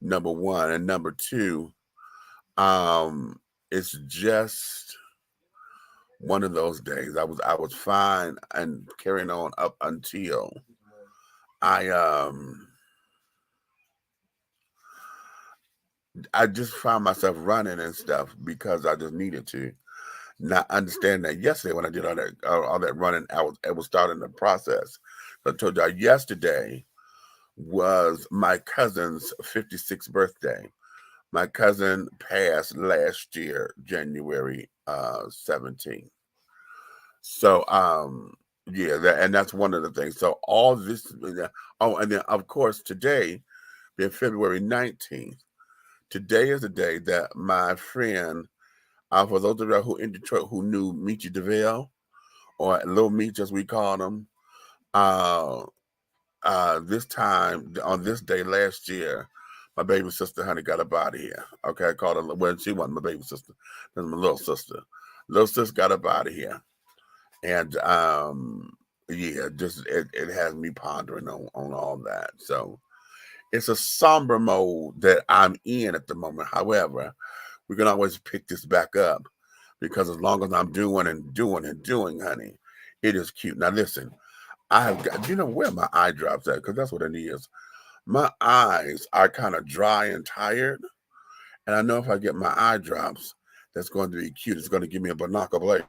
number one. And number two, it's just one of those days. I was fine and carrying on up until I I just found myself running and stuff because I just needed to. Not understand that yesterday when I did all that running, I was starting the process. So I told y'all yesterday was my cousin's 56th birthday. My cousin passed last year, January 17th. So yeah, and that's one of the things. So all this, oh, and then of course today, being February 19th, today is the day that my friend, for those of you who in Detroit who knew Michi DeVille, or Little Meech as we call him, uh, this time on this day last year, my baby sister, honey, got up out of here. Okay, I called her. Well, she wasn't my baby sister. It was my little sister. Little sister got up out of here, and yeah, just it has me pondering on all that. So it's a somber mode that I'm in at the moment. However, we can always pick this back up because as long as I'm doing and doing and doing, honey, it is cute. Now listen, I have got, where my eye drops at, because that's what it is. My eyes are kind of dry and tired, and I know if I get my eye drops, that's going to be cute. It's going to give me a binocular.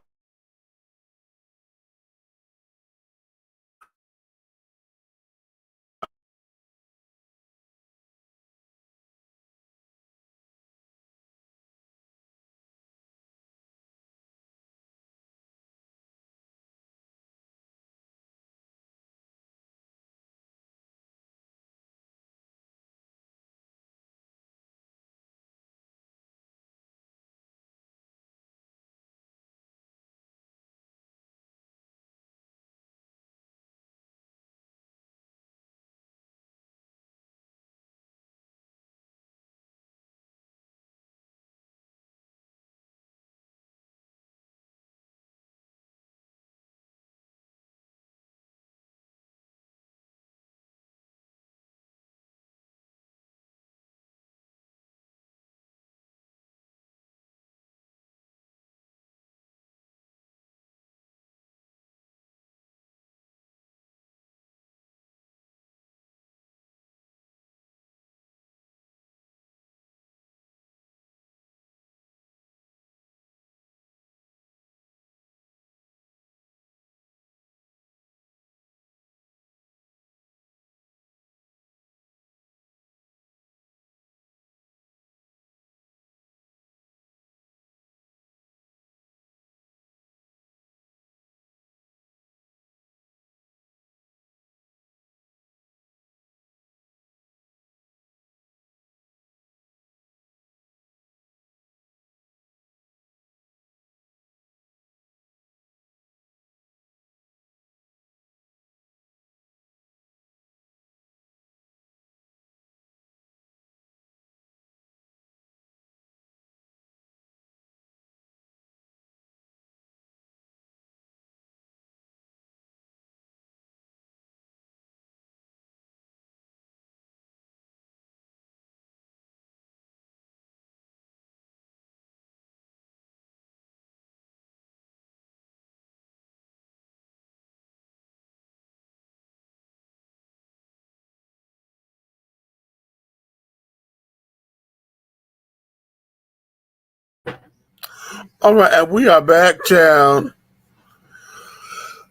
All right, and we are back, child.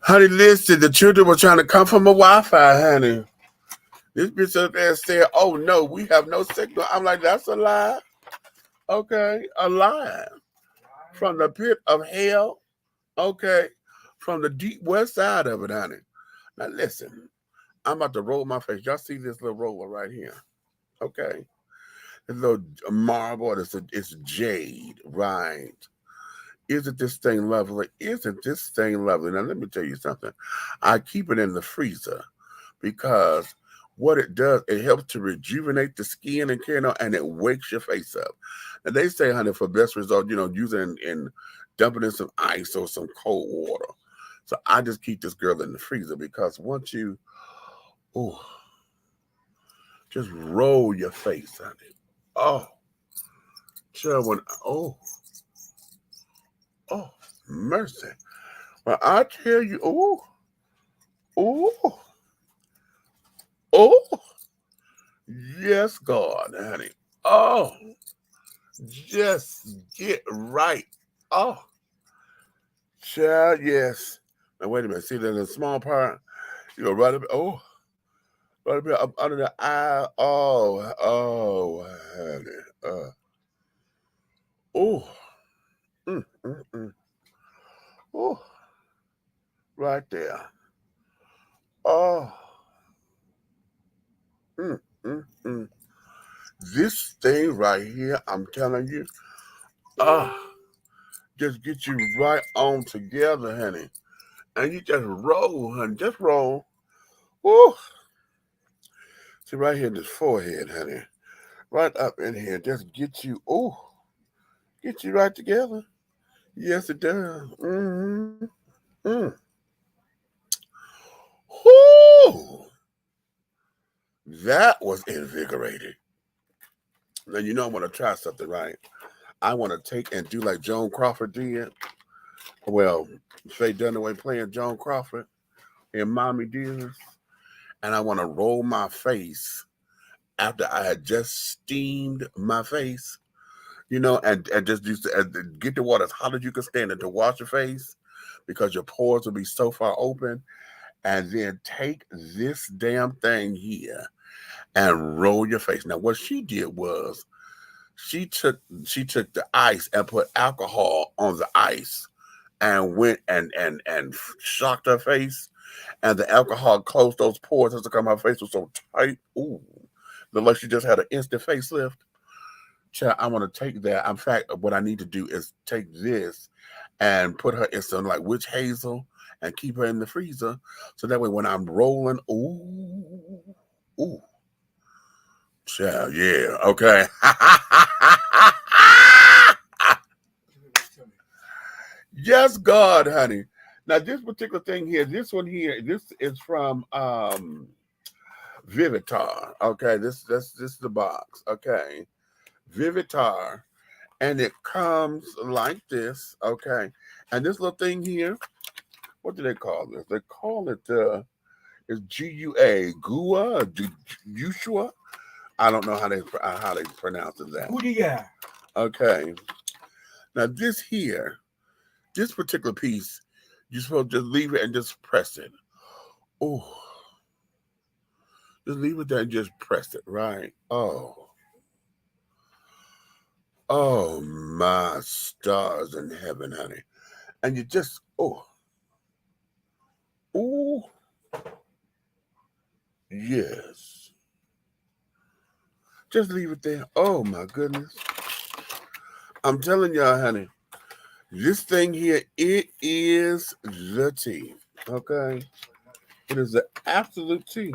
Honey, listen, the children were trying to come from a Wi-Fi, honey. This bitch up there said, "Oh no, we have no signal." I'm like, "That's a lie." Okay, a lie from the pit of hell. Okay, from the deep west side of it, honey. Now listen, I'm about to roll my face. Y'all see this little roller right here? Okay, this little marble. It's jade, right? Isn't this thing lovely? Isn't this thing lovely? Now let me tell you something. I keep it in the freezer because what it does, it helps to rejuvenate the skin and carry on, and it wakes your face up. And they say, honey, for best result, use it in dumping in some ice or some cold water. So I just keep this girl in the freezer because once you, oh, Just roll your face, honey. Oh, child, oh, mercy. Well, I tell you, oh, yes, God, honey. Oh, just get right. Oh, child, yes. Now, wait a minute. See that in the small part? You go right up, right up, up under the eye. Honey. Oh, mm, mm, mm. Oh, right there. Oh, mm, mm, mm. This thing right here, I'm telling you, just get you right on together, honey. And you just roll, honey. Just roll. Woo. See, right here in this forehead, honey. Right up in here. Just get you, get you right together. Yes, it does. Mm-hmm. Mm. Whoo! That was invigorating. Now, you know I want to try something, right? I want to take and do like Joan Crawford did. Well, Faye Dunaway playing Joan Crawford in Mommy Dearest. And I want to roll my face after I had just steamed my face, and just get the water as hot as you can stand it to wash your face because your pores will be so far open. And then take this damn thing here and roll your face. Now, what she did was she took the ice and put alcohol on the ice and went and shocked her face, and the alcohol closed those pores. That's how my face was so tight. Ooh, looked like she just had an instant facelift. Child, I want to take that. In fact, what I need to do is take this and put her in some like witch hazel and keep her in the freezer, so that way when I'm rolling, child, yeah, okay. Yes, God, honey. Now this particular thing here, this one here, this is from Vivitar. Okay, this is the box. Okay, Vivitar, and it comes like this. Okay, and this little thing here, what do they call this? They call it it's GUA, Ushua. I don't know how they pronounce that. Okay, now this here, this particular piece, you're supposed to just leave it and just press it. Oh, just leave it there and just press it, right? Oh my stars in heaven, honey. And you just, yes. Just leave it there. Oh my goodness. I'm telling y'all, honey, this thing here, it is the tea. Okay? It is the absolute tea.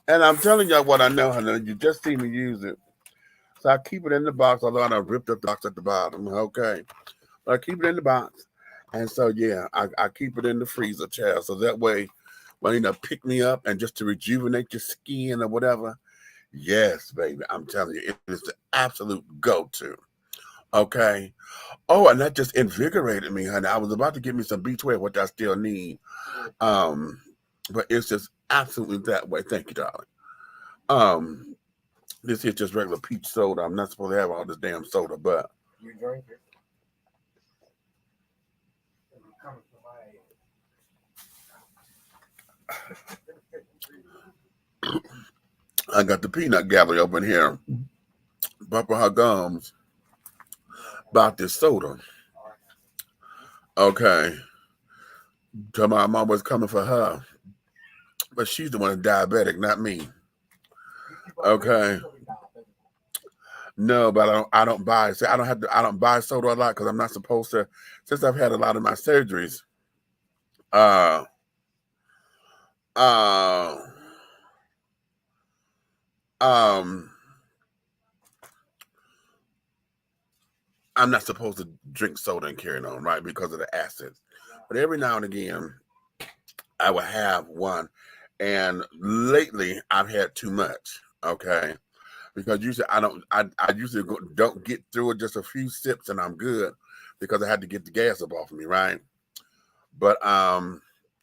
And I'm telling y'all what I know, honey. You just see me use it. So I keep it in the box, although I done ripped up the box at the bottom. Okay. But I keep it in the box. And so, yeah, I keep it in the freezer, child. So that way, when pick me up and just to rejuvenate your skin or whatever. Yes, baby. I'm telling you, it is the absolute go-to. Okay. Oh, and that just invigorated me, honey. I was about to get me some B12, which I still need. But it's just absolutely that way. Thank you, darling. This is just regular peach soda. I'm not supposed to have all this damn soda, but you drink it. I got the peanut gallery up in here, bumping her gums about this soda. Okay. So my mom was coming for her, but she's the one that's diabetic, not me. Okay. No, but I don't buy. See, I don't buy soda a lot because I'm not supposed to. Since I've had a lot of my surgeries, I'm not supposed to drink soda and carry it on, right? Because of the acids. But every now and again, I will have one. And lately, I've had too much. Okay. Because usually I usually don't get through it, just a few sips and I'm good, because I had to get the gas up off of me, right? But I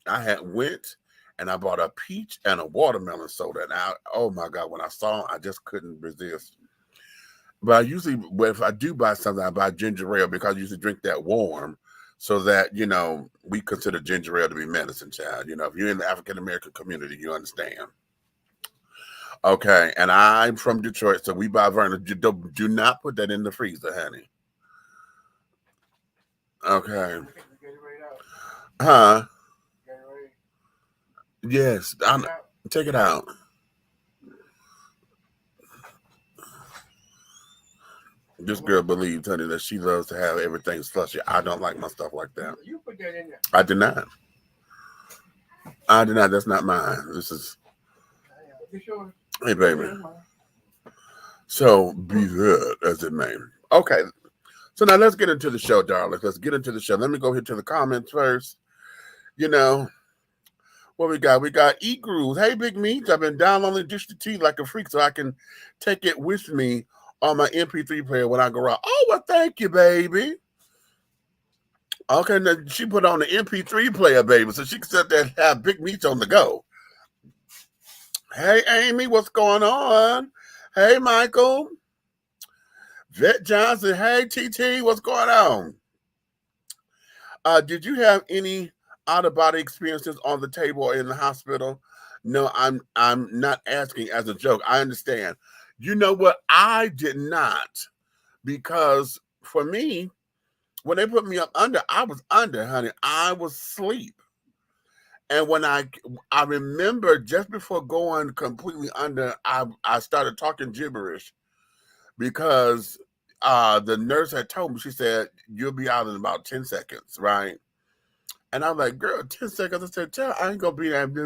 had went and I bought a peach and a watermelon soda. And oh my God, when I saw them, I just couldn't resist. But I usually, if I do buy something, I buy ginger ale, because I usually drink that warm, so that, you know, we consider ginger ale to be medicine, child. You know, if you're in the African American community, you understand. Okay, and I'm from Detroit, so we buy Vernon. Do not put that in the freezer, honey. Okay. Huh? Yes. Take it out. This girl believes, honey, that she loves to have everything slushy. I don't like my stuff like that. You put that in there. I did not. I did not. That's not mine. This is. Hey, baby. So be that as it may. Okay. So now let's get into the show, darling. Let's get into the show. Let me go here to the comments first. You know, what we got? We got Eat Grooves. Hey, Big Meats. I've been downloading Dish to Tea like a freak so I can take it with me on my MP3 player when I go out. Oh, well, thank you, baby. Okay, now she put on the MP3 player, baby, so she can sit there and have Big Meats on the go. Hey, Amy, what's going on? Hey, Michael. Vet Johnson. Hey, TT, what's going on? Did you have any out-of-body experiences on the table or in the hospital? No, I'm not asking as a joke. I understand. You know what? I did not, because for me, when they put me up under, I was under, honey. I was asleep. And when I remember just before going completely under, I started talking gibberish, because the nurse had told me, she said, you'll be out in about 10 seconds, right? And I'm like, girl, 10 seconds. I said, child, I ain't gonna be there. And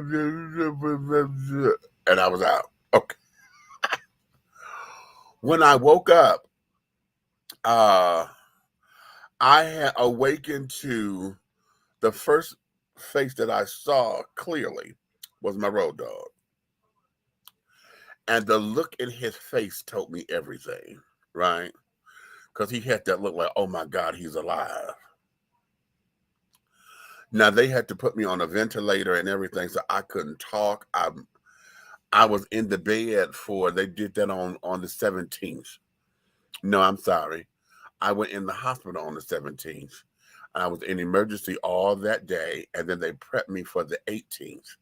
I was out. Okay. When I woke up, I had awakened to the first face that I saw clearly was my road dog. And the look in his face told me everything, right? Because he had that look like, oh my God, he's alive. Now, they had to put me on a ventilator and everything, so I couldn't talk. I was in the bed they did that on the 17th. No, I'm sorry. I went in the hospital on the 17th. I was in emergency all that day, and then they prepped me for the 18th.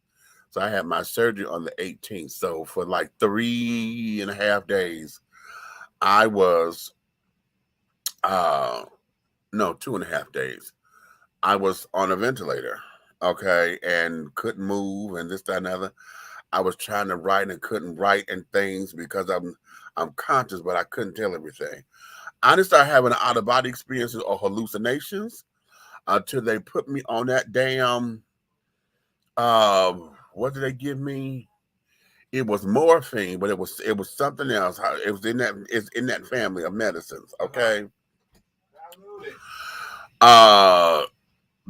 So I had my surgery on the 18th. So for like 3.5 days, I was, no, 2.5 days. I was on a ventilator, okay, and couldn't move and this, that, and the other. I was trying to write and couldn't write and things, because I'm conscious, but I couldn't tell everything. I didn't start having out-of-body experiences or hallucinations until they put me on that damn, what did they give me? It was morphine, but it was something else. It was it's in that family of medicines, okay?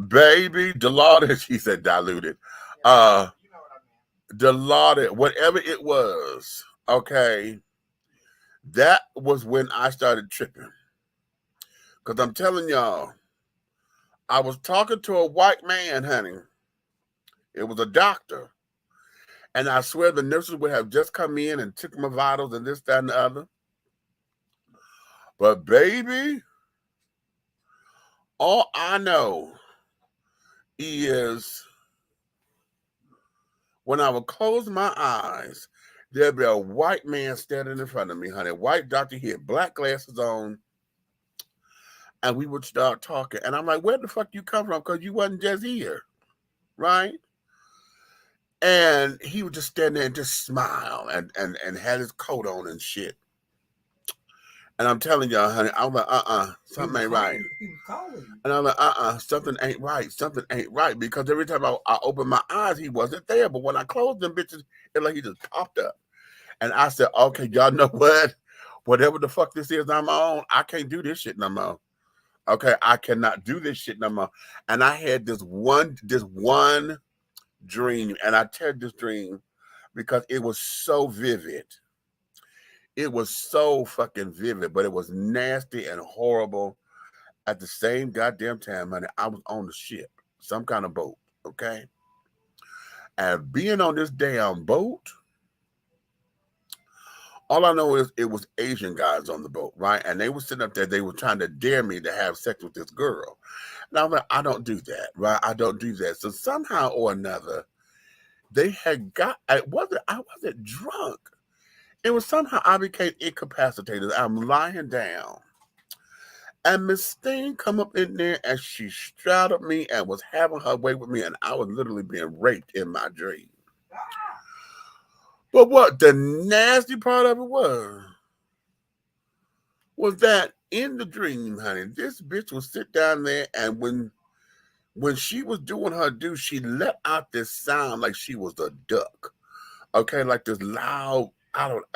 Baby, dilaudid, she said diluted. Dilaudid, whatever it was, okay? That was when I started tripping. Because I'm telling y'all, I was talking to a white man, honey. It was a doctor. And I swear the nurses would have just come in and took my vitals and this, that, and the other. But baby, all I know is when I would close my eyes, there'd be a white man standing in front of me, honey. White doctor, he had black glasses on. And we would start talking. And I'm like, where the fuck you come from? Because you wasn't just here, right? And he would just stand there and just smile and had his coat on and shit. And I'm telling y'all, honey, I was like, something ain't right. And I'm like, something ain't right. Something ain't right. Because every time I opened my eyes, he wasn't there. But when I closed them bitches, it's like he just popped up. And I said, okay, y'all know what? Whatever the fuck this is I'm on, I can't do this shit no more. Okay, I cannot do this shit no more. And I had this one dream, and I tell this dream because it was so vivid. It was so fucking vivid, but it was nasty and horrible at the same goddamn time, honey. I was on the ship, some kind of boat, okay? And being on this damn boat, all I know is it was Asian guys on the boat, right? And they were sitting up there, they were trying to dare me to have sex with this girl. And I'm like, I don't do that, right? I don't do that. So somehow or another, they had I wasn't drunk. It was somehow I became incapacitated. I'm lying down. And Miss Steen come up in there and she straddled me and was having her way with me, and I was literally being raped in my dream. But what the nasty part of it was that in the dream, honey, this bitch would sit down there, and when she was doing her due, she let out this sound like she was a duck. Okay, like this loud,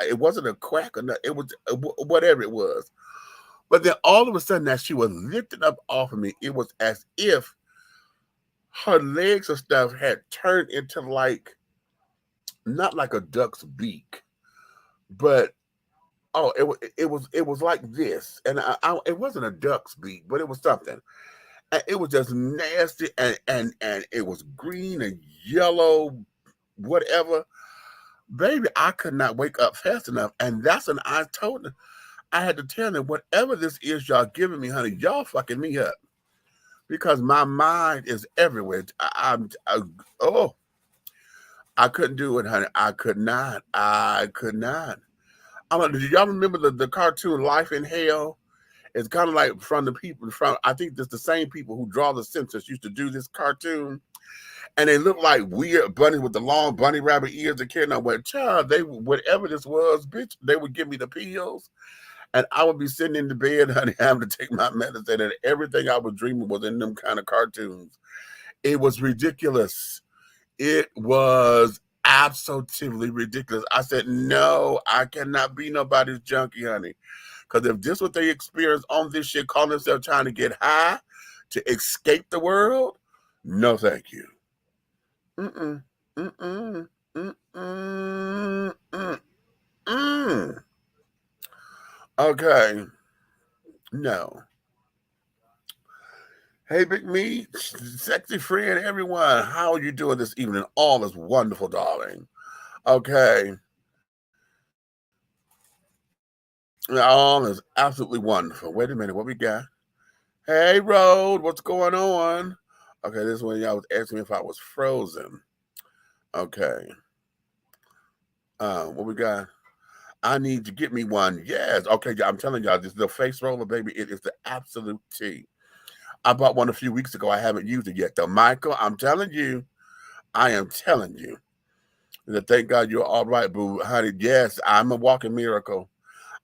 it wasn't a quack or nothing, it was whatever it was. But then all of a sudden, as she was lifted up off of me, it was as if her legs and stuff had turned into like, not like a duck's beak, but it was like this, and it wasn't a duck's beak, but it was something, and it was just nasty, and it was green and yellow, whatever. Baby, I could not wake up fast enough, and that's when I told them, I had to tell them, whatever this is y'all giving me, honey, y'all fucking me up, because my mind is everywhere. I couldn't do it, honey. I could not. I don't know, do y'all remember the cartoon Life in Hell? It's kind of like from the people from, I think it's the same people who draw The Simpsons used to do this cartoon. And they look like weird bunnies with the long bunny rabbit ears and carrying on. Well, child, whatever this was, bitch, they would give me the pills. And I would be sitting in the bed, honey, having to take my medicine. And everything I was dreaming was in them kind of cartoons. It was ridiculous. It was absolutely ridiculous. I said, no, I cannot be nobody's junkie, honey. Because if this is what they experience on this shit, calling themselves trying to get high to escape the world, no thank you. Mm-mm. Mm-mm. Mm-mm. Mm-mm. Okay. No. Hey, Big Me, sexy friend, everyone. How are you doing this evening? All is wonderful, darling. Okay. All is absolutely wonderful. Wait a minute. What we got? Hey, Road. What's going on? Okay, this one y'all was asking me if I was frozen. Okay. What we got? I need to get me one. Yes. Okay, I'm telling y'all, this little face roller, baby, it is the absolute tea. I bought one a few weeks ago. I haven't used it yet, though. Michael, I'm telling you. I am telling you. That thank God you're all right, boo. Honey, yes, I'm a walking miracle.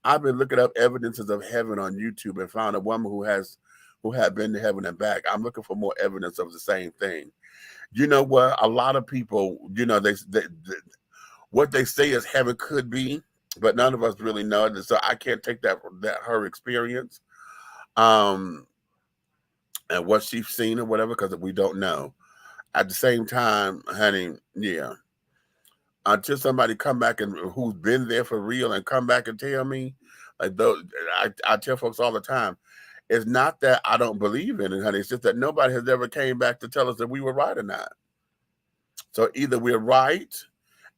I've been looking up evidences of heaven on YouTube and found a woman who had been to heaven and back. I'm looking for more evidence of the same thing. You know what? A lot of people, you know, they what they say is heaven could be, but none of us really know it. So I can't take that her experience, and what she's seen or whatever, because we don't know. At the same time, honey, yeah. Until somebody come back and who's been there for real and come back and tell me, like those, I tell folks all the time, it's not that I don't believe in it, honey. It's just that nobody has ever came back to tell us that we were right or not. So either we're right,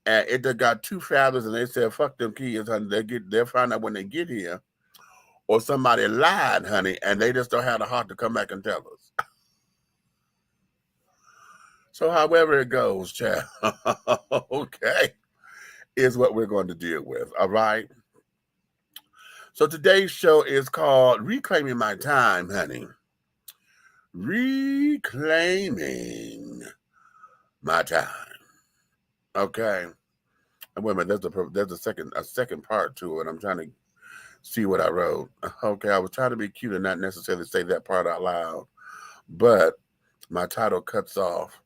and it done got two fathers, and they said, "Fuck them kids, honey. They'll find out when they get here," or somebody lied, honey, and they just don't have the heart to come back and tell us. So however it goes, child, okay, is what we're going to deal with. All right. So today's show is called Reclaiming My Time, honey. Reclaiming my time. Okay. And wait a minute, there's a second part to it. I'm trying to see what I wrote. Okay, I was trying to be cute and not necessarily say that part out loud, but my title cuts off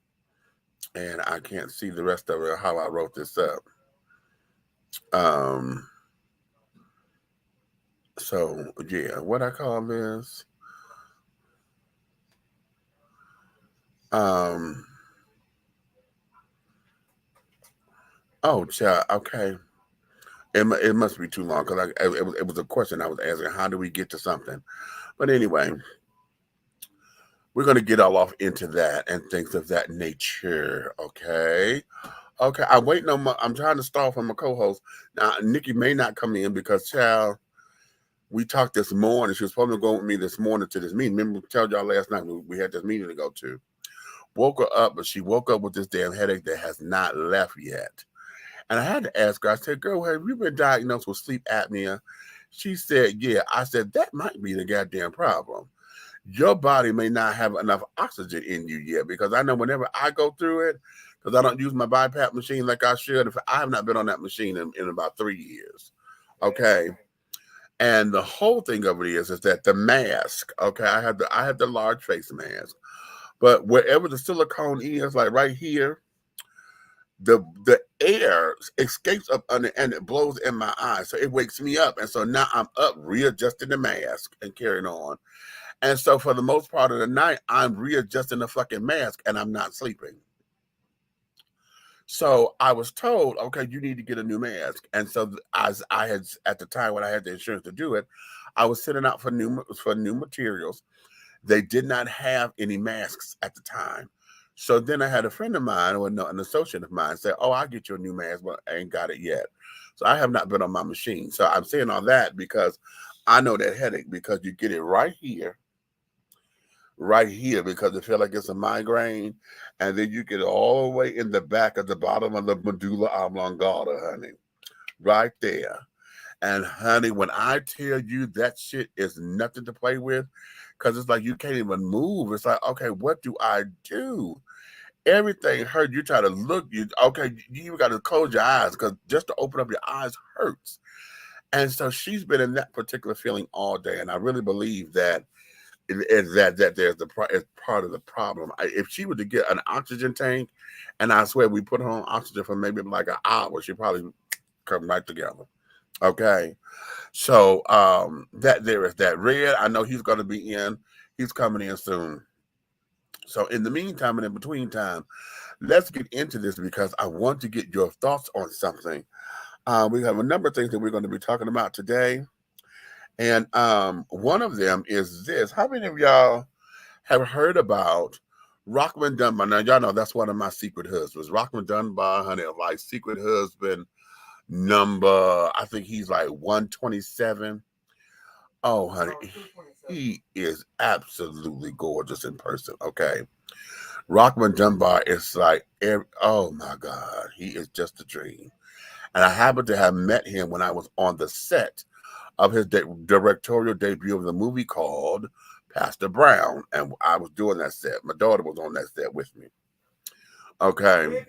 and I can't see the rest of it, how I wrote this up. So yeah, what I call this, oh child, okay. It must be too long because it was a question I was asking. How do we get to something? But anyway, we're going to get all off into that and things of that nature. Okay. Okay. I'm waiting on I'm trying to stall for my co-host. Now, Nikki may not come in because, child, we talked this morning. She was supposed to go with me this morning to this meeting. Remember, I told y'all last night we had this meeting to go to. Woke her up, but she woke up with this damn headache that has not left yet. And I had to ask her, I said, girl, have you been diagnosed with sleep apnea? She said, yeah. I said, that might be the goddamn problem. Your body may not have enough oxygen in you yet, because I know whenever I go through it, because I don't use my BiPAP machine like I should, if I have not been on that machine in about 3 years. Okay. And the whole thing of it is that the mask, okay, I have the large face mask, but wherever the silicone is, like right here, the air escapes up under and it blows in my eyes. So it wakes me up. And so now I'm up readjusting the mask and carrying on. And so for the most part of the night, I'm readjusting the fucking mask and I'm not sleeping. So I was told, okay, you need to get a new mask. And so as I had, at the time when I had the insurance to do it, I was sending out for new materials. They did not have any masks at the time. So then I had a friend of mine, or no, an associate of mine, say, oh, I'll get you a new mask, but I ain't got it yet. So I have not been on my machine. So I'm saying all that because I know that headache, because you get it right here, because it feels like it's a migraine. And then you get it all the way in the back at the bottom of the medulla oblongata, honey, right there. And honey, when I tell you that shit is nothing to play with, because it's like you can't even move. It's like, okay, what do I do? Everything hurt. You try to look, you even got to close your eyes, because just to open up your eyes hurts. And so she's been in that particular feeling all day. And I really believe that that there's it's part of the problem. If she were to get an oxygen tank, and I swear we put her on oxygen for maybe like an hour, she'd probably come right together. Okay. So that there is that. Red, I know he's going to be in. He's coming in soon. So in the meantime and in between time, let's get into this, because I want to get your thoughts on something. We have a number of things that we're going to be talking about today. And one of them is this. How many of y'all have heard about ROCKMOND Dunbar? Now, y'all know that's one of my secret husbands. ROCKMOND Dunbar, honey, like secret husband number, I think he's like 127. Oh, honey, he is absolutely gorgeous in person, okay? ROCKMOND Dunbar is like, oh my God, he is just a dream. And I happened to have met him when I was on the set of his directorial debut of the movie called Pastor Brown. And I was doing that set. My daughter was on that set with me. Okay.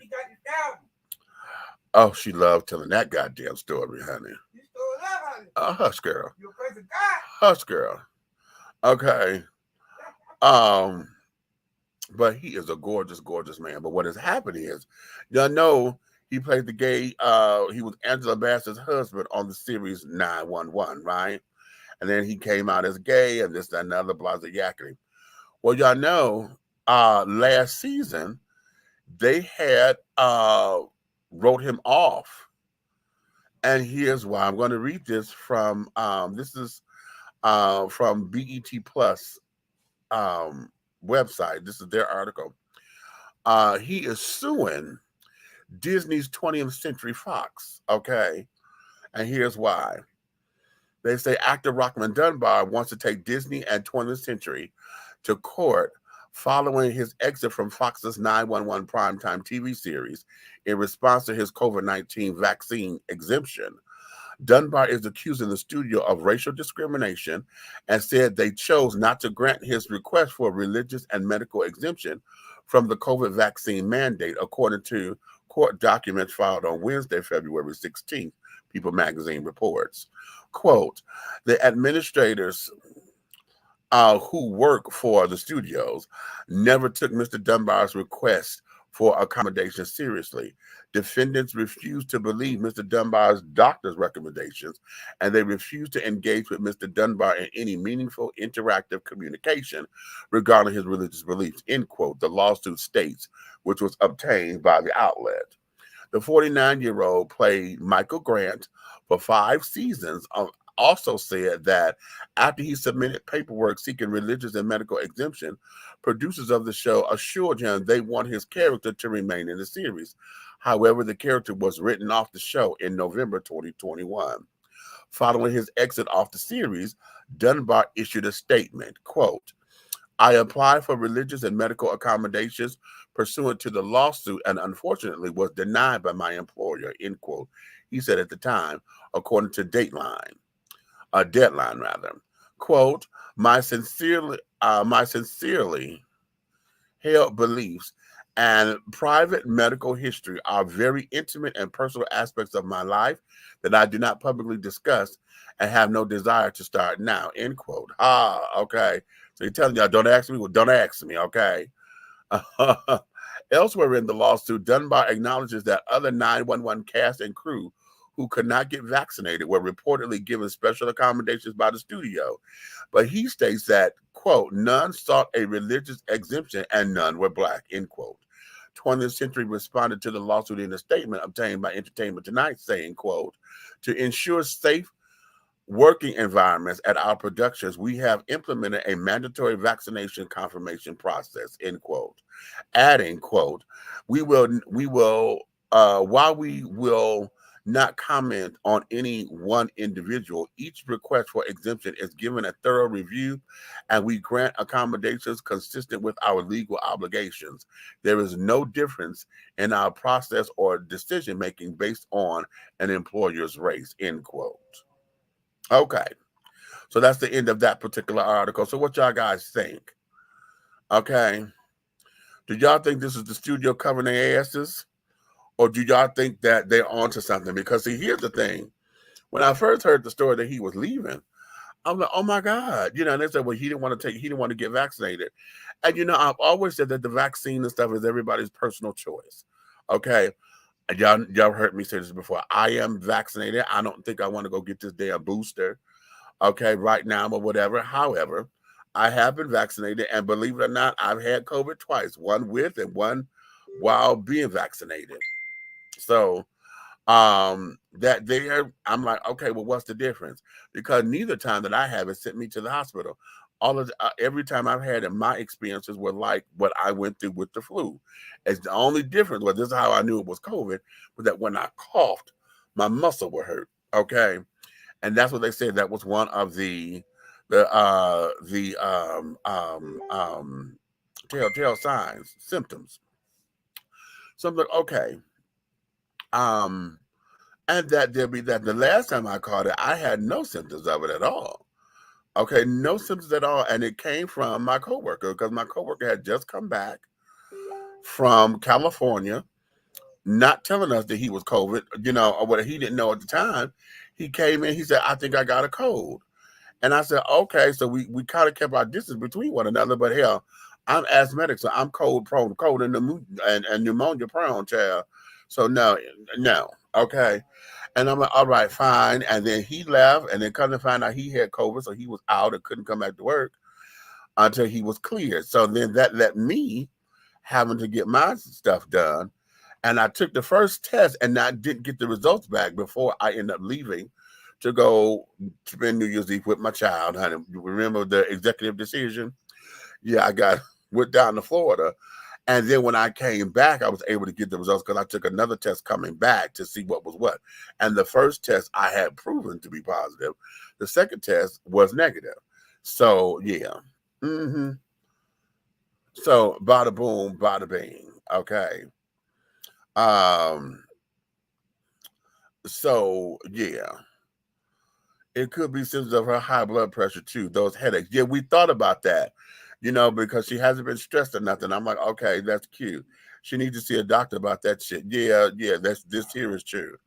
Oh, she loved telling that goddamn story, honey. You stole that, honey. Hush, girl. You're a crazy guy. Hush, girl. Okay. But he is a gorgeous, gorgeous man. But what has happened is, y'all know he played the gay, he was Angela Bassett's husband on the series 911, right? And then he came out as gay and this, that, and another, blah, blah, yakking. Well, y'all know, last season, they had wrote him off. And here's why. I'm going to read this from, this is from BET Plus website. This is their article. He is suing Disney's 20th Century Fox, okay? And here's why. They say actor ROCKMOND Dunbar wants to take Disney and 20th Century to court following his exit from Fox's 911 primetime TV series in response to his COVID-19 vaccine exemption. Dunbar is accusing the studio of racial discrimination and said they chose not to grant his request for a religious and medical exemption from the COVID vaccine mandate, according to court documents filed on Wednesday, February 16th, People magazine reports. Quote, the administrators who work for the studios never took Mr. Dunbar's request for accommodation seriously. Defendants refused to believe Mr. Dunbar's doctor's recommendations, and they refused to engage with Mr. Dunbar in any meaningful interactive communication regarding his religious beliefs, end quote, the lawsuit states, which was obtained by the outlet. The 49-year-old played Michael Grant for 5 seasons. Also said that after he submitted paperwork seeking religious and medical exemption, producers of the show assured him they want his character to remain in the series. However, the character was written off the show in November 2021. Following his exit off the series, Dunbar issued a statement, quote, "I applied for religious and medical accommodations pursuant to the lawsuit and unfortunately was denied by my employer," end quote. He said at the time, according to Deadline, quote, my sincerely held beliefs and private medical history are very intimate and personal aspects of my life that I do not publicly discuss and have no desire to start now, end quote. Okay. So you're telling y'all, don't ask me? Well, don't ask me, okay? Elsewhere in the lawsuit, Dunbar acknowledges that other 911 cast and crew who could not get vaccinated were reportedly given special accommodations by the studio. But he states that, quote, none sought a religious exemption and none were Black, end quote. 20th Century responded to the lawsuit in a statement obtained by Entertainment Tonight saying, quote, to ensure safe working environments at our productions, we have implemented a mandatory vaccination confirmation process, end quote. Adding, quote, while we will not comment on any one individual, each request for exemption is given a thorough review and we grant accommodations consistent with our legal obligations. There is no difference in our process or decision making based on an employer's race, end quote. Okay, so that's the end of that particular article. So what y'all guys think? Okay, do y'all think this is the studio covering their asses? Or do y'all think that they're onto something? Because see, here's the thing. When I first heard the story that he was leaving, I'm like, oh my God. You know, and they said, well, he didn't want to get vaccinated. And you know, I've always said that the vaccine and stuff is everybody's personal choice. Okay. And y'all heard me say this before. I am vaccinated. I don't think I want to go get this damn booster. Okay, right now or whatever. However, I have been vaccinated, and believe it or not, I've had COVID twice, one with and one while being vaccinated. So that there, I'm like, okay, well, what's the difference? Because neither time that I have it sent me to the hospital. Every time I've had it, my experiences were like what I went through with the flu. It's the only difference. Well, this is how I knew it was COVID, was that when I coughed, my muscle would hurt. Okay, and that's what they said. That was one of the telltale signs, symptoms. So I'm like, okay. And that the last time I caught it, I had no symptoms of it at all. Okay, no symptoms at all. And it came from my coworker, because my coworker had just come back from California, not telling us that he was COVID, you know, or what he didn't know at the time. He came in, he said, I think I got a cold. And I said, okay. So we kind of kept our distance between one another, but hell, I'm asthmatic, so I'm cold prone, cold and pneumonia prone, child. So no, okay. And I'm like, all right, fine. And then he left, and then come to find out he had COVID, so he was out and couldn't come back to work until he was cleared. So then that let me having to get my stuff done. And I took the first test, and I didn't get the results back before I ended up leaving to go spend New Year's Eve with my child, honey. Remember the executive decision? Yeah, went down to Florida. And then when I came back, I was able to get the results because I took another test coming back to see what was what. And the first test I had proven to be positive. The second test was negative. So, yeah. So, bada boom, bada bing. Okay. So, yeah. It could be symptoms of her high blood pressure, too. Those headaches. Yeah, we thought about that. You know, because she hasn't been stressed or nothing. I'm like, okay, that's cute. She needs to see a doctor about that shit. Yeah, this here is true.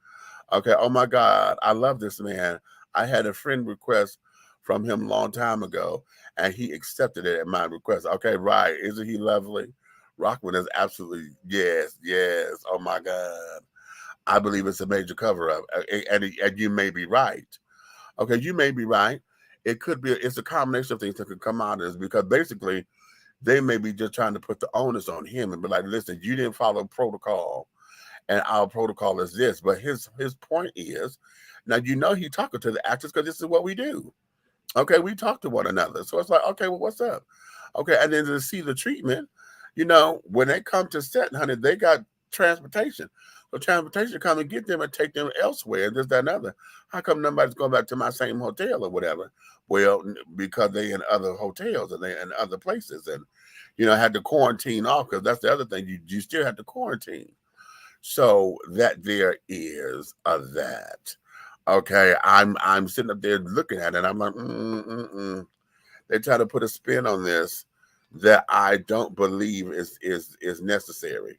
Okay, oh my God, I love this man. I had a friend request from him a long time ago, and he accepted it at my request. Okay, right. Isn't he lovely? ROCKMOND is absolutely, yes. Oh my God. I believe it's a major cover-up, and you may be right. Okay, you may be right. It could be, it's a combination of things that could come out of this, because basically they may be just trying to put the onus on him and be like, listen, you didn't follow protocol and our protocol is this. But his point is, now he's talking to the actors because this is what we do. Okay, we talk to one another. So it's like, okay, well, what's up? Okay, and then to see the treatment, when they come to set, honey, they got transportation. So transportation come and get them and take them elsewhere, this, that, and other. How come nobody's going back to my same hotel or whatever? Well, because they in other hotels and they in other places, and had to quarantine off, because that's the other thing. You still have to quarantine. So that there is that. Okay, I'm sitting up there looking at it. I'm like, They try to put a spin on this that I don't believe is necessary.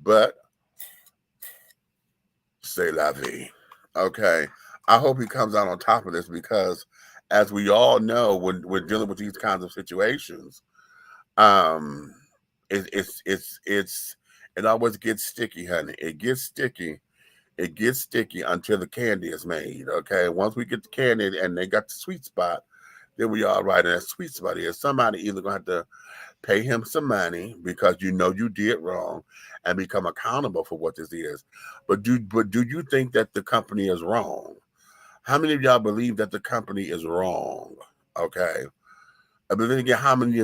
But c'est la vie. Okay, I hope he comes out on top of this, because as we all know, when we're dealing with these kinds of situations, it always gets sticky, honey. It gets sticky. It gets sticky until the candy is made. Okay, once we get the candy and they got the sweet spot, then we all right in that sweet spot is. Somebody either gonna have to pay him some money because you did wrong and become accountable for what this is. But do you think that the company is wrong? How many of y'all believe that the company is wrong? Okay. But then again, how many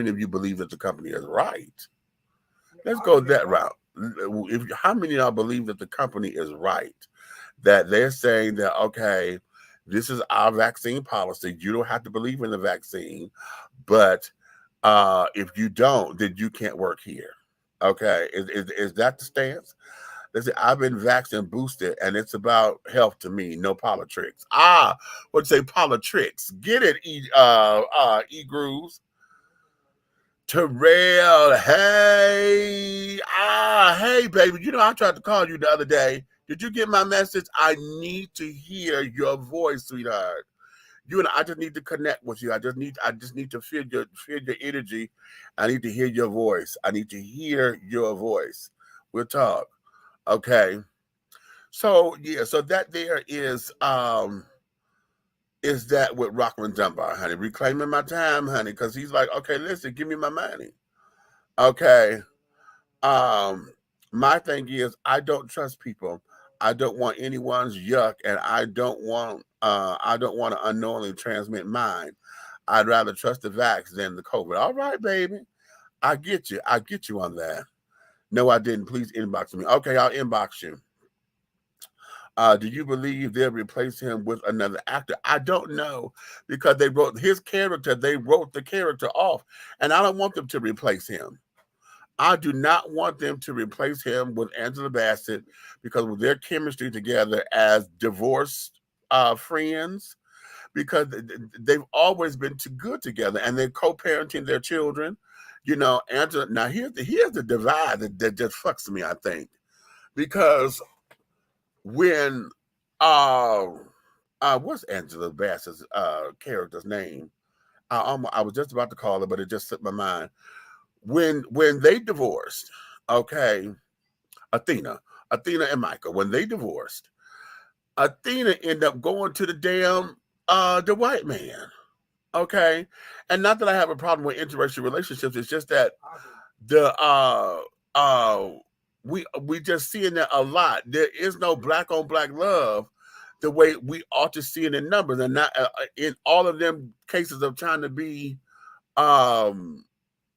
of you believe that the company is right? Let's go that route. How many of y'all believe that the company is right? That they're saying that, okay, this is our vaccine policy. You don't have to believe in the vaccine, but if you don't, then you can't work here. Okay, is that the stance? Listen, I've been vaccinated, boosted, and it's about health to me, no politics. What'd you say, politics? Get it, E Grooves. Terrell, hey, hey, baby. I tried to call you the other day. Did you get my message? I need to hear your voice, sweetheart. I just need to connect with you. I just need to feel your energy. I need to hear your voice. I need to hear your voice. We'll talk. Okay. So yeah, so that there is that with ROCKMOND DUNBAR, honey. Reclaiming my time, honey, because he's like, okay, listen, give me my money. Okay. My thing is, I don't trust people. I don't want anyone's yuck, and I don't want to unknowingly transmit mine. I'd rather trust the vax than the COVID. All right, baby. I get you. I get you on that. No, I didn't. Please inbox me. Okay, I'll inbox you. Do you believe they'll replace him with another actor? I don't know, because they wrote his character. They wrote the character off, and I don't want them to replace him. I do not want them to replace him with Angela Bassett, because of their chemistry together as divorced friends, because they've always been too good together, and they're co-parenting their children. Angela. Now here's the divide that just fucks me, I think, because when what's Angela Bassett's character's name? I was just about to call her, but it just slipped my mind. When they divorced, okay, Athena and Michael, when they divorced, Athena ended up going to the damn the white man. Okay. And not that I have a problem with interracial relationships, it's just that we just seeing that a lot. There is no black on black love the way we ought to see it in numbers, and not in all of them cases of trying to be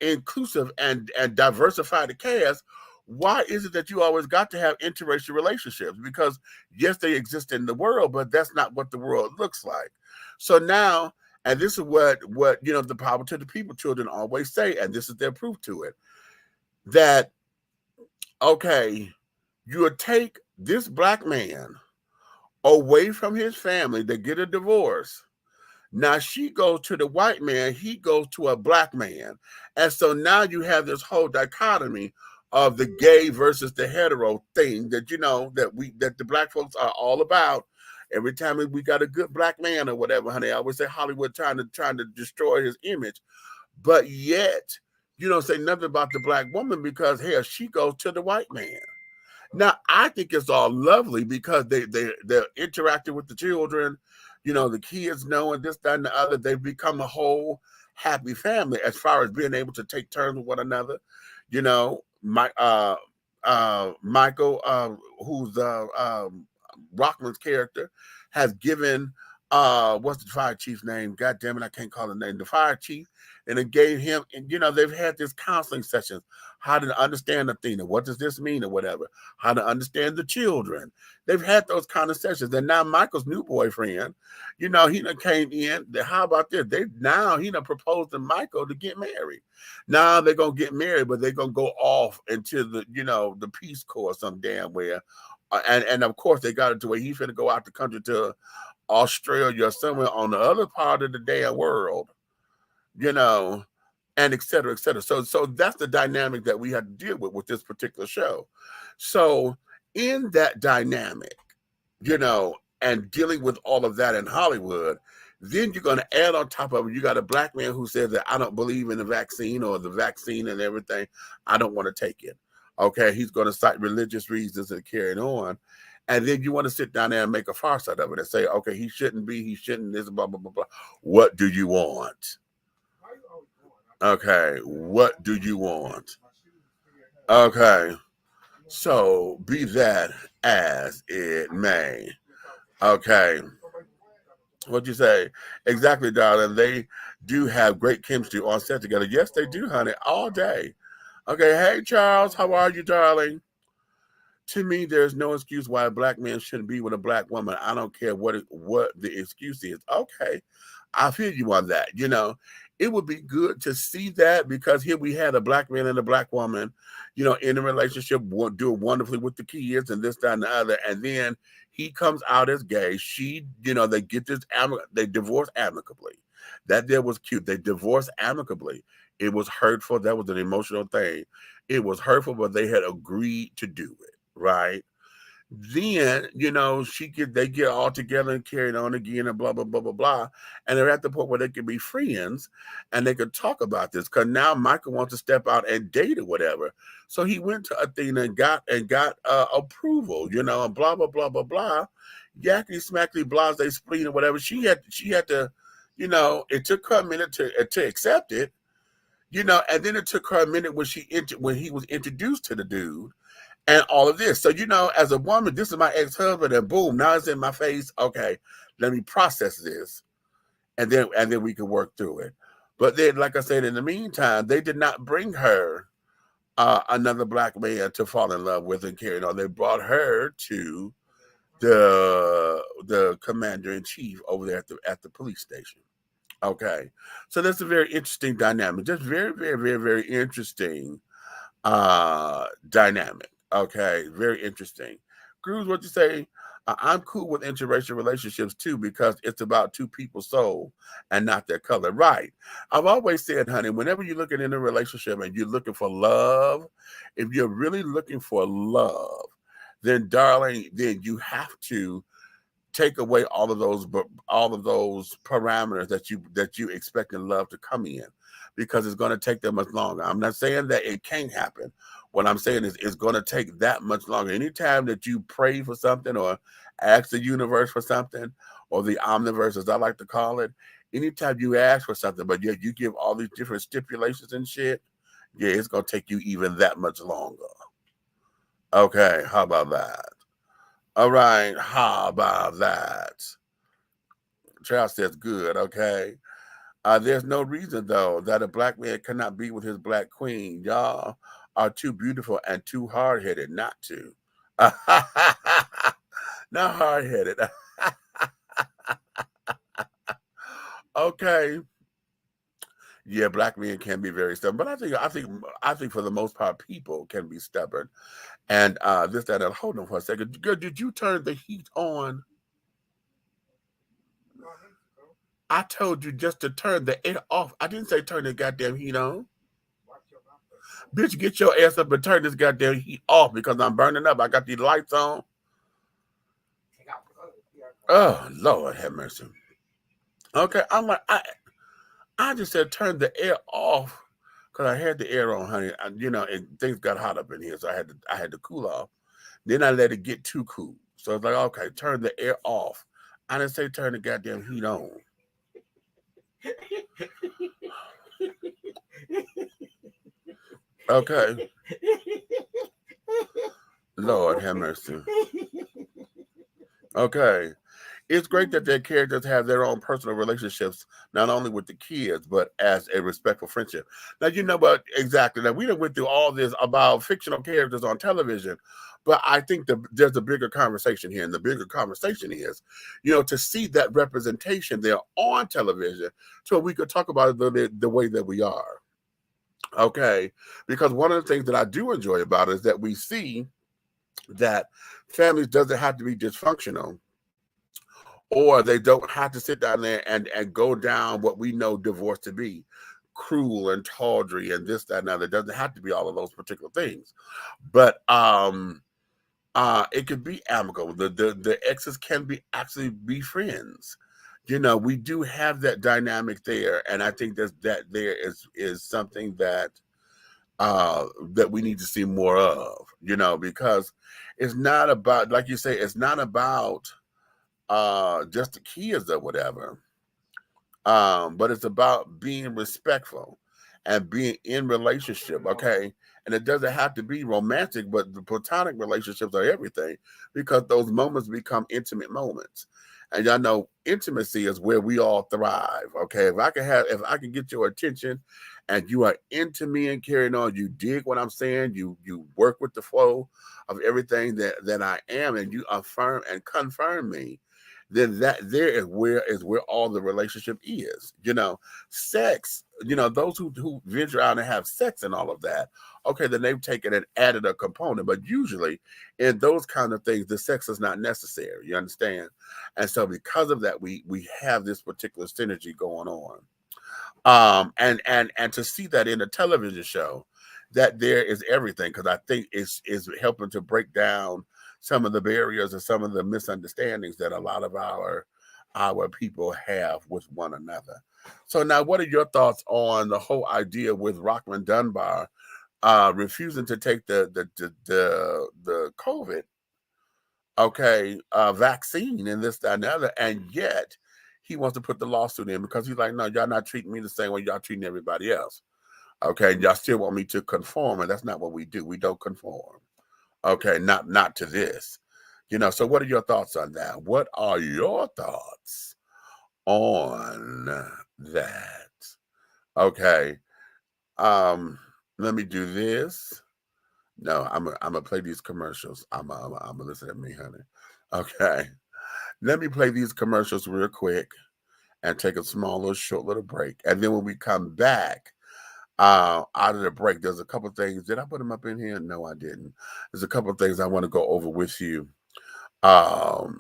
inclusive and diversify the cast. Why is it that you always got to have interracial relationships? Because yes, they exist in the world, but that's not what the world looks like. So now, and this is what the power to the people children always say, and this is their proof to it, that okay, you would take this black man away from his family to get a divorce. Now she goes to the white man, he goes to a black man. And so now you have this whole dichotomy of the gay versus the hetero thing that that the black folks are all about. Every time we got a good black man or whatever, honey, I always say Hollywood trying to destroy his image. But yet you don't say nothing about the black woman, because hell, she goes to the white man. Now I think it's all lovely because they're interacting with the children. The kids knowing this, that, and the other. They've become a whole happy family as far as being able to take turns with one another. Michael, who's ROCKMOND's character, has given what's the fire chief's name? God damn it, I can't call the name. The fire chief, and it gave him, and they've had this counseling sessions, how to understand Athena, what does this mean, or whatever, how to understand the children. They've had those kind of sessions, and now Michael's new boyfriend, he done came in. How about this? He done proposed to Michael to get married. Now they're gonna get married, but they're gonna go off into the the Peace Corps some damn where, and of course they got it to where he's finna go out the country to Australia or somewhere on the other part of the damn world, and et cetera, et cetera. So that's the dynamic that we had to deal with this particular show. So in that dynamic, and dealing with all of that in Hollywood, then you're going to add on top of it, you got a black man who says that I don't believe in the vaccine or the vaccine and everything. I don't want to take it. Okay, he's going to cite religious reasons and carry it on. And then you want to sit down there and make a farce out of it and say, okay, he shouldn't this, blah, blah, blah, blah. What do you want? Okay, what do you want? Okay, so be that as it may. Okay, what'd you say? Exactly, darling. They do have great chemistry on set together. Yes, they do, honey, all day. Okay, hey, Charles, how are you, darling? To me, there's no excuse why a black man shouldn't be with a black woman. I don't care what the excuse is. Okay, I feel you on that. It would be good to see that, because here we had a black man and a black woman, in a relationship, doing wonderfully with the kids and this, that, and the other. And then he comes out as gay. She, they get this, they divorce amicably. That there was cute. They divorced amicably. It was hurtful. That was an emotional thing. It was hurtful, but they had agreed to do it. Right. Then, they get all together and carried on again and blah, blah, blah, blah, blah. And they're at the point where they can be friends and they could talk about this, because now Michael wants to step out and date or whatever. So he went to Athena and got approval, and blah, blah, blah, blah, blah. Yakety smackety blase spleen or whatever. She had to, it took her a minute to accept it, and then it took her a minute when he was introduced to the dude. And all of this. So, as a woman, this is my ex-husband, and boom, now it's in my face. Okay, let me process this. And then we can work through it. But then, like I said, in the meantime, they did not bring her another black man to fall in love with and carry on. They brought her to the commander-in-chief over there at the police station. Okay. So that's a very interesting dynamic. Just very, very, very, very interesting dynamic. Okay, very interesting. Cruz, what you say? I'm cool with interracial relationships too, because it's about two people's soul and not their color. Right. I've always said, honey, whenever you're looking in a relationship and you're looking for love, if you're really looking for love, then darling, then you have to take away all of those parameters that you expect in love to come in, because it's going to take that much longer. I'm not saying that it can't happen. What I'm saying is it's going to take that much longer. Anytime that you pray for something or ask the universe for something, or the omniverse, as I like to call it, anytime you ask for something, but yet you give all these different stipulations and shit, yeah, it's going to take you even that much longer. Okay, how about that? All right, how about that? Charles says good, okay. There's no reason, though, that a black man cannot be with his black queen. Y'all are too beautiful and too hard-headed not to. Not hard-headed. Okay. Yeah, black men can be very stubborn, but I think for the most part, people can be stubborn. And this, that, and hold on for a second. Girl, did you turn the heat on? I told you just to turn the air off. I didn't say turn the goddamn heat on. Bitch, get your ass up and turn this goddamn heat off, because I'm burning up. I got these lights on. Oh, Lord have mercy. Okay, I'm like, I just said turn the air off, because I had the air on, honey. And things got hot up in here, so I had to cool off. Then I let it get too cool. So it's like, okay, turn the air off. I didn't say turn the goddamn heat on. Okay. Lord have mercy. Okay. It's great that their characters have their own personal relationships, not only with the kids, but as a respectful friendship. Now, you know what? Exactly. Now, we done went through all this about fictional characters on television, but I think there's a bigger conversation here. And the bigger conversation is, to see that representation there on television so we could talk about it the way that we are. Okay. Because one of the things that I do enjoy about it is that we see that families doesn't have to be dysfunctional, or they don't have to sit down there and go down what we know divorce to be, cruel and tawdry and this, that, and that. It doesn't have to be all of those particular things. But it could be amicable. The exes can actually be friends. We do have that dynamic there. And I think that there is something that we need to see more of, because it's not about, like you say, it's not about just the kids or whatever, but it's about being respectful and being in relationship. Okay. And it doesn't have to be romantic, but the platonic relationships are everything, because those moments become intimate moments. And y'all know intimacy is where we all thrive. Okay. If I can get your attention and you are into me and carrying on, you dig what I'm saying, you work with the flow of everything that I am, and you affirm and confirm me, then that there is where all the relationship is. Sex, those who venture out and have sex and all of that, okay, then they've taken and added a component. But usually in those kind of things, the sex is not necessary. You understand? And so because of that, we have this particular synergy going on. And to see that in a television show, that there is everything, because I think is helping to break down some of the barriers and some of the misunderstandings that a lot of our people have with one another. So now, what are your thoughts on the whole idea with ROCKMOND DUNBAR refusing to take the COVID vaccine and this, that, and the other, and yet he wants to put the lawsuit in because he's like, no, y'all not treating me the same way y'all treating everybody else. Okay, y'all still want me to conform, and that's not what we do. We don't conform. Okay, not to this. So what are your thoughts on that? What are your thoughts on that? Okay. Let me do this. No, I'm gonna play these commercials. I'm gonna listen to me, honey. Okay. Let me play these commercials real quick and take a short little break. And then when we come back, out of the break, there's a couple things. Did I put them up in here? No, I didn't. There's a couple things I want to go over with you for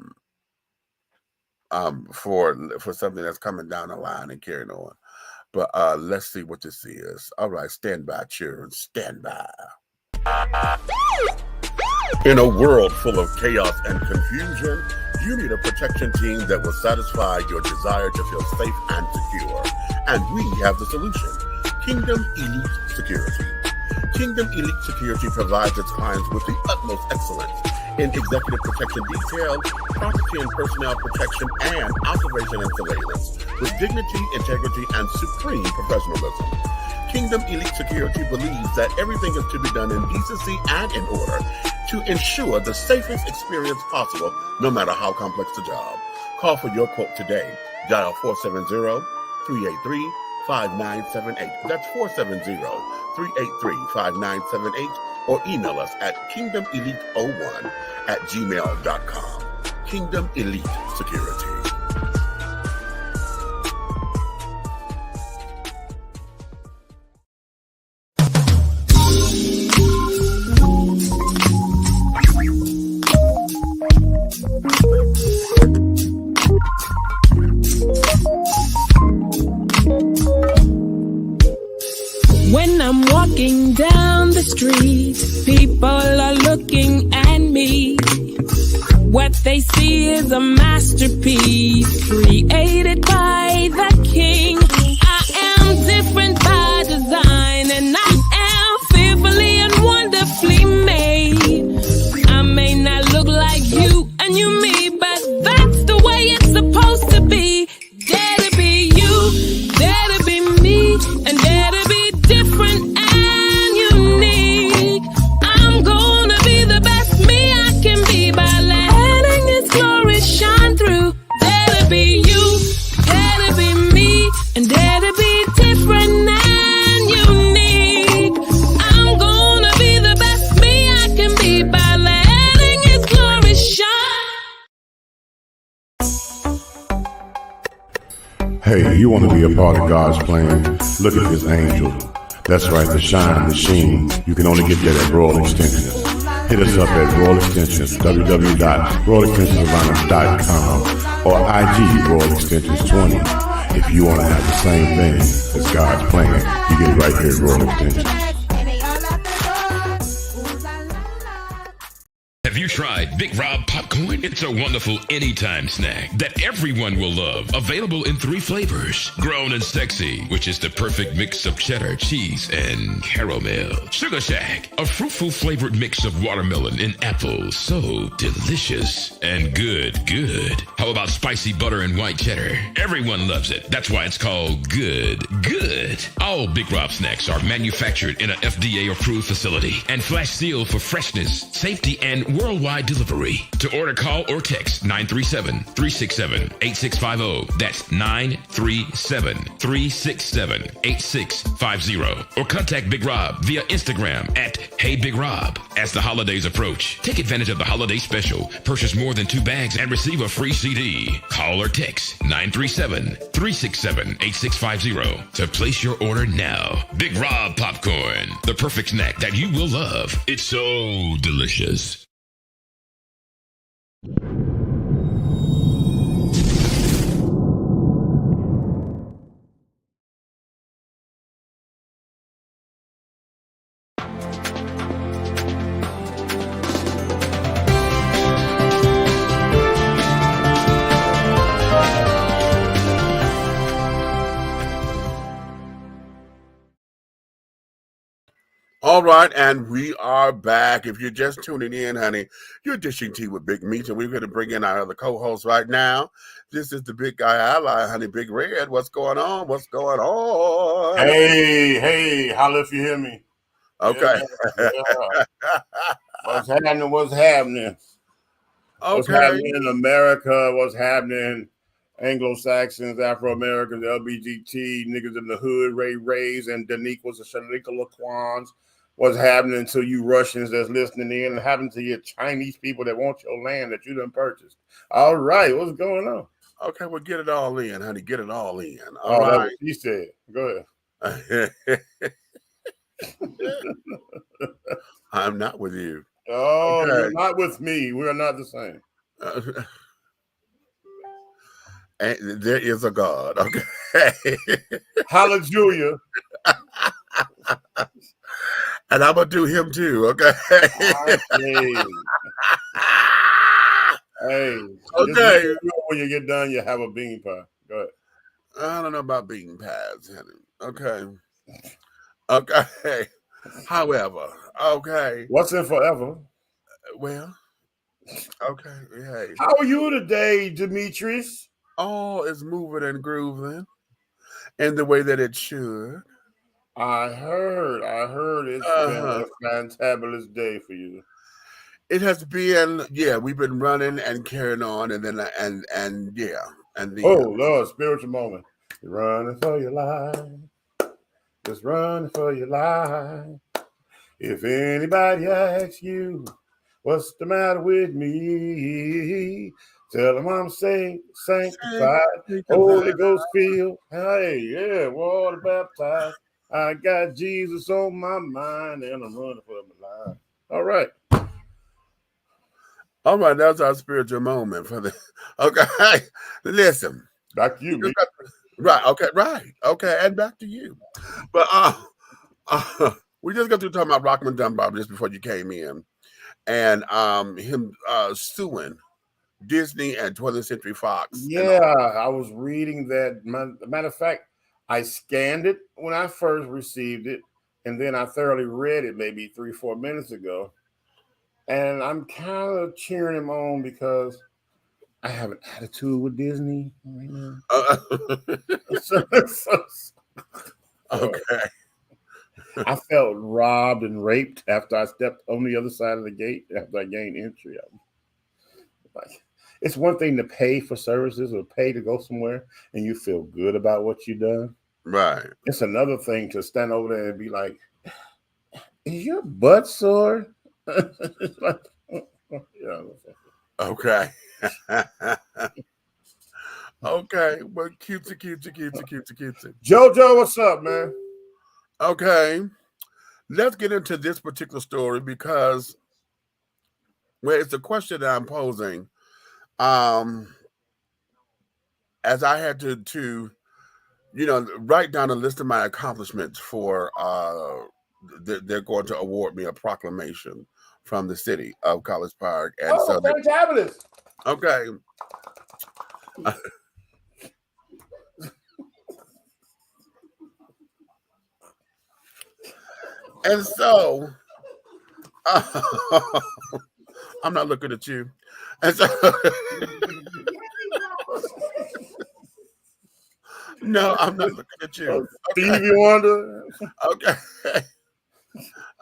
something that's coming down the line and carrying on. But let's see what this is. All right, stand by, children. Stand by. In a world full of chaos and confusion, you need a protection team that will satisfy your desire to feel safe and secure. And we have the solution. Kingdom Elite Security. Kingdom Elite Security provides its clients with the utmost excellence in executive protection detail, property and personnel protection, and observation and surveillance with dignity, integrity, and supreme professionalism. Kingdom Elite Security believes that everything is to be done in decency and in order to ensure the safest experience possible, no matter how complex the job. Call for your quote today. Dial 470-383-5978. That's 470-383-5978, or email us at kingdomelite01@gmail.com. Kingdom Elite Security. When I'm walking down the street, people are looking at me. What they see is a masterpiece created by the King. I am different by design, and I am fearfully and wonderfully made. I may not look like you and you me, but that's the way it's supposed to be. Dare to be you, dare to be me, and dare to be different and unique. I'm gonna be Hey, you want to be a part of God's plan? Look at this angel. That's right, the shine, the sheen. You can only get that at Royal Extensions. Hit us up at Royal Extensions, www.royalextensionsatlanta.com or IG Royal Extensions 20. If you want to have the same thing as God's plan, you get it right here at Royal Extensions. Have you tried Big Rob popcorn? It's a wonderful anytime snack that everyone will love. Available in 3 flavors. Grown and Sexy, which is the perfect mix of cheddar, cheese, and caramel. Sugar Shack, a fruitful flavored mix of watermelon and apple. So delicious and good. How about spicy butter and white cheddar? Everyone loves it. That's why it's called good. All Big Rob snacks are manufactured in a FDA approved facility and flash sealed for freshness, safety, and worldwide delivery. To order, call or text 937-367-8650. That's 937-367-8650. Or contact Big Rob via Instagram at Hey Big Rob. As the holidays approach, take advantage of the holiday special. Purchase more than 2 bags and receive a free CD. Call or text 937-367-8650 to place your order now. Big Rob popcorn, the perfect snack that you will love. It's so delicious. All right, and we are back. If you're just tuning in, honey, you're dishing tea with Big Meat, and we're going to bring in our other co-host right now. This is the big guy ally, honey, Big Red. What's going on? Hey, holla if you hear me. Okay. Yeah. What's happening? What's happening in America? What's happening? Anglo-Saxons, Afro-Americans, LGBT, niggas in the hood, Rays, and Daniquas and Shanika Laquans. What's happening to you Russians that's listening in, and happening to your Chinese people that want your land that you done purchased? All right, what's going on? Okay, well, get it all in, honey. Get it all in. All right. That's what she said. Go ahead. I'm not with you. Oh, okay. You're not with me. We are not the same. And there is a God. Okay. Hallelujah. And I'm going to do him too. Okay. Hey. Okay. When you get done, you have a bean pie. Go ahead. I don't know about bean pies, honey. Okay. However, okay. What's in forever? Well, okay. Hey. How are you today, Demetrius? Oh, it's moving and grooving in the way that it should. I heard it's been a fantabulous day for you. It has been, yeah, we've been running and carrying on, and then oh Lord, spiritual moment. You're running for your life. Just running for your life. If anybody asks you what's the matter with me, tell them I'm sanctified, Holy Ghost filled. Hey, yeah, water baptized. I got Jesus on my mind, and I'm running for my life. All right, that's our spiritual moment for the. Okay, listen. Back to you. Right. Okay, and back to you. But we just got through talking about ROCKMOND DUNBAR just before you came in, and him suing Disney and 20th Century Fox. Yeah, I was reading that. Matter of fact, I scanned it when I first received it, and then I thoroughly read it maybe 3-4 minutes ago. And I'm kind of cheering him on because I have an attitude with Disney right now. Okay. I felt robbed and raped after I stepped on the other side of the gate after I gained entry. Like, it's one thing to pay for services or pay to go somewhere and you feel good about what you've done. Right. It's another thing to stand over there and be like, is your butt sore? Like, okay. Okay. Okay, well, cutesy. JoJo, what's up, man? Okay, let's get into this particular story because, well, it's a question that I'm posing. As I had to write down a list of my accomplishments for they're going to award me a proclamation from the city of College Park. And so fantabulous. Okay. And so I'm not looking at you. And so no, I'm not looking at you. Stevie Wonder. Okay.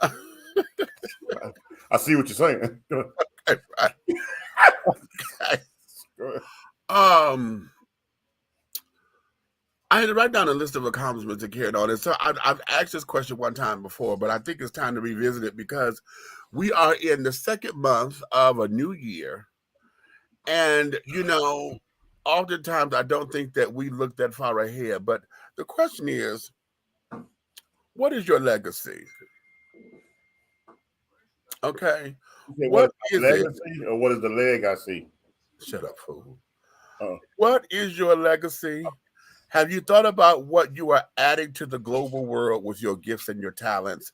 I see what you're saying. Okay, right. Okay. I had to write down a list of accomplishments to carry on. And so I've asked this question one time before, but I think it's time to revisit it because we are in the second month of a new year. And, oftentimes I don't think that we look that far ahead. But the question is, what is your legacy? Okay. What is legacy it? Or what is the leg I see? Shut up, fool. Oh. What is your legacy? Have you thought about what you are adding to the global world with your gifts and your talents?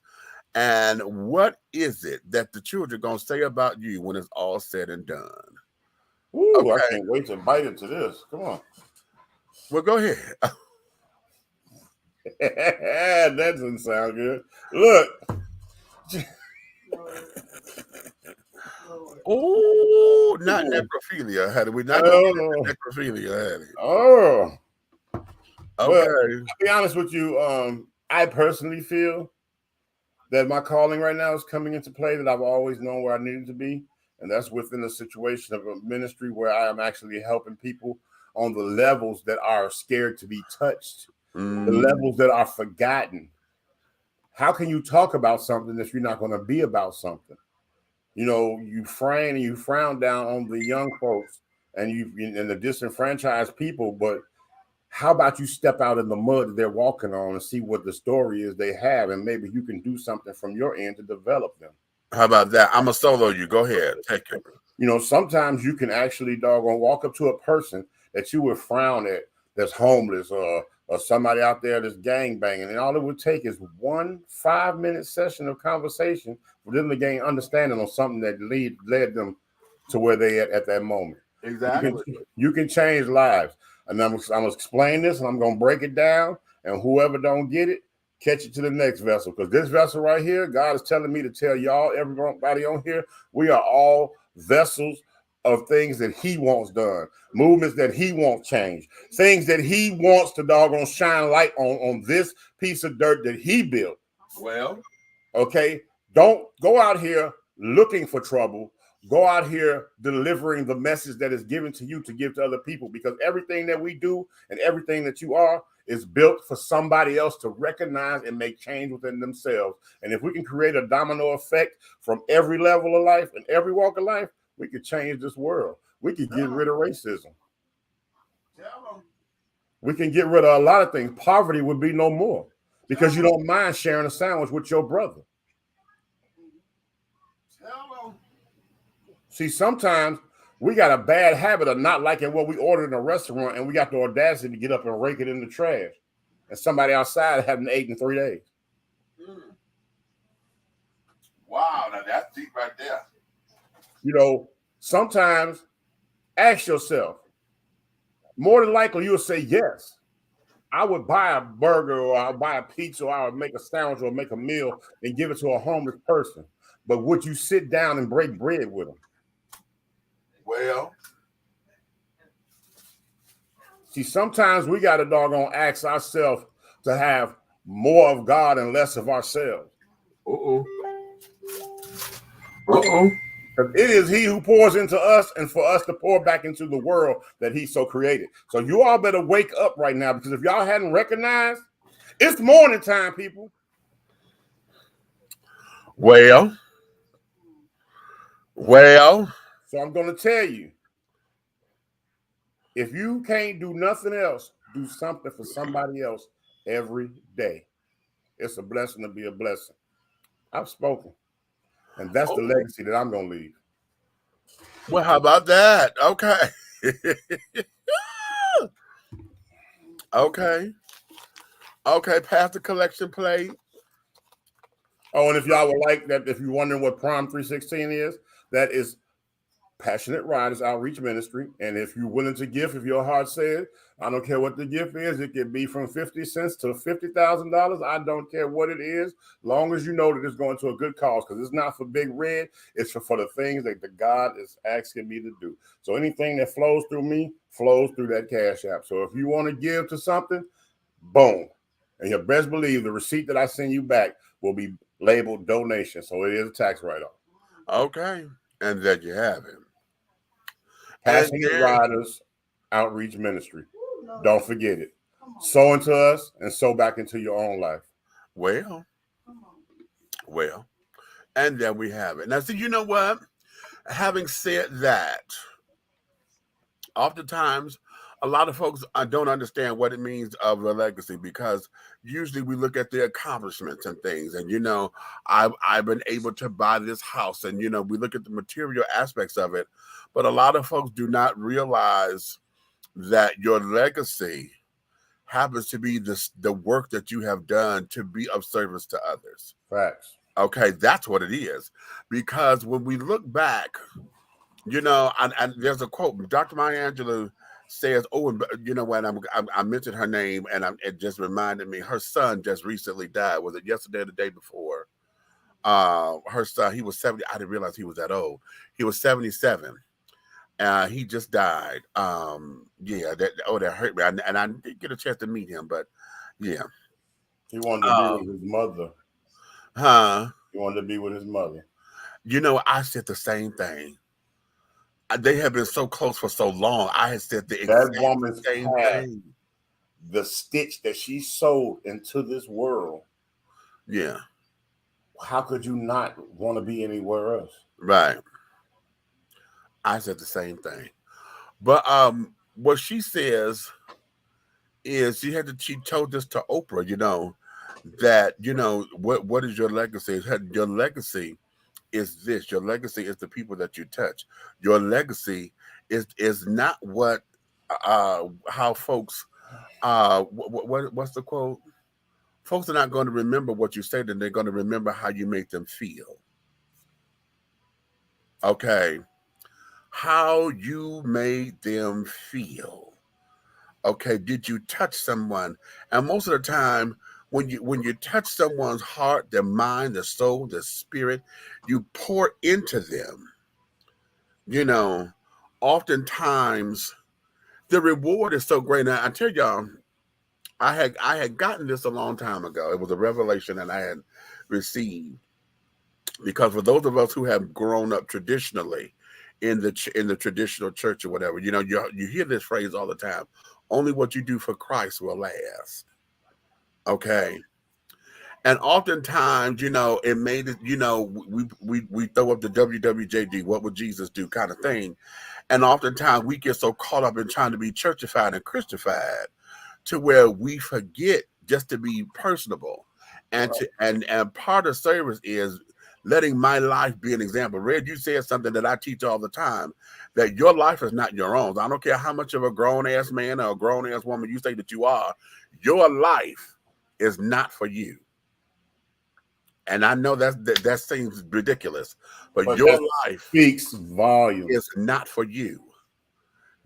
And what is it that the children are going to say about you when it's all said and done? Ooh, okay. I can't wait to bite into this. Come on. Well, go ahead. That doesn't sound good. Look. Oh, not necrophilia, had we not necrophilia, had it? Oh. Okay. To be honest with you, I personally feel that my calling right now is coming into play that I've always known where I needed to be. And that's within a situation of a ministry where I am actually helping people on the levels that are scared to be touched, the levels that are forgotten. How can you talk about something if you're not going to be about something? You frown down on the young folks and the disenfranchised people, but how about you step out in the mud that they're walking on and see what the story is they have, and maybe you can do something from your end to develop them. How about that? I'm a solo you. Go ahead. Take it. Sometimes you can actually walk up to a person that you would frown at that's homeless or somebody out there that's gangbanging, and all it would take is 1 5-minute session of conversation for them to gain understanding on something that led them to where they at that moment. Exactly. You can change lives. And I'm going to explain this, and I'm going to break it down, and whoever don't get it, catch it to the next vessel. Because this vessel right here, God is telling me to tell y'all, everybody on here, we are all vessels of things that he wants done, movements that he wants changed, things that he wants to doggone shine light on this piece of dirt that he built. Well, okay, don't go out here looking for trouble. Go out here delivering the message that is given to you to give to other people, because everything that we do and everything that you are is built for somebody else to recognize and make change within themselves. And if we can create a domino effect from every level of life and every walk of life, we could change this world. We could get rid of racism. We can get rid of a lot of things. Poverty would be no more because you don't mind sharing a sandwich with your brother. See, sometimes we got a bad habit of not liking what we ordered in a restaurant, and we got the audacity to get up and rake it in the trash. And somebody outside hadn't eaten in 3 days. Wow, now that's deep right there. Sometimes ask yourself, more than likely you'll say yes. I would buy a burger, or I'll buy a pizza, or I would make a sandwich or make a meal and give it to a homeless person. But would you sit down and break bread with them? Well, see, sometimes we got to doggone ask ourselves to have more of God and less of ourselves. It is he who pours into us, and for us to pour back into the world that he so created. So you all better wake up right now, because if y'all hadn't recognized, it's morning time, people. Well. So I'm going to tell you, If you can't do nothing else, do something for somebody else every day. It's a blessing to be a blessing. I've spoken. And that's the legacy that I'm going to leave. Well, how about that? Okay. Okay. Okay, pass the collection plate. Oh, and if y'all would like that, if you're wondering what Prom 316 is, that is Passionate Riders Outreach Ministry. And if you're willing to give, if your heart says, I don't care what the gift is, it can be from 50 cents to $50,000. I don't care what it is, long as you know that it's going to a good cause, because it's not for Big Red. It's for the things that the God is asking me to do. So anything that flows through me flows through that Cash App. So if you want to give to something, boom. And you best believe the receipt that I send you back will be labeled donation. So it is a tax write-off. Okay. And there you have it. Passionate Riders Outreach Ministry. Don't forget it. Sow into us and sow back into your own life. Well, and there we have it. Now, see, you know what? Having said that, oftentimes a lot of folks don't understand what it means of a legacy, because usually we look at the accomplishments and things, and I've been able to buy this house, and we look at the material aspects of it, but a lot of folks do not realize that your legacy happens to be the work that you have done to be of service to others. Facts. Okay, that's what it is. Because when we look back, and there's a quote, Dr. Maya Angelou says, and when I mentioned her name, and it just reminded me, her son just recently died. Was it yesterday or the day before? Her son, he was 70. I didn't realize he was that old. He was 77. He just died. That hurt me. And I didn't get a chance to meet him, but yeah. He wanted to be with his mother. Huh? He wanted to be with his mother. I said the same thing. They have been so close for so long. I had said the exact woman's same thing. The stitch that she sewed into this world. Yeah. How could you not want to be anywhere else? Right. I said the same thing. But what she says is she told this to Oprah, that, what is your legacy? Your legacy is this. Your legacy is the people that you touch. Your legacy is not what how folks what's the quote? Folks are not going to remember what you said, and they're going to remember how you make them feel. Okay. How you made them feel. Okay, did you touch someone? And most of the time, when you touch someone's heart, their mind, their soul, their spirit, you pour into them. Oftentimes the reward is so great. Now I tell y'all, I had gotten this a long time ago. It was a revelation that I had received, because for those of us who have grown up traditionally in the traditional church or whatever, you hear this phrase all the time: only what you do for Christ will last. Okay. And oftentimes, it made it, we throw up the WWJD, what would Jesus do kind of thing. And oftentimes we get so caught up in trying to be churchified and Christified to where we forget just to be personable. And and part of service is letting my life be an example. Red, you said something that I teach all the time, that your life is not your own. I don't care how much of a grown-ass man or a grown-ass woman you say that you are, your life is not for you. And I know that seems ridiculous, but your life speaks volumes. Is not for you.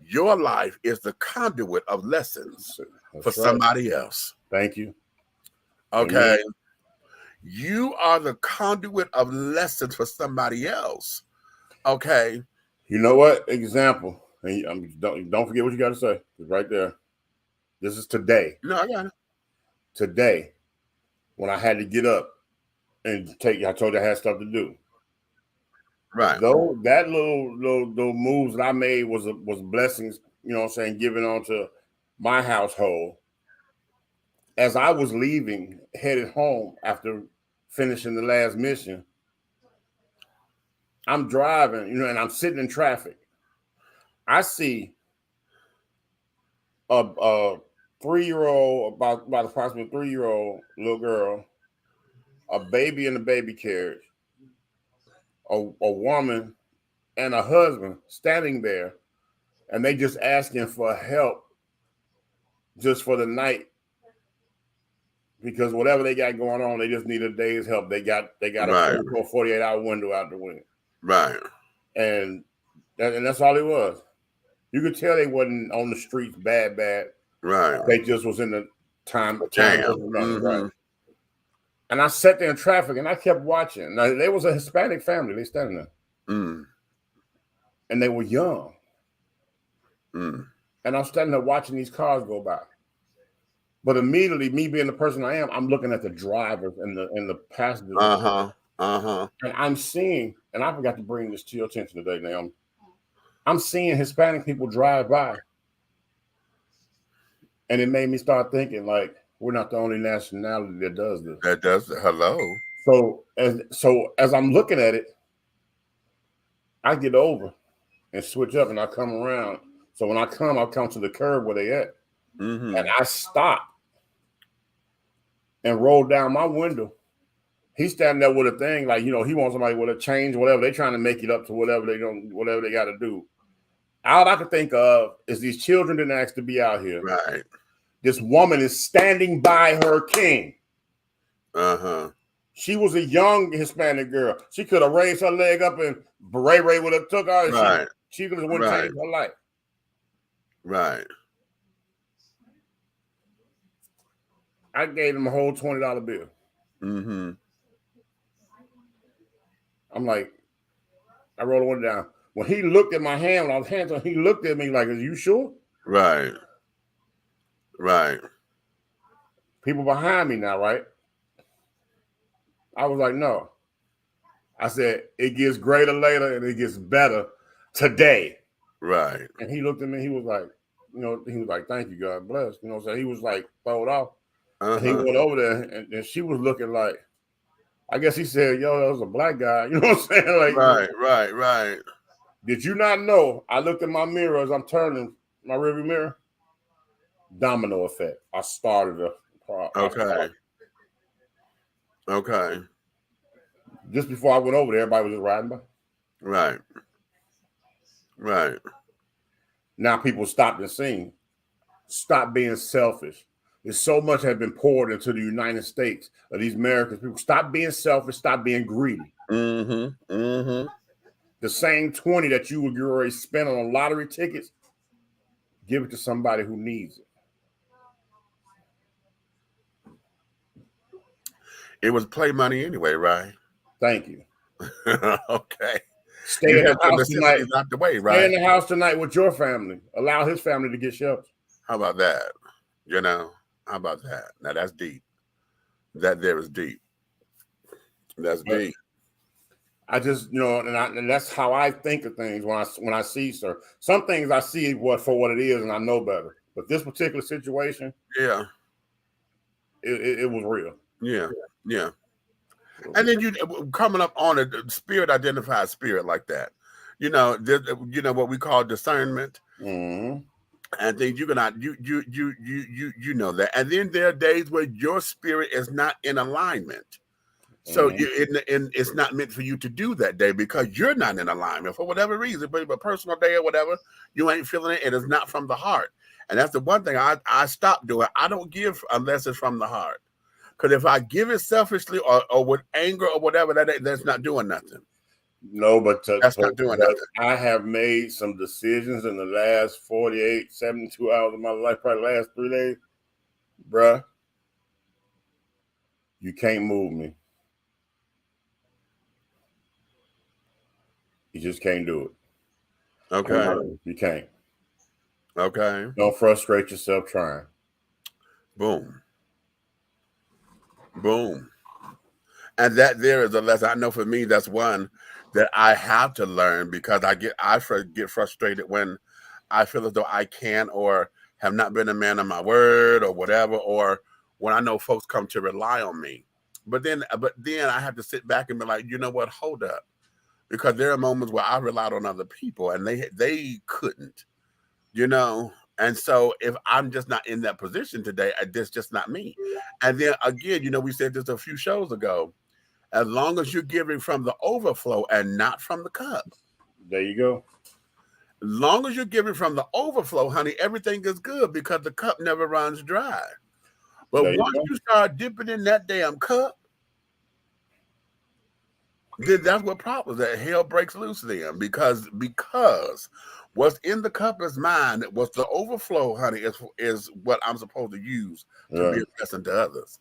Your life is the conduit of lessons for somebody else. Thank you. Okay. Amen. You are the conduit of lessons for somebody else. Okay. You know what? Example. And don't forget what you got to say. It's right there. This is today. No, I got it. Today, when I had to get up and I told you I had stuff to do. Right. Though that little moves that I made was blessings, giving on to my household. As I was leaving, headed home after finishing the last mission, I'm driving, and I'm sitting in traffic. I see a 3-year-old, about approximately 3-year-old little girl, a baby in the baby carriage, a woman and a husband standing there, and they just asking for help just for the night, because whatever they got going on, they just need a day's help. They got a 48-hour window out the window. Right. And that's all it was. You could tell they wasn't on the streets bad. Right. They just was in the time Mm-hmm. right. And I sat there in traffic and I kept watching. Now, there was a Hispanic family. They standing there. Mm. And they were young. Mm. And I'm standing there watching these cars go by. But immediately, me being the person I am, I'm looking at the drivers and the passengers. And I'm seeing, and I forgot to bring this to your attention today, now. I'm seeing Hispanic people drive by. And it made me start thinking, like, we're not the only nationality that does this. That does. Hello. So as I'm looking at it, I get over and switch up and I come around. So when I come, I'll come to the curb where they at. Mm-hmm. And I stop and roll down my window. He's standing there with a thing, like, he wants somebody with a change, whatever. They're trying to make it up to whatever they got to do. All I can think of is these children didn't ask to be out here. Right. This woman is standing by her king. She was a young Hispanic girl. She could have raised her leg up and Ray would have took her. Right. She could have went and changed her life. Right. I gave him a whole $20 bill. Mm-hmm. I'm like, I rolled the one down. When he looked at my hand, when I was hands on, he looked at me like, "Are you sure?" Right. Right. People behind me now, right? I was like, no. I said, it gets greater later and it gets better today. Right. And he looked at me, he was like, thank you, God bless. So he was like, throw it off. And he went over there and she was looking like, I guess he said, yo, that was a black guy. You know what I'm saying? Like, right. Did you not know? I looked in my mirror as I'm turning my rearview mirror. Domino effect. I started a Okay. Okay. Just before I went over there, everybody was just riding by. Right. Right. Now people stopped and seen. Stop being selfish. There's so much has been poured into the United States of these Americans. People stop being selfish. Stop being greedy. Mm-hmm. Mm-hmm. The same 20 that you would already spend on lottery tickets, give it to somebody who needs it. It was play money anyway, right? Thank you. Okay. Stay in the house tonight. Not the way, right? Stay in the house tonight with your family. Allow his family to get shelter. How about that? How about that? Now that's deep. That there is deep. That's deep. I just, and that's how I think of things when I see, sir. Some things I see for what it is, and I know better. But this particular situation, yeah, it was real. Yeah. And then you coming up on a spirit identified spirit like that, what we call discernment, mm-hmm. and things you cannot you know that. And then there are days where your spirit is not in alignment. So it's not meant for you to do that day because you're not in alignment for whatever reason, but a personal day or whatever, you ain't feeling it. It is not from the heart. And that's the one thing I stopped doing. I don't give unless it's from the heart. Because if I give it selfishly or with anger or whatever, that's not doing nothing. No, but that's not doing nothing. I have made some decisions in the last 48, 72 hours of my life, probably the last 3 days. Bruh, you can't move me. You just can't do it. Okay. You can't. Okay. Don't frustrate yourself trying. Boom. Boom. And that there is a lesson. I know for me, that's one that I have to learn because I get frustrated when I feel as though I can or have not been a man of my word or whatever, or when I know folks come to rely on me. But then I have to sit back and be like, you know what? Hold up. Because there are moments where I relied on other people and they couldn't, And so if I'm just not in that position today, that's just not me. And then again, you know, we said this a few shows ago, as long as you're giving from the overflow and not from the cup. There you go. As long as you're giving from the overflow, honey, everything is good because the cup never runs dry. But once you start dipping in that damn cup, then that's what problems that hell breaks loose then, because what's in the cup is mine. What's the overflow, honey, is what I'm supposed to use to be a blessing to others.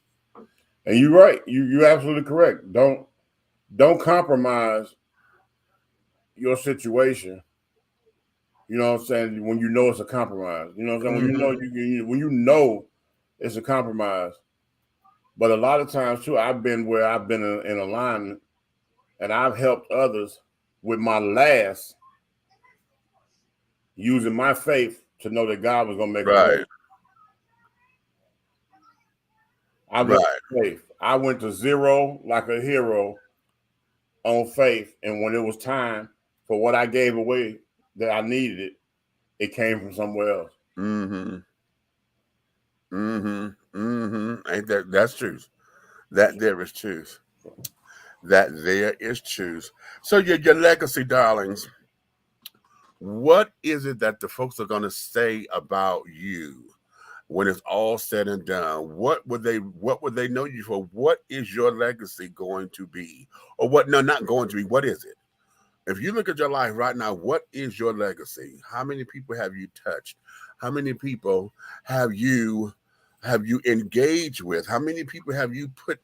And you're right. You're absolutely correct. Don't compromise your situation. You know what I'm saying? When you know it's a compromise. You know what I'm saying? When you know it's a compromise. But a lot of times too, I've been in alignment, and I've helped others with my last, using my faith to know that God was going to make a way. I went to faith. I went to zero like a hero on faith, and when it was time for what I gave away that I needed it came from somewhere else. Ain't that's truth. That there is truth. That there is truth. So your legacy, darlings. What is it that the folks are going to say about you when it's all said and done? What would they know you for? What is your legacy going to be? Or what? No, not going to be. What is it? If you look at your life right now, what is your legacy? How many people have you touched? How many people have you engaged with? How many people have you put,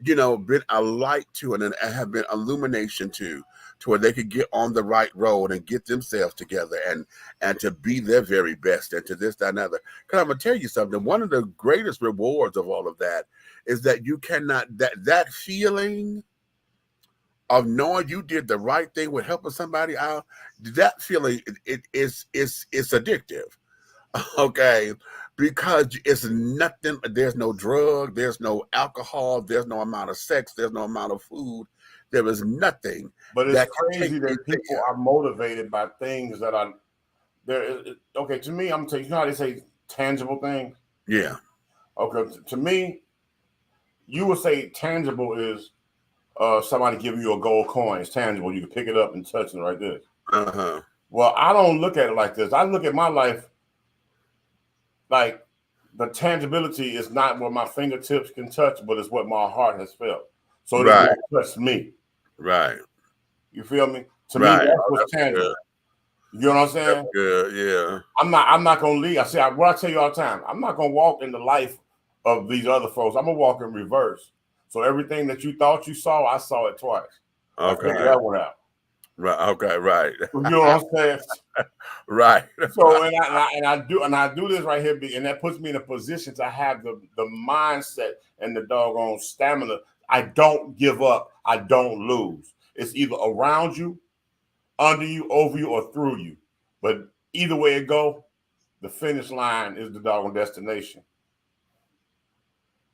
been a light to and have been illumination to where they could get on the right road and get themselves together and to be their very best and to this, that, and other. Because I'm going to tell you something. One of the greatest rewards of all of that is that you cannot, that feeling of knowing you did the right thing with helping somebody out, that feeling, it's addictive. Okay, because it's nothing, there's no drug, there's no alcohol, there's no amount of sex, there's no amount of food, there is nothing. But it's crazy that people are motivated by things that are there. Okay, to me, I'm gonna tell you, you know how they say tangible things? Yeah. Okay, to me, you would say tangible is somebody giving you a gold coin. It's tangible. You can pick it up and touch it right there. Well, I don't look at it like this. I look at my life like the tangibility is not what my fingertips can touch, but it's what my heart has felt. So it doesn't touch me. Right. You feel me? To me, that's what's tangible. Good. You know what I'm saying? That's good, yeah. I'm not gonna leave. What I tell you all the time, I'm not gonna walk in the life of these other folks. I'm gonna walk in reverse. So everything that you thought you saw, I saw it twice. Okay. I figured that one out. Right. Okay. Right. You know what I'm saying? Right. So and I do this right here, and that puts me in a position to have the mindset and the doggone stamina. I don't give up. I don't lose. It's either around you, under you, over you, or through you. But either way it go, the finish line is the doggone destination.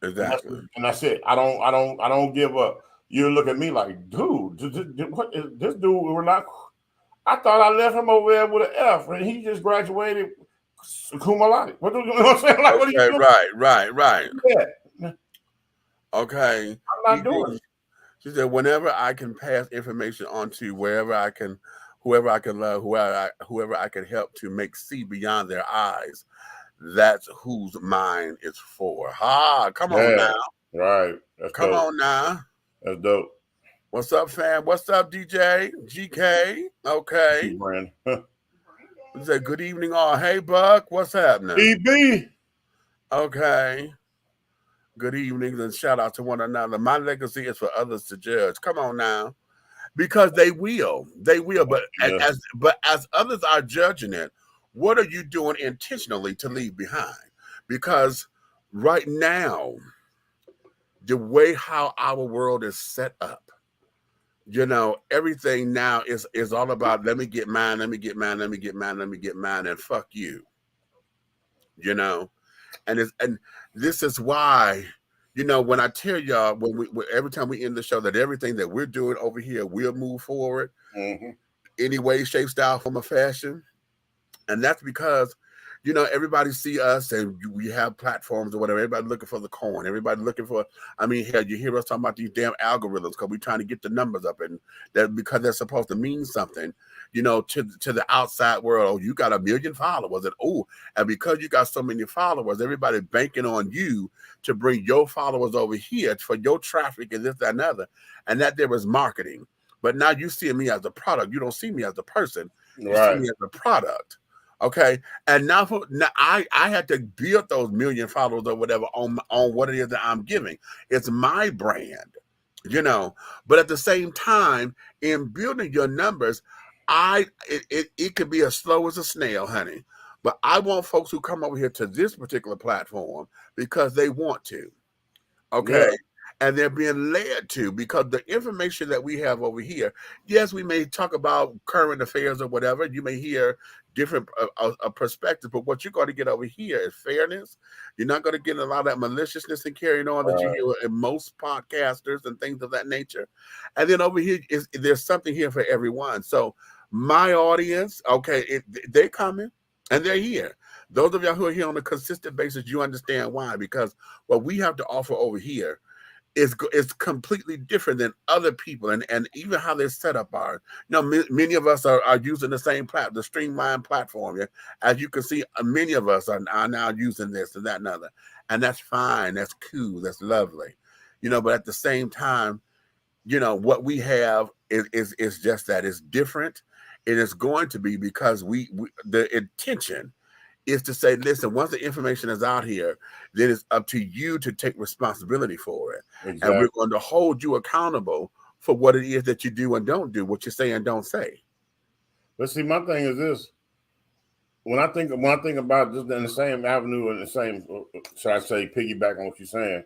Exactly. And that's it. I don't give up. You look at me like, dude, what is this dude? We're not. I thought I left him over there with an F, and he just graduated cum laude. What do you know what I'm saying? Like, what are you doing? Right. Yeah. Okay. I'm not doing it. She said, whenever I can pass information on to whoever I can love, whoever I can help to make see beyond their eyes, that's whose mind it's for. Come on now. Right. Come on now. That's dope. What's up, fam? What's up, DJ? GK? Okay. He said, good evening, all. Hey, Buck. What's happening? EB. Okay. Good evening and shout out to one another. My legacy is for others to judge. Come on now. Because they will. But as others are judging it, what are you doing intentionally to leave behind? Because right now, the way how our world is set up, everything now is all about let me get mine, and fuck you. And this is why, when I tell y'all, every time we end the show, that everything that we're doing over here will move forward, any way, shape, style, form, or fashion. And that's because you know, everybody see us and we have platforms or whatever. Everybody looking for the coin. Everybody looking for, I mean, hell, you hear us talking about these damn algorithms because we're trying to get the numbers up, and that because they're supposed to mean something, you know, to the outside world. Oh, you got 1 million followers, and because you got so many followers, everybody banking on you to bring your followers over here for your traffic and this, that, and other. And that there was marketing. But now you see me as a product. You don't see me as a person. You see me as a product. Okay. And now I had to build those 1 million followers or whatever on what it is that I'm giving. It's my brand, you know. But at the same time, in building your numbers, it could be as slow as a snail, honey. But I want folks who come over here to this particular platform because they want to. Okay. Yeah. And they're being led to, because the information that we have over here, yes, we may talk about current affairs or whatever. You may hear different perspectives, but what you're going to get over here is fairness. You're not going to get a lot of that maliciousness and carrying on that you hear in most podcasters and things of that nature. And then over here, there's something here for everyone. So my audience, okay, they're coming and they're here. Those of y'all who are here on a consistent basis, you understand why, because what we have to offer over here is completely different than other people, and even how their setup are. You know, many of us are using the same platform, the streamlined platform. Yeah? As you can see, many of us are now using this and that and other, and that's fine. That's cool. That's lovely. You know, but at the same time, you know, what we have is just that. It's different. It is going to be because the intention is to say, listen, once the information is out here, then it's up to you to take responsibility for it. Exactly. And we're going to hold you accountable for what it is that you do and don't do, what you say and don't say. But see, my thing is this. When I think about just in the same avenue and the same, should I say, piggyback on what you're saying,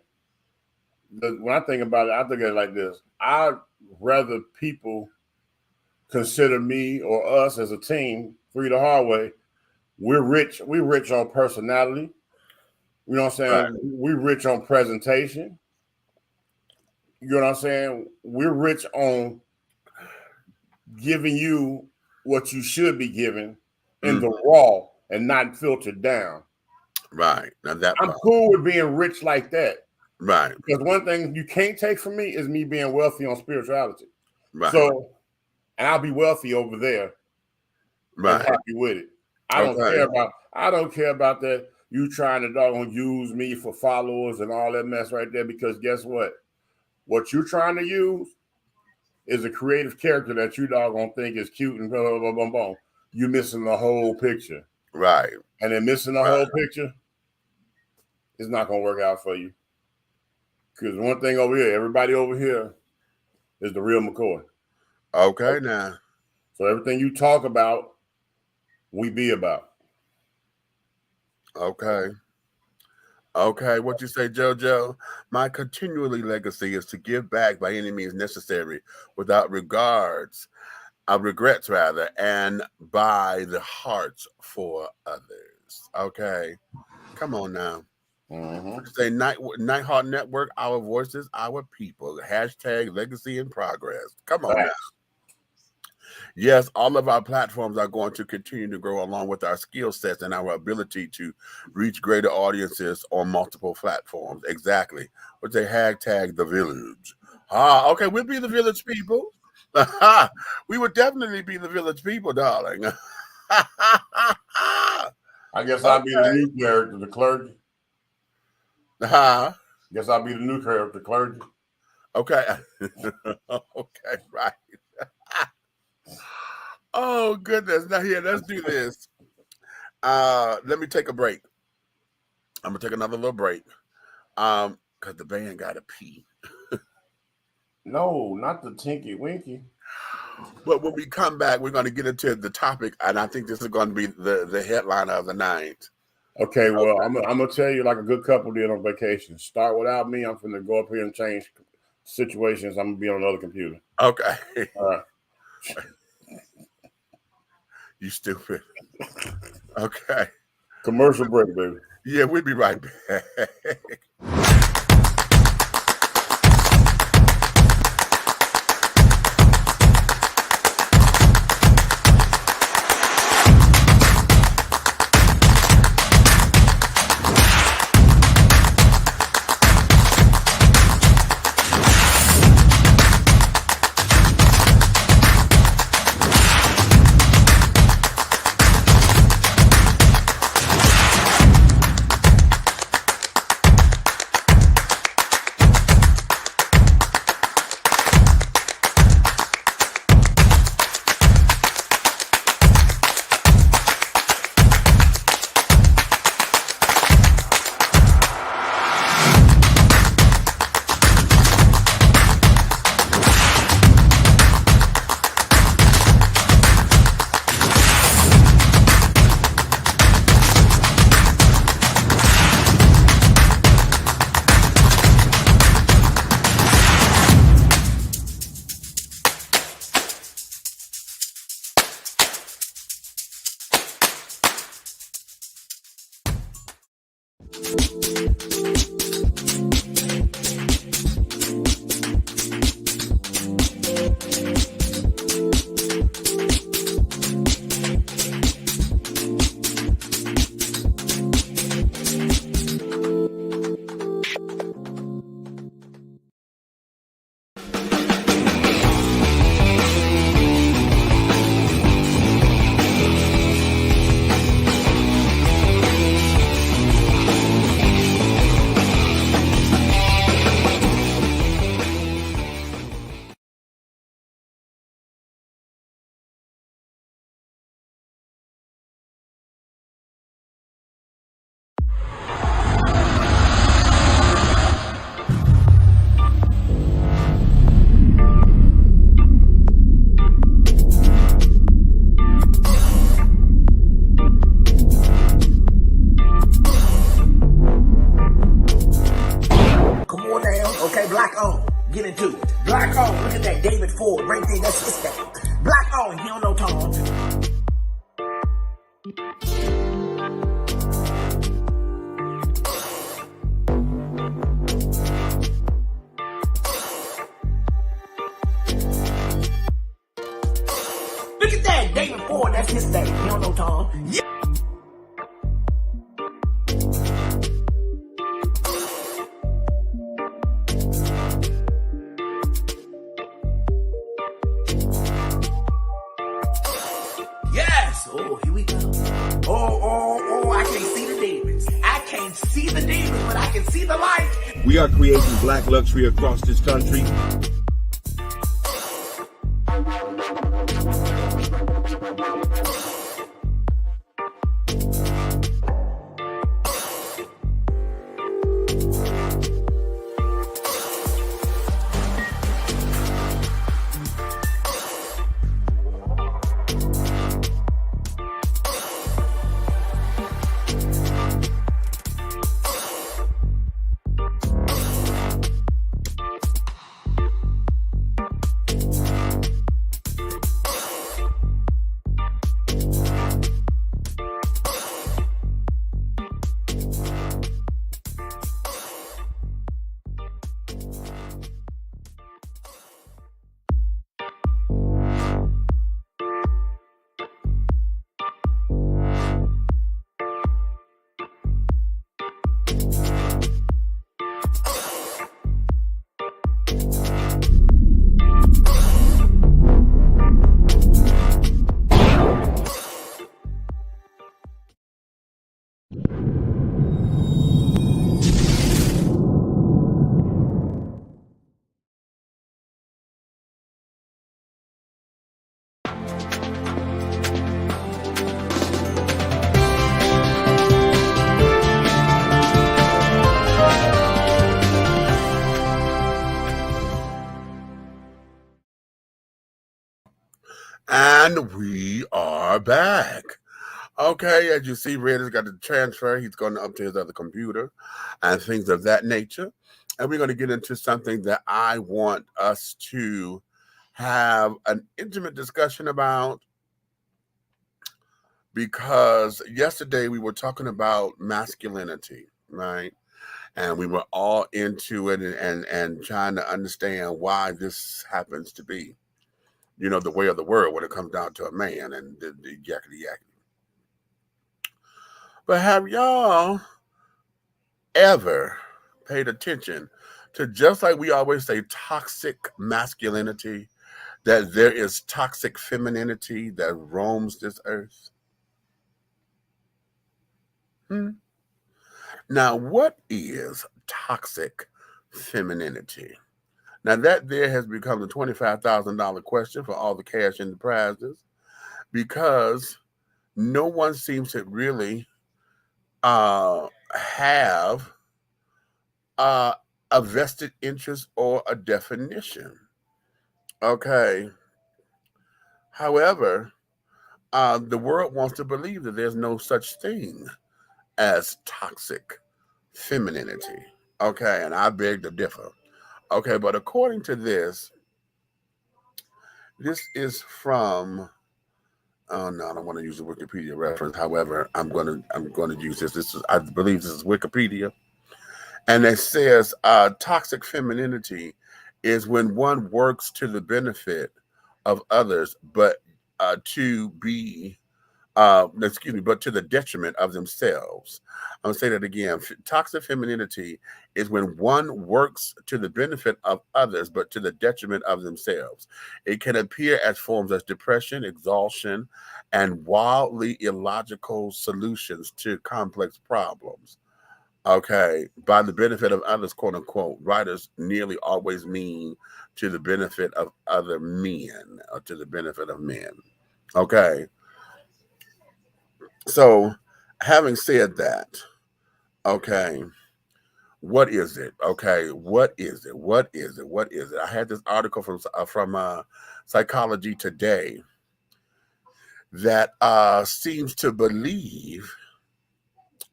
when I think about it, I think of it like this. I'd rather people consider me or us as a team, Free the Hard Way. We're rich on personality. You know what I'm saying? Right. We're rich on presentation. You know what I'm saying? We're rich on giving you what you should be given in the raw and not filtered down. Right. Now I'm cool with being rich like that. Right. Because one thing you can't take from me is me being wealthy on spirituality. Right. So, and I'll be wealthy over there. Right. And happy with it. I don't care about that. You trying to doggone use me for followers and all that mess right there, because guess what? What you're trying to use is a creative character that you doggone think is cute and blah, blah, blah, blah, blah. You're missing the whole picture. Right. And then missing the whole picture is not going to work out for you. Because one thing over here, everybody over here is the real McCoy. Okay, now. So everything you talk about, we be about. Okay. Okay, what you say, JoJo? My continually legacy is to give back by any means necessary, without regrets, rather, and by the hearts for others. Okay, come on now. Say Nighthawk Network, our voices, our people. Hashtag legacy in progress. Come on now. Yes, all of our platforms are going to continue to grow along with our skill sets and our ability to reach greater audiences on multiple platforms. Exactly. What's a hashtag the village? Okay, we'll be the village people. We would definitely be the village people, darling. I guess I'll be the new character, the clergy. Guess I'll be the new character, the clergy. Okay. Okay, right. Oh, goodness. Now, here, let's do this. Let me take a break. I'm going to take another little break because the band got to pee. No, not the Tinky Winky. But when we come back, we're going to get into the topic, and I think this is going to be the headline of the night. Okay, well, I'm going to tell you like a good couple did on vacation. Start without me. I'm going to go up here and change situations. I'm going to be on another computer. Okay. All right. You stupid. Okay. Commercial break, baby. Yeah, we'll be right back. Okay, black on. Get into it. Black on. Look at that David Ford right there. That's his thing. Black on. He don't know Tom. Look at that David Ford. That's his thing. He don't know Tom. Yeah. Oh, here we go. Oh, I can't see the demons. I can't see the demons, but I can see the light. We are creating black luxury across this country. And we are back. Okay, as you see, Red has got to transfer. He's going up to his other computer and things of that nature. And we're going to get into something that I want us to have an intimate discussion about, because yesterday we were talking about masculinity, right? And we were all into it and trying to understand why this happens to be, you know, the way of the world when it comes down to a man and the yakety yakety. But have y'all ever paid attention to, just like we always say, toxic masculinity, that there is toxic femininity that roams this earth? Now, what is toxic femininity? Now, that there has become the $25,000 question for all the cash in the prizes, because no one seems to really have a vested interest or a definition. Okay. However, the world wants to believe that there's no such thing as toxic femininity. Okay, and I beg to differ. Okay, but according to this is from, oh no, I don't want to use the Wikipedia reference. However, I'm going to use this. I believe this is Wikipedia. And it says toxic femininity is when one works to the benefit of others, but but to the detriment of themselves. I'm gonna say that again. Toxic femininity is when one works to the benefit of others, but to the detriment of themselves. It can appear as forms of depression, exhaustion, and wildly illogical solutions to complex problems. Okay, by the benefit of others, quote unquote, writers nearly always mean to the benefit of other men or to the benefit of men. Okay, so having said that, okay, what is it? Okay, what is it? What is it? What is it? I had this article from Psychology Today that seems to believe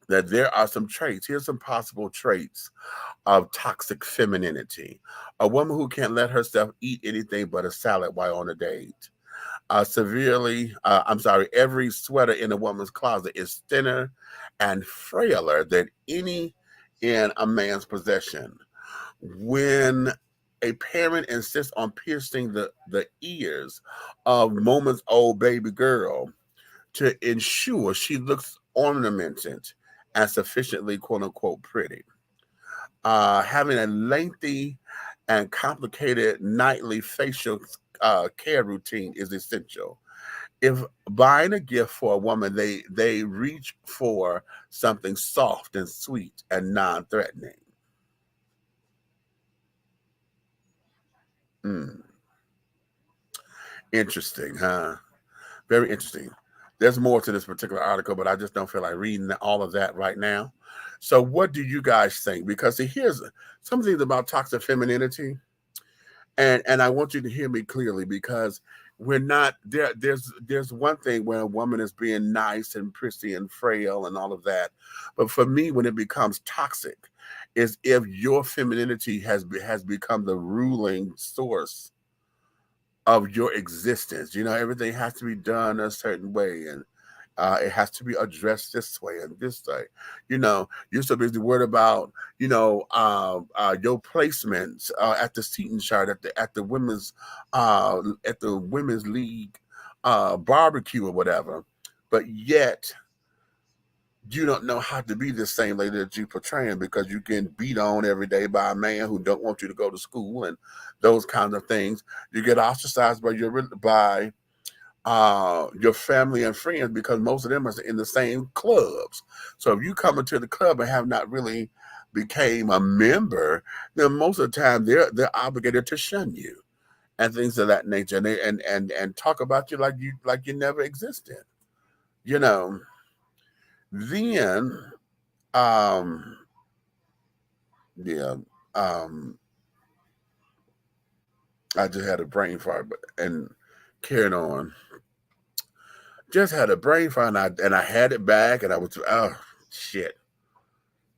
that there are some traits. Here's some possible traits of toxic femininity. A woman who can't let herself eat anything but a salad while on a date. Every sweater in a woman's closet is thinner and frailer than any in a man's possession. When a parent insists on piercing the ears of moments old baby girl to ensure she looks ornamented and sufficiently quote unquote pretty. Having a lengthy and complicated nightly facial care routine is essential. If buying a gift for a woman, they reach for something soft and sweet and non-threatening. Interesting, huh? Very interesting. There's more to this particular article, but I just don't feel like reading all of that right now. So what do you guys think? Because see, here's some things about toxic femininity. And I want you to hear me clearly because we're not there. There's one thing when a woman is being nice and prissy and frail and all of that. But for me, when it becomes toxic, is if your femininity has become the ruling source of your existence. You know, everything has to be done a certain way, and it has to be addressed this way and this way. You know, you're so busy worried about, your placements at the seating chart at the women's league barbecue or whatever, but yet you don't know how to be the same lady that you portraying because you get beat on every day by a man who don't want you to go to school and those kinds of things. You get ostracized by your family and friends because most of them are in the same clubs. So if you come into the club and have not really became a member, then most of the time they're obligated to shun you and things of that nature, and they and talk about you like you never existed. You know. Then yeah, I just had a brain fart, and carrying on. Just had a brain fart, and I had it back, and I was shit.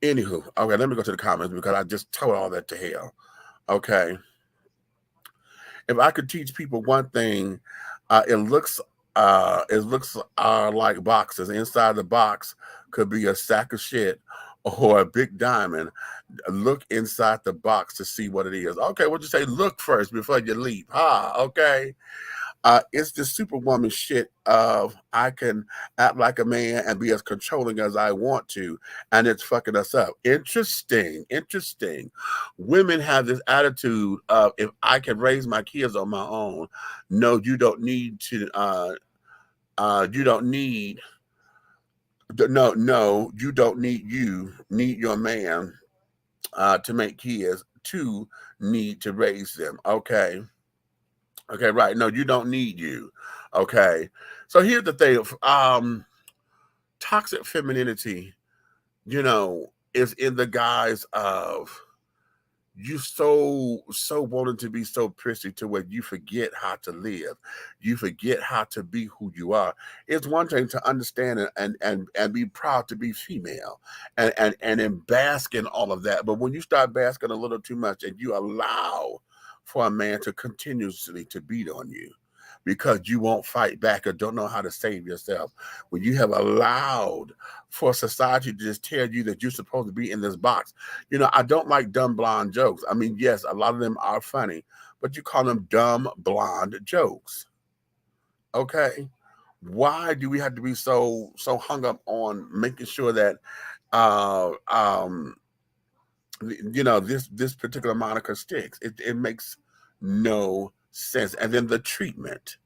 Anywho, okay, let me go to the comments because I just told all that to hell. Okay, if I could teach people one thing, it looks like boxes. Inside the box could be a sack of shit or a big diamond. Look inside the box to see what it is. Okay, what you say? Look first before you leap. Okay. It's the superwoman shit of I can act like a man and be as controlling as I want to, and it's fucking us up. Interesting. Women have this attitude of if I can raise my kids on my own, no, you don't need to. You don't need. No, you don't need. You need your man to make kids to need to raise them. Okay, right. No, you don't need you. Okay. So here's the thing. Toxic femininity, is in the guise of you so wanting to be so prissy to where you forget how to live. You forget how to be who you are. It's one thing to understand and be proud to be female and bask in all of that. But when you start basking a little too much and you allow for a man to continuously to beat on you, because you won't fight back or don't know how to save yourself. When you have allowed for society to just tell you that you're supposed to be in this box. You know, I don't like dumb blonde jokes. I mean, yes, a lot of them are funny, but you call them dumb blonde jokes. Okay? Why do we have to be so hung up on making sure that you know, this particular moniker sticks? It makes no sense. And then the treatment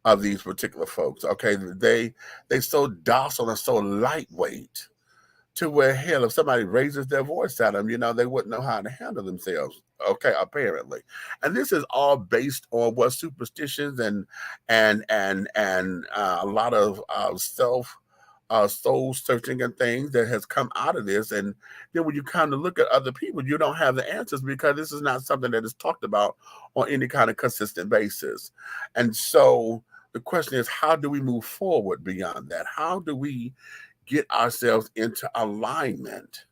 of these particular folks, okay, they so docile and so lightweight to where, hell, if somebody raises their voice at them, you know, they wouldn't know how to handle themselves. Okay, apparently. And this is all based on what superstitions and a lot of soul searching and things that has come out of this. And then when you kind of look at other people, you don't have the answers because this is not something that is talked about on any kind of consistent basis. And so the question is, how do we move forward beyond that? How do we get ourselves into alignment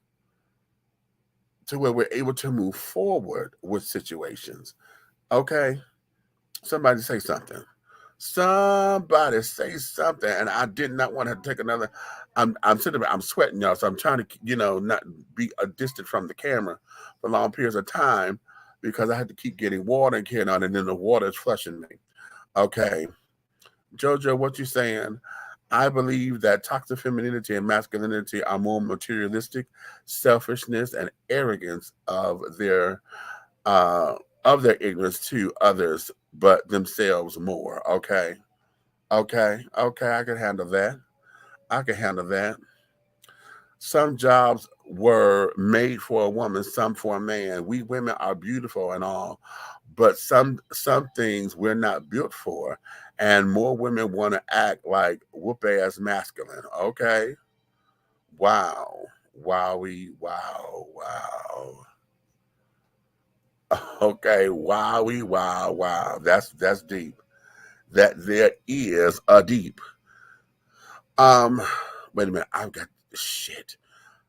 to where we're able to move forward with situations? Okay, somebody say something. Somebody say something. And I did not want to take another. I'm sitting there, I'm sweating, y'all. So I'm trying to, you know, not be distant from the camera for long periods of time because I had to keep getting water and carrying on, and then the water is flushing me. Okay, Jojo, what you saying? I believe that toxic femininity and masculinity are more materialistic, selfishness, and arrogance of their ignorance to others, but themselves more. Okay. I can handle that. Some jobs were made for a woman, some for a man. We women are beautiful and all, but some things we're not built for, and more women want to act like whoop-ass masculine. Okay. Wow. Wowie, wow. Okay, wowie, wow. That's deep. That there is a deep. Wait a minute, I've got shit.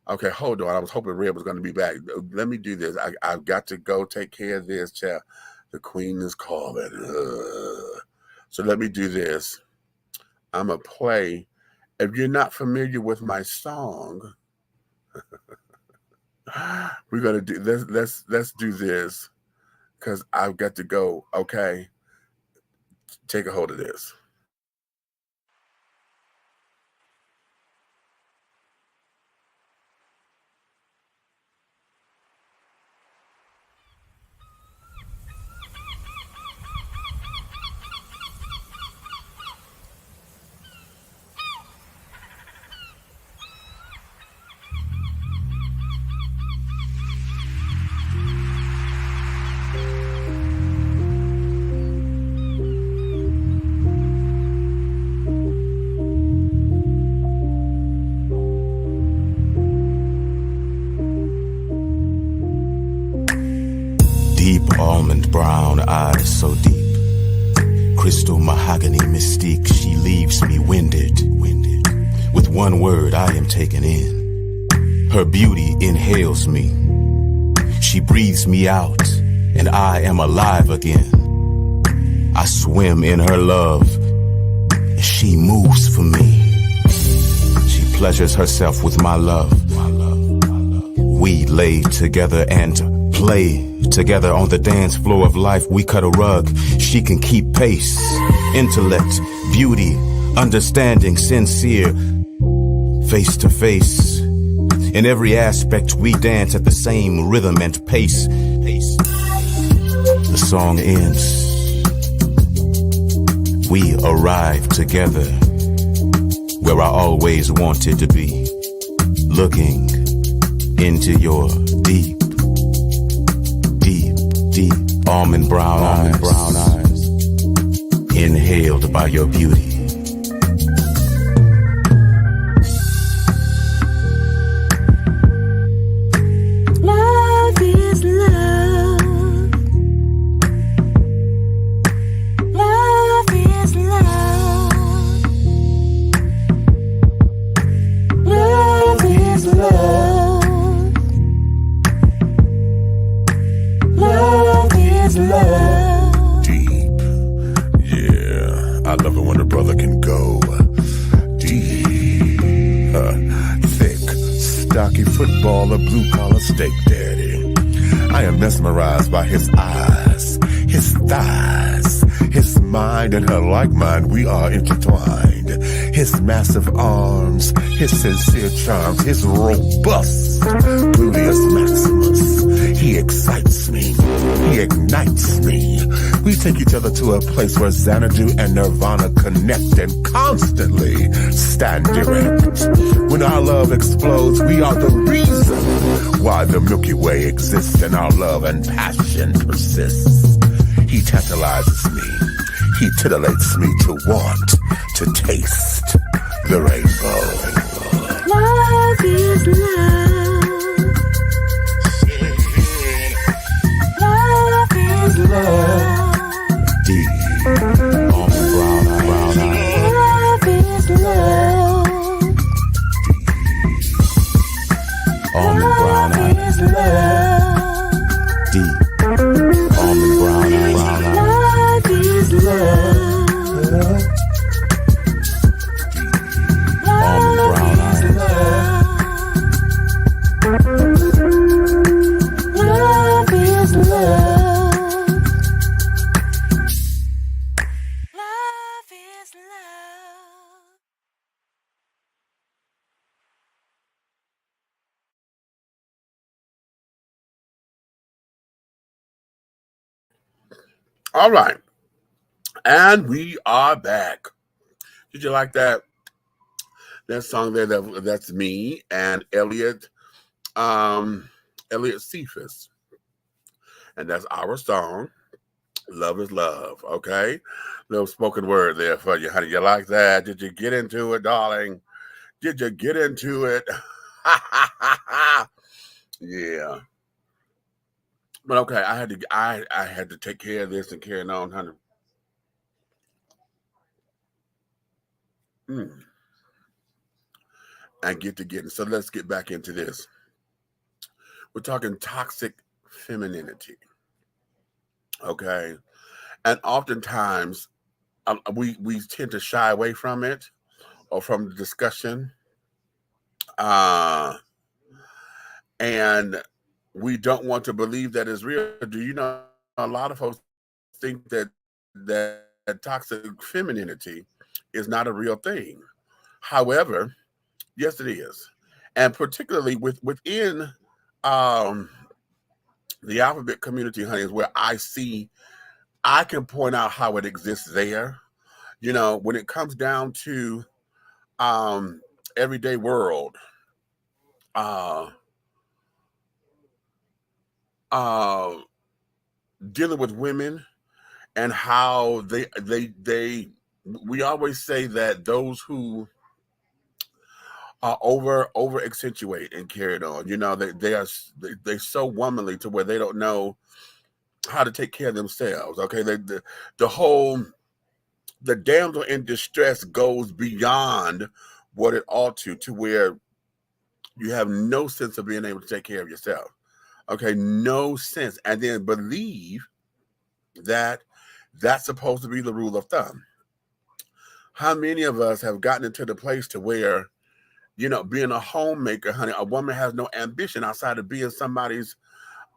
Okay, hold on. I was hoping Red was going to be back. Let me do this. I've got to go take care of this, child. The queen is calling. So let me do this. I'm going to play. If you're not familiar with my song, we're going to do this. Let's do this because I've got to go. Okay. Take a hold of this. Almond brown eyes so deep, crystal mahogany mystique. She leaves me winded. With one word I am taken in. Her beauty inhales me. She breathes me out, and I am alive again. I swim in her love. She moves for me. She pleasures herself with my love. We lay together and play together on the dance floor of life. We cut a rug, she can keep pace. Intellect, beauty, understanding, sincere, face to face. In every aspect we dance at the same rhythm and pace. The song ends. We arrive together where I always wanted to be, looking into your deep almond brown eyes, inhaled by your beauty. Love is love. Love is love. Love is love. Love is love. Deep. Yeah. jockey, footballer, blue-collar steak daddy. I am mesmerized by his eyes, his thighs, his mind and her like mind, we are intertwined. His massive arms, his sincere charms, his robust gluteus maximus. He excites me, he ignites me. We take each other to a place where Xanadu and Nirvana connect and constantly stand erect. When our love explodes, we are the reason why the Milky Way exists and our love and passion persists. He tantalizes me. He titillates me to want to taste the rainbow. Love is love. Love is love. Deep on the brown eye. Love is love. On the brown eye. Love is love. Deep on the brown eye. Love is love. On the brown eye. Love is love. Love is love. All right. And we are back. Did you like that? That song there, that's me and Elliot Cephas. And that's our song, Love is Love, okay? Little spoken word there for you, honey. You like that? Did you get into it, darling? Did you get into it? Yeah. But okay, I had to take care of this and carry on, honey. And get to getting. So let's get back into this. We're talking toxic femininity. Okay. And oftentimes we tend to shy away from it or from the discussion. And we don't want to believe that it's real. Do you know a lot of folks think that toxic femininity is not a real thing? However, yes, it is. And particularly within the alphabet community, honey, is where I can point out how it exists there. You know, when it comes down to everyday world, dealing with women and how we always say that those who over accentuate and carry it on, you know, they're so womanly to where they don't know how to take care of themselves. Okay, the damsel in distress goes beyond what it ought to where you have no sense of being able to take care of yourself. Okay, no sense, and then believe that that's supposed to be the rule of thumb. How many of us have gotten into the place to where, you know, being a homemaker, honey, a woman has no ambition outside of being somebody's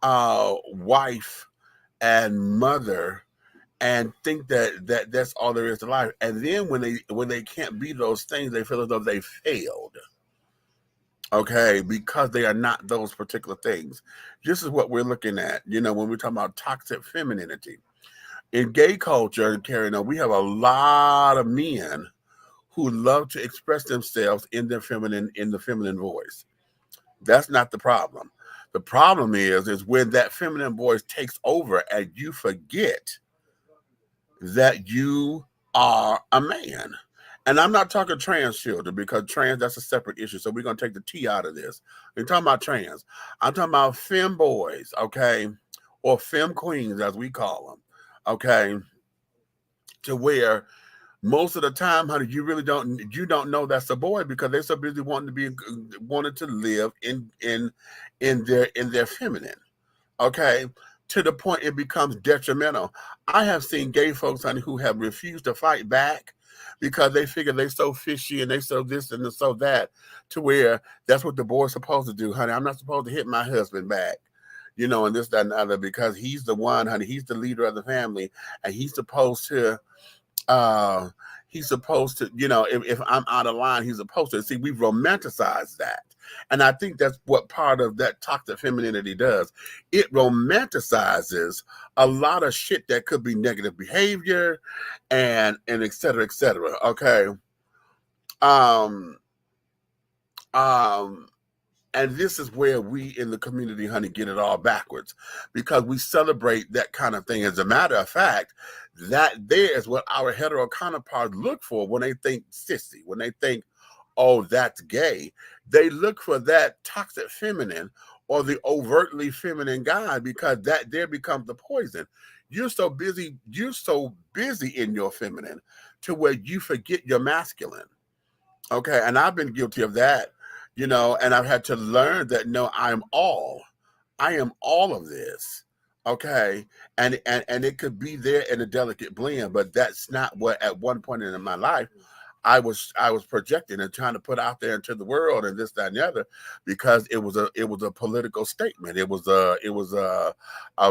wife and mother, and think that that's all there is to life. And then when they can't be those things, they feel as though they failed. Okay, because they are not those particular things. This is what we're looking at, you know, when we're talking about toxic femininity. In gay culture and carrying on, we have a lot of men who love to express themselves in the feminine voice. That's not the problem. The problem is when that feminine voice takes over and you forget that you are a man. And I'm not talking trans children, because trans, that's a separate issue. So we're going to take the T out of this. We're talking about trans. I'm talking about femme boys, okay? Or femme queens, as we call them, okay? To where most of the time, honey, you don't know that's a boy, because they're so busy wanting to live in their feminine, okay? To the point it becomes detrimental. I have seen gay folks, honey, who have refused to fight back because they figure they so fishy and they so this and so that, to where that's what the boy's supposed to do, honey. I'm not supposed to hit my husband back, you know, and this, that, and the other, because he's the one, honey. He's the leader of the family, and he's supposed to, you know, if I'm out of line, he's supposed to. See, we've romanticized that. And I think that's what part of that toxic femininity does. It romanticizes a lot of shit that could be negative behavior and et cetera, okay? And this is where we in the community, honey, get it all backwards, because we celebrate that kind of thing. As a matter of fact, that there is what our hetero counterparts look for when they think sissy, when they think, oh, that's gay. They look for that toxic feminine or the overtly feminine guy, because that there becomes the poison. You're so busy in your feminine to where you forget your masculine. Okay, and I've been guilty of that, you know, and I've had to learn that, no, I am all of this. Okay, and it could be there in a delicate blend, but that's not what at one point in my life I was projecting and trying to put out there into the world, and this, that, and the other, because it was a political statement. It was a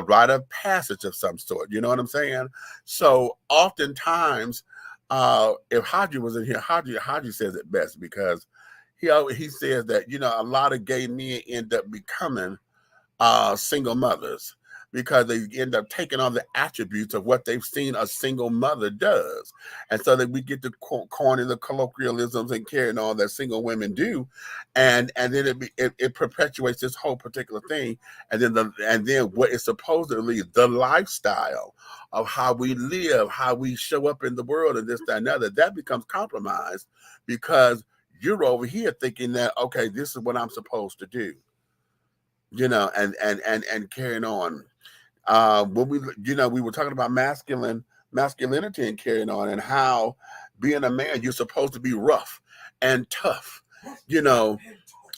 rite of passage of some sort. You know what I'm saying? So oftentimes, if Haji was in here, Haji says it best, because he says that, you know, a lot of gay men end up becoming single mothers, because they end up taking on the attributes of what they've seen a single mother does. And so that we get to coin the colloquialisms and carrying on that single women do. And then it perpetuates this whole particular thing. And then what is supposedly the lifestyle of how we live, how we show up in the world, and this, that, and other, that becomes compromised, because you're over here thinking that, okay, this is what I'm supposed to do, you know, and carrying on. When we were talking about masculinity and carrying on, and how being a man, you're supposed to be rough and tough, you know,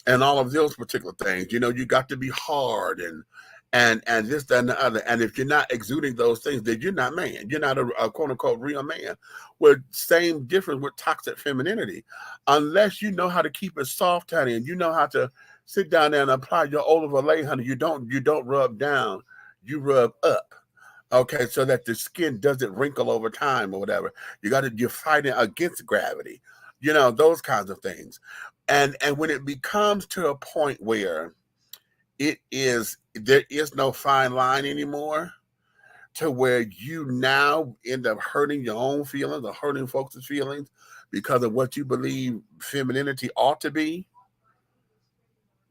and all of those particular things. You know, you got to be hard and this, that, and the other. And if you're not exuding those things, then you're not man. You're not a quote unquote real man. Well, same difference with toxic femininity. Unless you know how to keep it soft, honey, and you know how to sit down there and apply your Ola Valet, honey, you don't rub down. You rub up, okay, so that the skin doesn't wrinkle over time or whatever. You're fighting against gravity, you know, those kinds of things. And when it becomes to a point where there is no fine line anymore, to where you now end up hurting your own feelings or hurting folks' feelings because of what you believe femininity ought to be,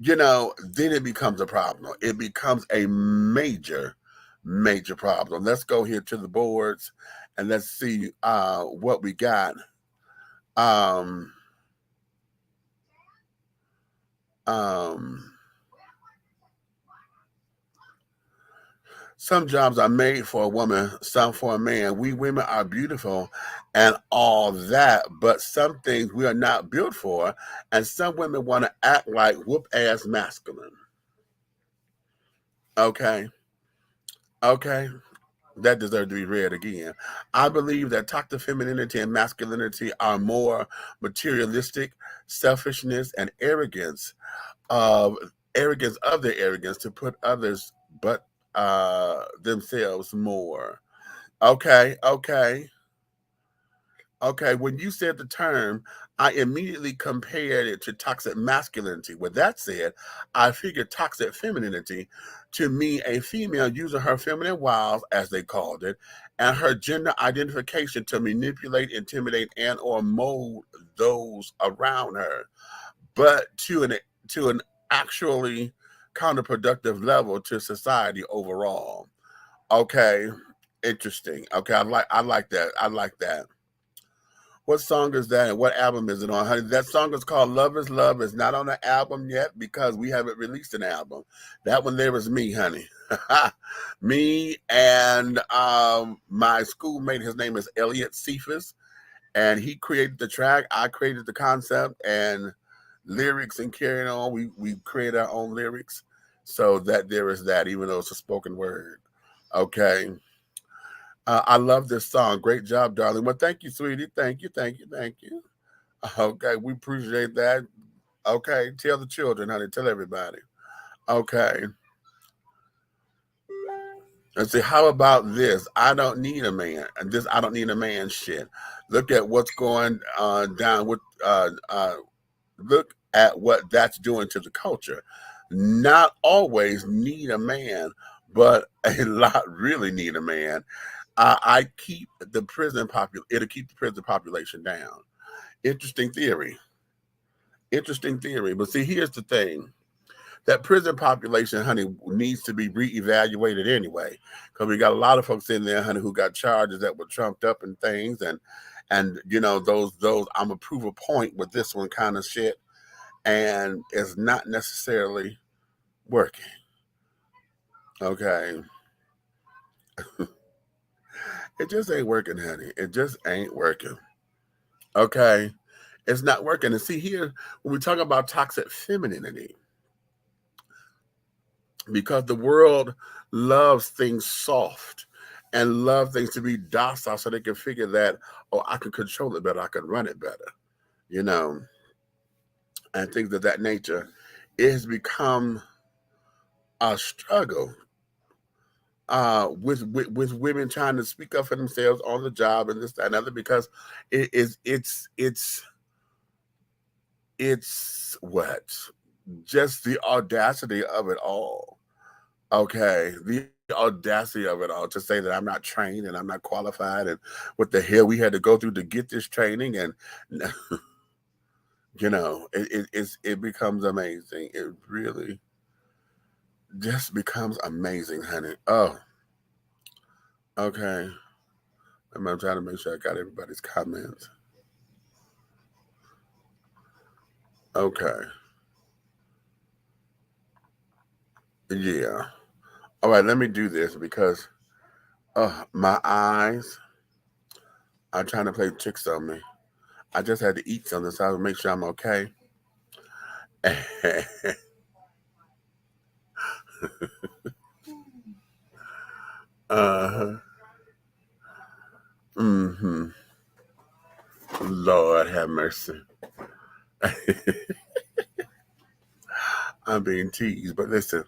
you know, then it becomes a problem. It becomes a major problem. Let's go here to the boards and let's see what we got. Some jobs are made for a woman, some for a man. We women are beautiful and all that, but some things we are not built for, and some women want to act like whoop-ass masculine. Okay. That deserves to be read again. I believe that toxic femininity and masculinity are more materialistic, selfishness, and arrogance of their arrogance to put others but themselves more. Okay. When you said the term, I immediately compared it to toxic masculinity. With that said, I figured toxic femininity to mean a female using her feminine wiles, as they called it, and her gender identification to manipulate, intimidate, and or mold those around her, but to an actually counterproductive level to society overall. Okay, interesting. Okay, I like that. What song is that, and what album is it on, honey? That song is called Love is Love. It's not on the album yet because we haven't released an album. That one there was me, honey. Me and my schoolmate, his name is Elliot Cephas, and he created the track. I created the concept and lyrics and carrying on. We create our own lyrics. So that there is that, even though it's a spoken word. Okay. I love this song. Great job, darling. Well, thank you, sweetie. Thank you, thank you, thank you. Okay, we appreciate that. Okay, tell the children, honey. Tell everybody. Okay. Let's see, how about this? I don't need a man. And this I don't need a man shit. Look at what's going down with look at what that's doing to the culture. Not always need a man, but a lot really need a man. I keep the prison it'll keep the prison population down. Interesting theory. Interesting theory. But see, here's the thing. That prison population, honey, needs to be reevaluated anyway, because we got a lot of folks in there, honey, who got charges that were trumped up and things, and you know those I'm a prove a point with this one kind of shit, and it's not necessarily working. Okay, it just ain't working, honey. It just ain't working. Okay, it's not working. And see here, when we talk about toxic femininity, because the world loves things soft and love things to be docile so they can figure that, oh, I can control it better, I can run it better, you know, and things of that nature. It has become a struggle with women trying to speak up for themselves on the job and this, that, and other, because it's what? Just the audacity of it all. Okay, the audacity of it all to say that I'm not trained and I'm not qualified, and what the hell we had to go through to get this training, and you know, it becomes amazing. It really just becomes amazing, honey. Oh, okay. I'm trying to make sure I got everybody's comments. Okay. Yeah. All right, let me do this because my eyes are trying to play tricks on me. I just had to eat something, so I will make sure I'm okay. Mm-hmm. Lord have mercy. I'm being teased, but listen,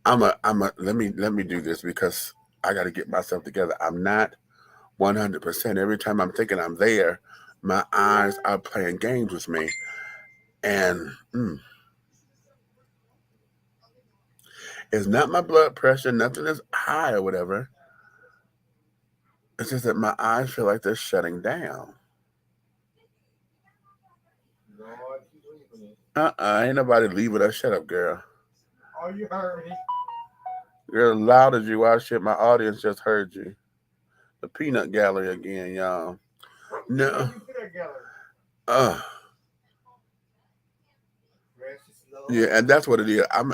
let me do this because I got to get myself together. I'm not 100%. Every time I'm thinking I'm there, my eyes are playing games with me, and it's not my blood pressure. Nothing is high or whatever. It's just that my eyes feel like they're shutting down. Ain't nobody leaving us. Shut up, girl. Oh, you heard me. Girl, loud as you are, shit, my audience just heard you. The peanut gallery again, y'all. No. Yeah, and that's what it is. I'm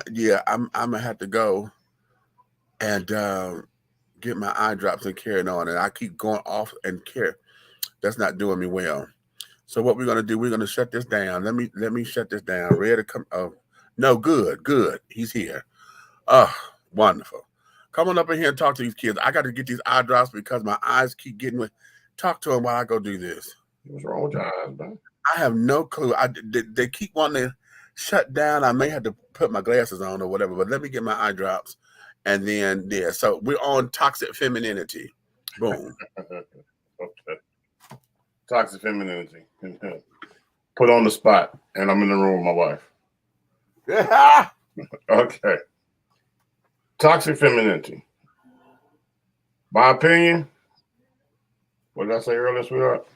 gonna have to go and get my eye drops and carrying on, and I keep going off and care. That's not doing me well. So what we're gonna do? We're gonna shut this down. Let me shut this down. Ready to come? Oh, no, good. He's here. Oh, wonderful. Come on up in here and talk to these kids. I got to get these eye drops because my eyes keep getting with. Talk to them while I go do this. What's wrong with your eyes, man? I have no clue. They keep wanting to shut down. I may have to put my glasses on or whatever, but let me get my eye drops. And then, yeah, so we're on toxic femininity. Boom. Okay. Toxic femininity. Put on the spot, and I'm in the room with my wife. Yeah. Okay. Toxic femininity. My opinion. What did I say earlier, sweetheart?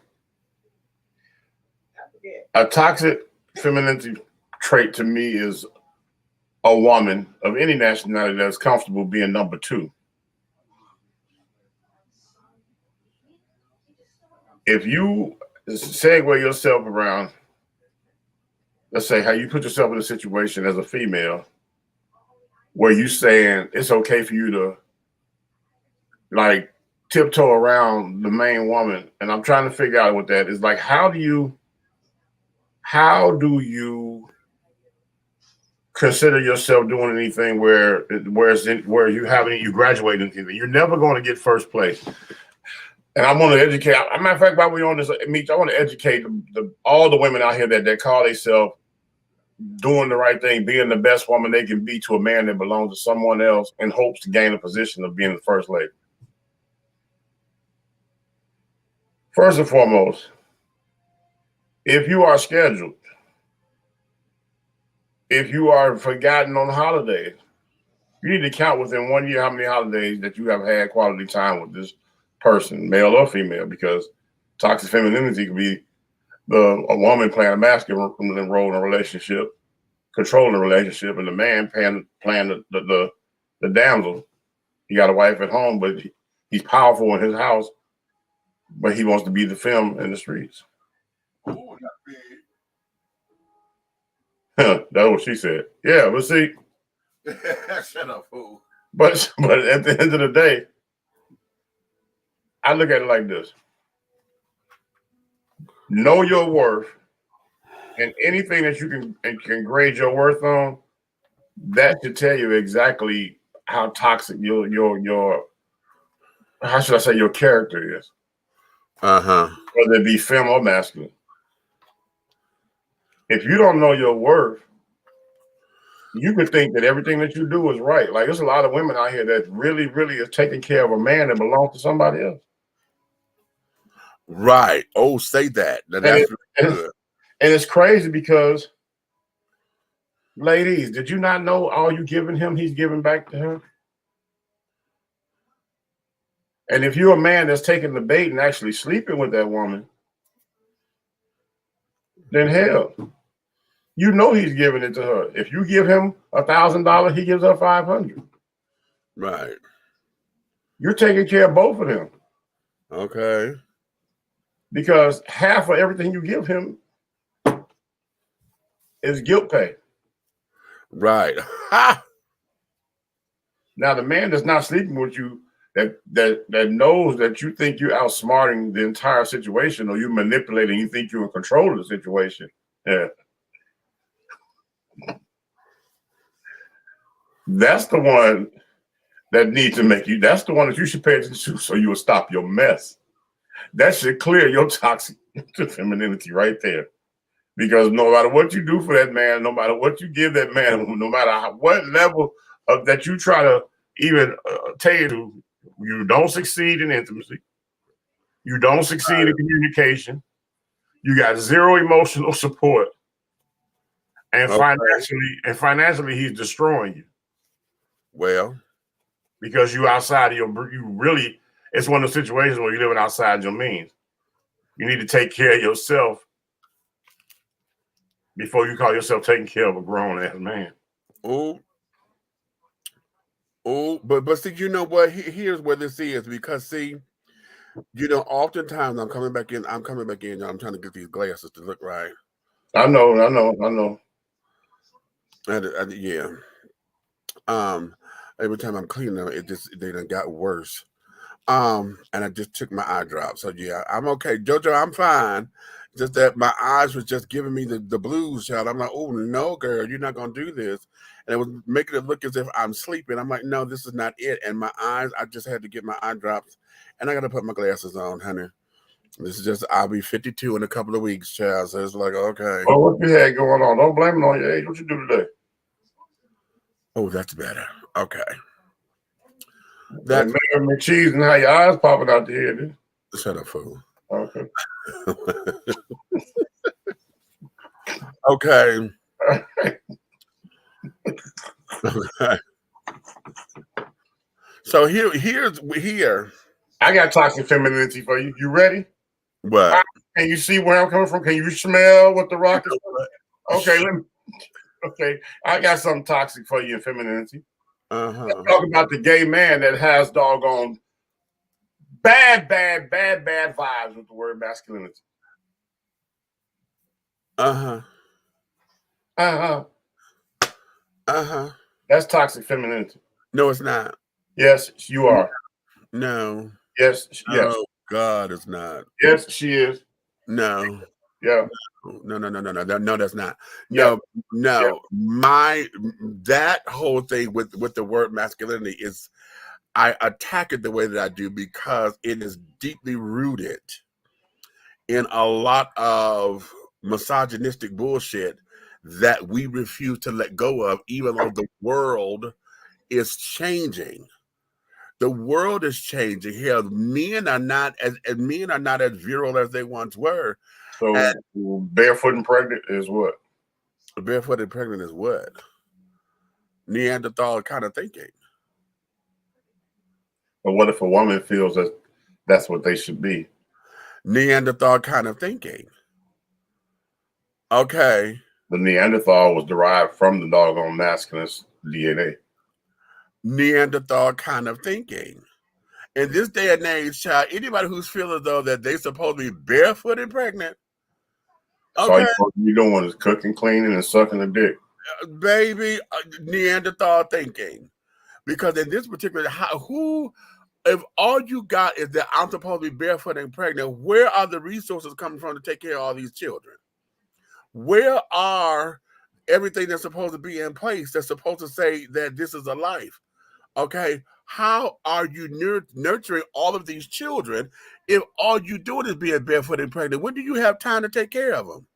A toxic femininity trait to me is a woman of any nationality that's comfortable being number two. If you segue yourself around, let's say how you put yourself in a situation as a female where you saying it's okay for you to like tiptoe around the main woman, and I'm trying to figure out what that is. Like, how do you consider yourself doing anything where you graduate anything? You're never going to get first place. And I want to educate. As a matter of fact, while we're on this meet, I want to educate all the women out here that call themselves doing the right thing, being the best woman they can be to a man that belongs to someone else in hopes to gain a position of being the first lady. First and foremost, if you are scheduled, if you are forgotten on holidays, you need to count within 1 year how many holidays that you have had quality time with this person, male or female, because toxic femininity could be a woman playing a masculine role in a relationship, controlling the relationship, and the man playing the damsel. He got a wife at home, but he's powerful in his house, but he wants to be the femme in the streets. That's what she said. Yeah, but see. Shut up, fool. But at the end of the day, I look at it like this. Know your worth, and anything that you can grade your worth on, that should tell you exactly how toxic your how should I say your character is. Whether it be femme or masculine. If you don't know your worth, you could think that everything that you do is right. Like there's a lot of women out here that really, really is taking care of a man that belongs to somebody else. Right. Oh, say that. That's really good. And it's crazy because, ladies, did you not know all you giving him, he's giving back to her? And if you're a man that's taking the bait and actually sleeping with that woman, then hell, you know he's giving it to her. If you give him $1,000, he gives her $500. Right. You're taking care of both of them. Okay. Because half of everything you give him is guilt pay. Right. Now the man that's not sleeping with you, that knows that you think you're outsmarting the entire situation, or you're manipulating, you think you're in control of the situation. Yeah. That's the one that needs to make you, that's the one that you should pay attention to so you will stop your mess. That should clear your toxic femininity right there. Because no matter what you do for that man, no matter what you give that man, no matter what level of that you try to even attain to, you don't succeed in intimacy. You don't succeed in communication. You got zero emotional support. And financially, he's destroying you. Well, because you outside of it's one of those situations where you're living outside your means. You need to take care of yourself before you call yourself taking care of a grown ass man. But see, you know what? Here's where this is, because see, you know, oftentimes I'm coming back in. I'm trying to get these glasses to look right. I know. Yeah. Every time I'm cleaning them, they done got worse. And I just took my eye drop. So yeah, I'm okay. Jojo, I'm fine. Just that my eyes was just giving me the blues, child. I'm like, oh no, girl, you're not gonna do this. And it was making it look as if I'm sleeping. I'm like, no, this is not it. And my eyes, I just had to get my eye drops, and I gotta put my glasses on, honey. This is just, I'll be 52 in a couple of weeks, child. So it's like, okay. Well, what you had going on? Don't blame it on your age. What you do today? Oh, that's better. Okay. That man cheese and how your eyes popping out the head. Shut up, fool. Okay. Okay. Okay. So here. I got toxic femininity for you. You ready? What? Can you see where I'm coming from? Can you smell what the rock is? Okay, okay. I got something toxic for you in femininity. Let's talk about the gay man that has doggone bad vibes with the word masculinity. That's toxic femininity. No, it's not. Yes, you are. No. Yes. Oh God, it's not. Yes, she is. No. Yeah. No, that's not. Yeah. No. That whole thing with the word masculinity is, I attack it the way that I do because it is deeply rooted in a lot of misogynistic bullshit that we refuse to let go of, even though the world is changing. The world is changing. Here, men are not as virile as they once were. So barefoot and pregnant is what? Barefoot and pregnant is what? Neanderthal kind of thinking. But what if a woman feels that that's what they should be? Neanderthal kind of thinking. Okay. The Neanderthal was derived from the doggone masculine DNA. Neanderthal kind of thinking. In this day and age, child, anybody who's feeling though that they supposed to be barefoot and pregnant, okay, so all you're doing is cooking, cleaning, and sucking a dick. Baby, Neanderthal thinking. Because in this particular, if all you got is that I'm supposed to be barefoot and pregnant, where are the resources coming from to take care of all these children? Where are everything that's supposed to be in place that's supposed to say that this is a life? Okay, how are you nurturing all of these children if all you're doing is being barefoot and pregnant? When do you have time to take care of them?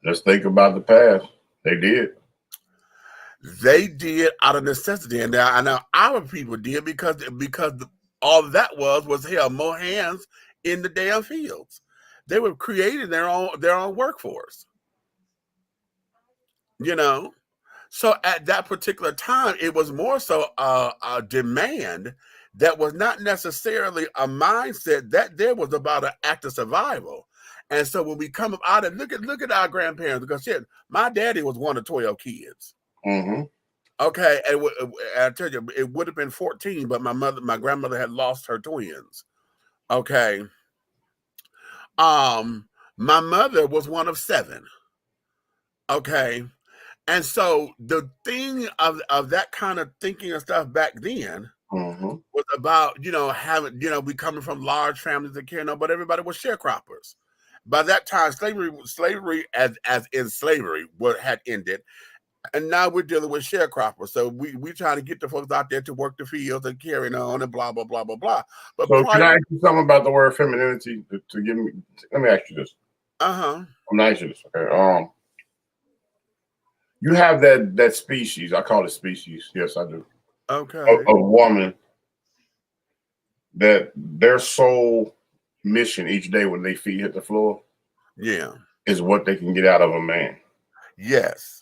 Let's think about the past. They did. They did out of necessity, and now our people did because all that was hell, more hands in the damn fields. They were creating their own workforce. You know, so at that particular time, it was more so a demand that was not necessarily a mindset that there was about an act of survival. And so when we come out and look at our grandparents, because shit, my daddy was one of 12 kids. Mm-hmm. Okay, and I tell you, it would have been 14, but my grandmother had lost her twins. Okay. My mother was one of 7. Okay. And so the thing of that kind of thinking and stuff back then was about, having, we coming from large families that care, but everybody was sharecroppers. By that time, slavery as in slavery had ended. And now we're dealing with sharecroppers. So we trying to get the folks out there to work the fields and carrying on and blah, blah, blah, blah, blah. But so can I ask you something about the word femininity to give me? Let me ask you this. I'm gonna ask you this. Okay. You have that species. I call it species. Yes, I do. Okay. A woman that their sole mission each day when they feet hit the floor, is what they can get out of a man. Yes.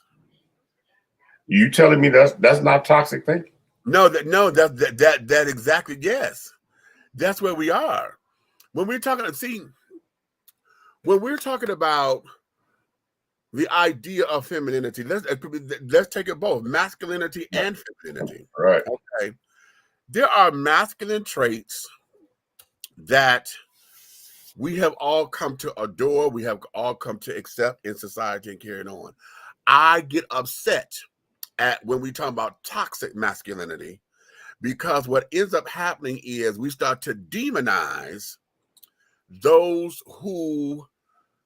You telling me that's not toxic thinking? No, that exactly, yes. That's where we are. When we're talking about the idea of femininity, let's take it both, masculinity and femininity. Right. Okay. There are masculine traits that we have all come to adore, we have all come to accept in society and carry on. I get upset when we talk about toxic masculinity, because what ends up happening is we start to demonize those who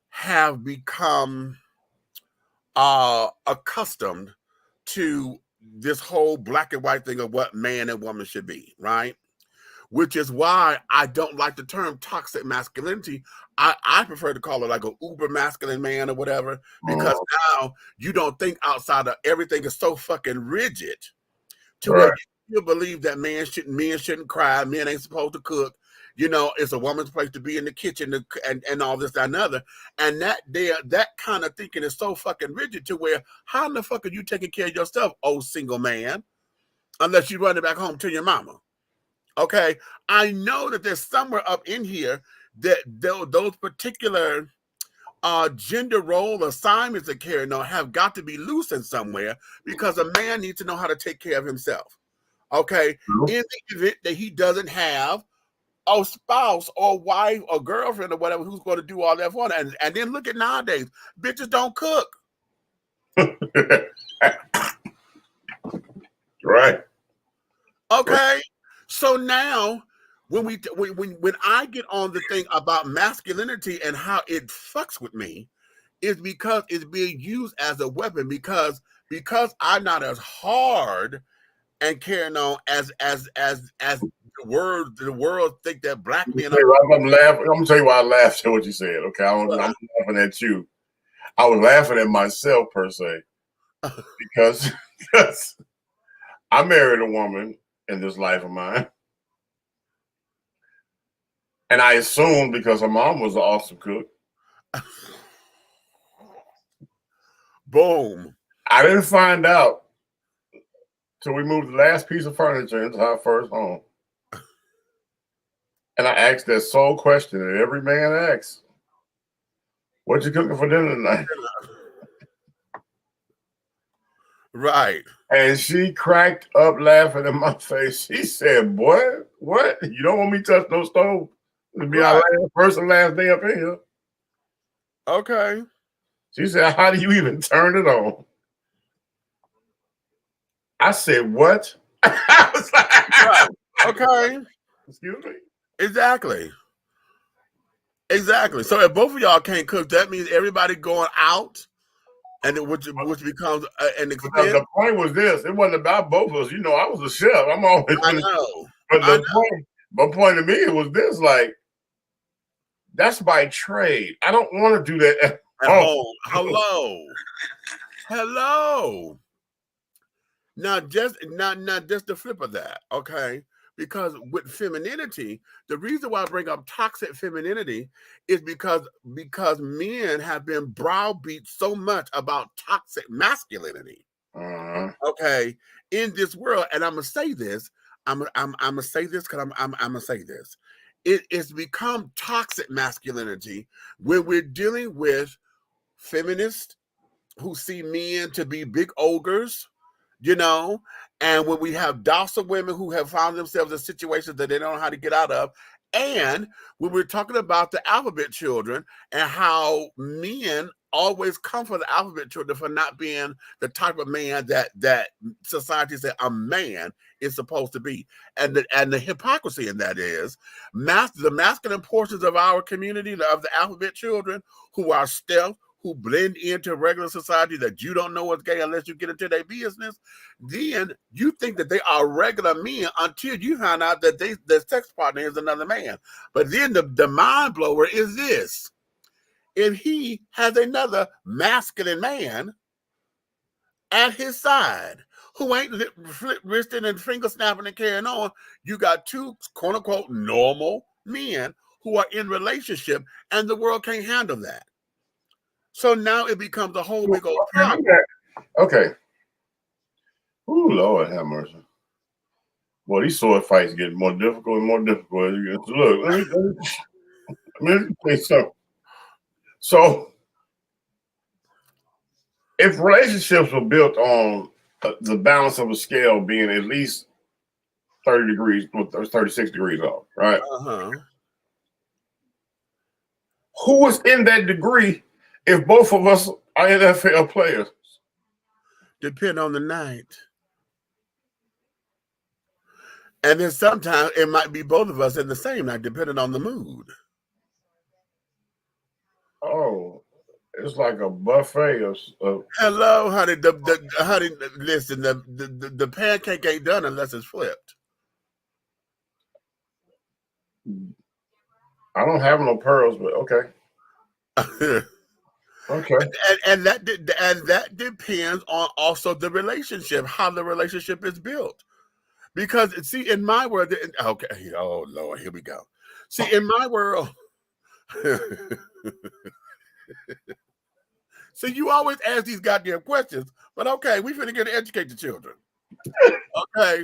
have become accustomed to this whole black and white thing of what man and woman should be, right? Which is why I don't like the term toxic masculinity. I prefer to call it like an uber masculine man or whatever, because now you don't think outside of everything is so fucking rigid to where you believe that men shouldn't cry, men ain't supposed to cook. It's a woman's place to be in the kitchen and all this, that, and other. And that kind of thinking is so fucking rigid to where how in the fuck are you taking care of yourself, old single man, unless you run it back home to your mama? Okay, I know that there's somewhere up in here that those particular gender role assignments that carry on have got to be loosened somewhere, because a man needs to know how to take care of himself. Okay, in the event that he doesn't have a spouse or wife or girlfriend or whatever who's going to do all that for him. And then look at nowadays, bitches don't cook. Right. Okay. So now, when I get on the thing about masculinity and how it fucks with me, is because it's being used as a weapon. Because I'm not as hard and carrying on as the world think that black men are. I'm laughing. I'm gonna tell you why I laughed at what you said. Okay, I'm laughing at you. I was laughing at myself per se because I married a woman in this life of mine, and I assumed because her mom was an awesome cook. Boom. I didn't find out till we moved the last piece of furniture into our first home. And I asked that sole question that every man asks. What you cooking for dinner tonight? Right. And she cracked up laughing in my face. She said, boy, what? You don't want me to touch no stove? It'll be our first and last day up in here. Okay. She said, how do you even turn it on? I said, what? I was like, right. Okay. Excuse me? Exactly. So if both of y'all can't cook, that means everybody going out, and which becomes an expense. The point was this: it wasn't about both of us. You know, I was a chef. I'm always. I know. But the point to me, it was this: like, that's by trade. I don't want to do that at home. Hello. Now just the flip of that, okay? Because with femininity, the reason why I bring up toxic femininity is because men have been browbeat so much about toxic masculinity. Okay, in this world, and I'm gonna say this. I'm gonna say this because I'm gonna say this. It's become toxic masculinity when we're dealing with feminists who see men to be big ogres, you know, and when we have docile women who have found themselves in situations that they don't know how to get out of, and when we're talking about the alphabet children and how men always come for the alphabet children for not being the type of man that society said a man is supposed to be, and the hypocrisy in that is the masculine portions of our community, of the alphabet children, who are stealth, who blend into regular society, that you don't know what's gay unless you get into their business, then you think that they are regular men until you find out that their sex partner is another man. But then the mind blower is this: if he has another masculine man at his side who ain't wristing and finger snapping and carrying on, you got two quote unquote normal men who are in relationship, and the world can't handle that. So now it becomes a whole big old problem. Okay. Ooh, Lord have mercy. Boy, these sword fights get more difficult and more difficult. Look, let me say something. So, if relationships were built on the balance of a scale being at least 30 degrees, 36 degrees off, right? Who is in that degree if both of us are NFL players? Depend on the night. And then sometimes it might be both of us in the same night, depending on the mood. Oh, it's like a buffet of hello, honey. Honey, listen, the pancake ain't done unless it's flipped. I don't have no pearls, but okay. Okay. And that depends on also the relationship, how the relationship is built. Because see, in my world, okay, oh Lord, here we go. See, in my world, so you always ask these goddamn questions, but okay, we finna get to educate the children. Okay,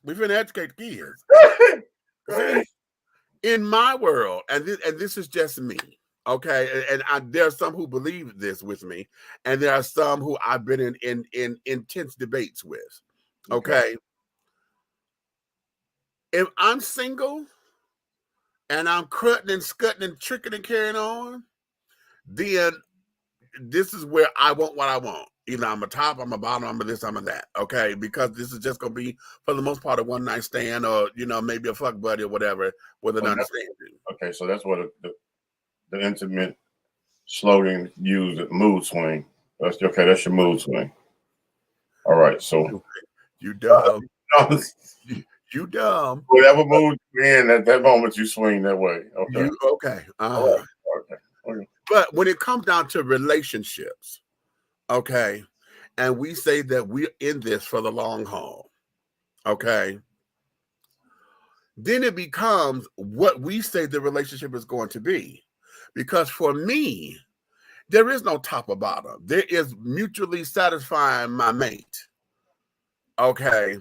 we finna educate the kids. See, in my world, and this is just me. Okay, and there are some who believe this with me, and there are some who I've been in intense debates with. Okay. If I'm single and I'm cutting and scutting and tricking and carrying on, then this is where I want what I want. Either I'm a top, I'm a bottom, I'm a this, I'm a that. Okay, because this is just gonna be for the most part a one night stand, or maybe a fuck buddy or whatever with an understanding. Okay, so that's what the intimate slogan used, mood swing. That's your mood swing. All right, so You dumb. You dumb. Whatever mood you're in at that moment, you swing that way. Okay. Okay. Okay. But when it comes down to relationships, okay, and we say that we're in this for the long haul, okay, then it becomes what we say the relationship is going to be. Because for me, there is no top or bottom. There is mutually satisfying my mate. Okay.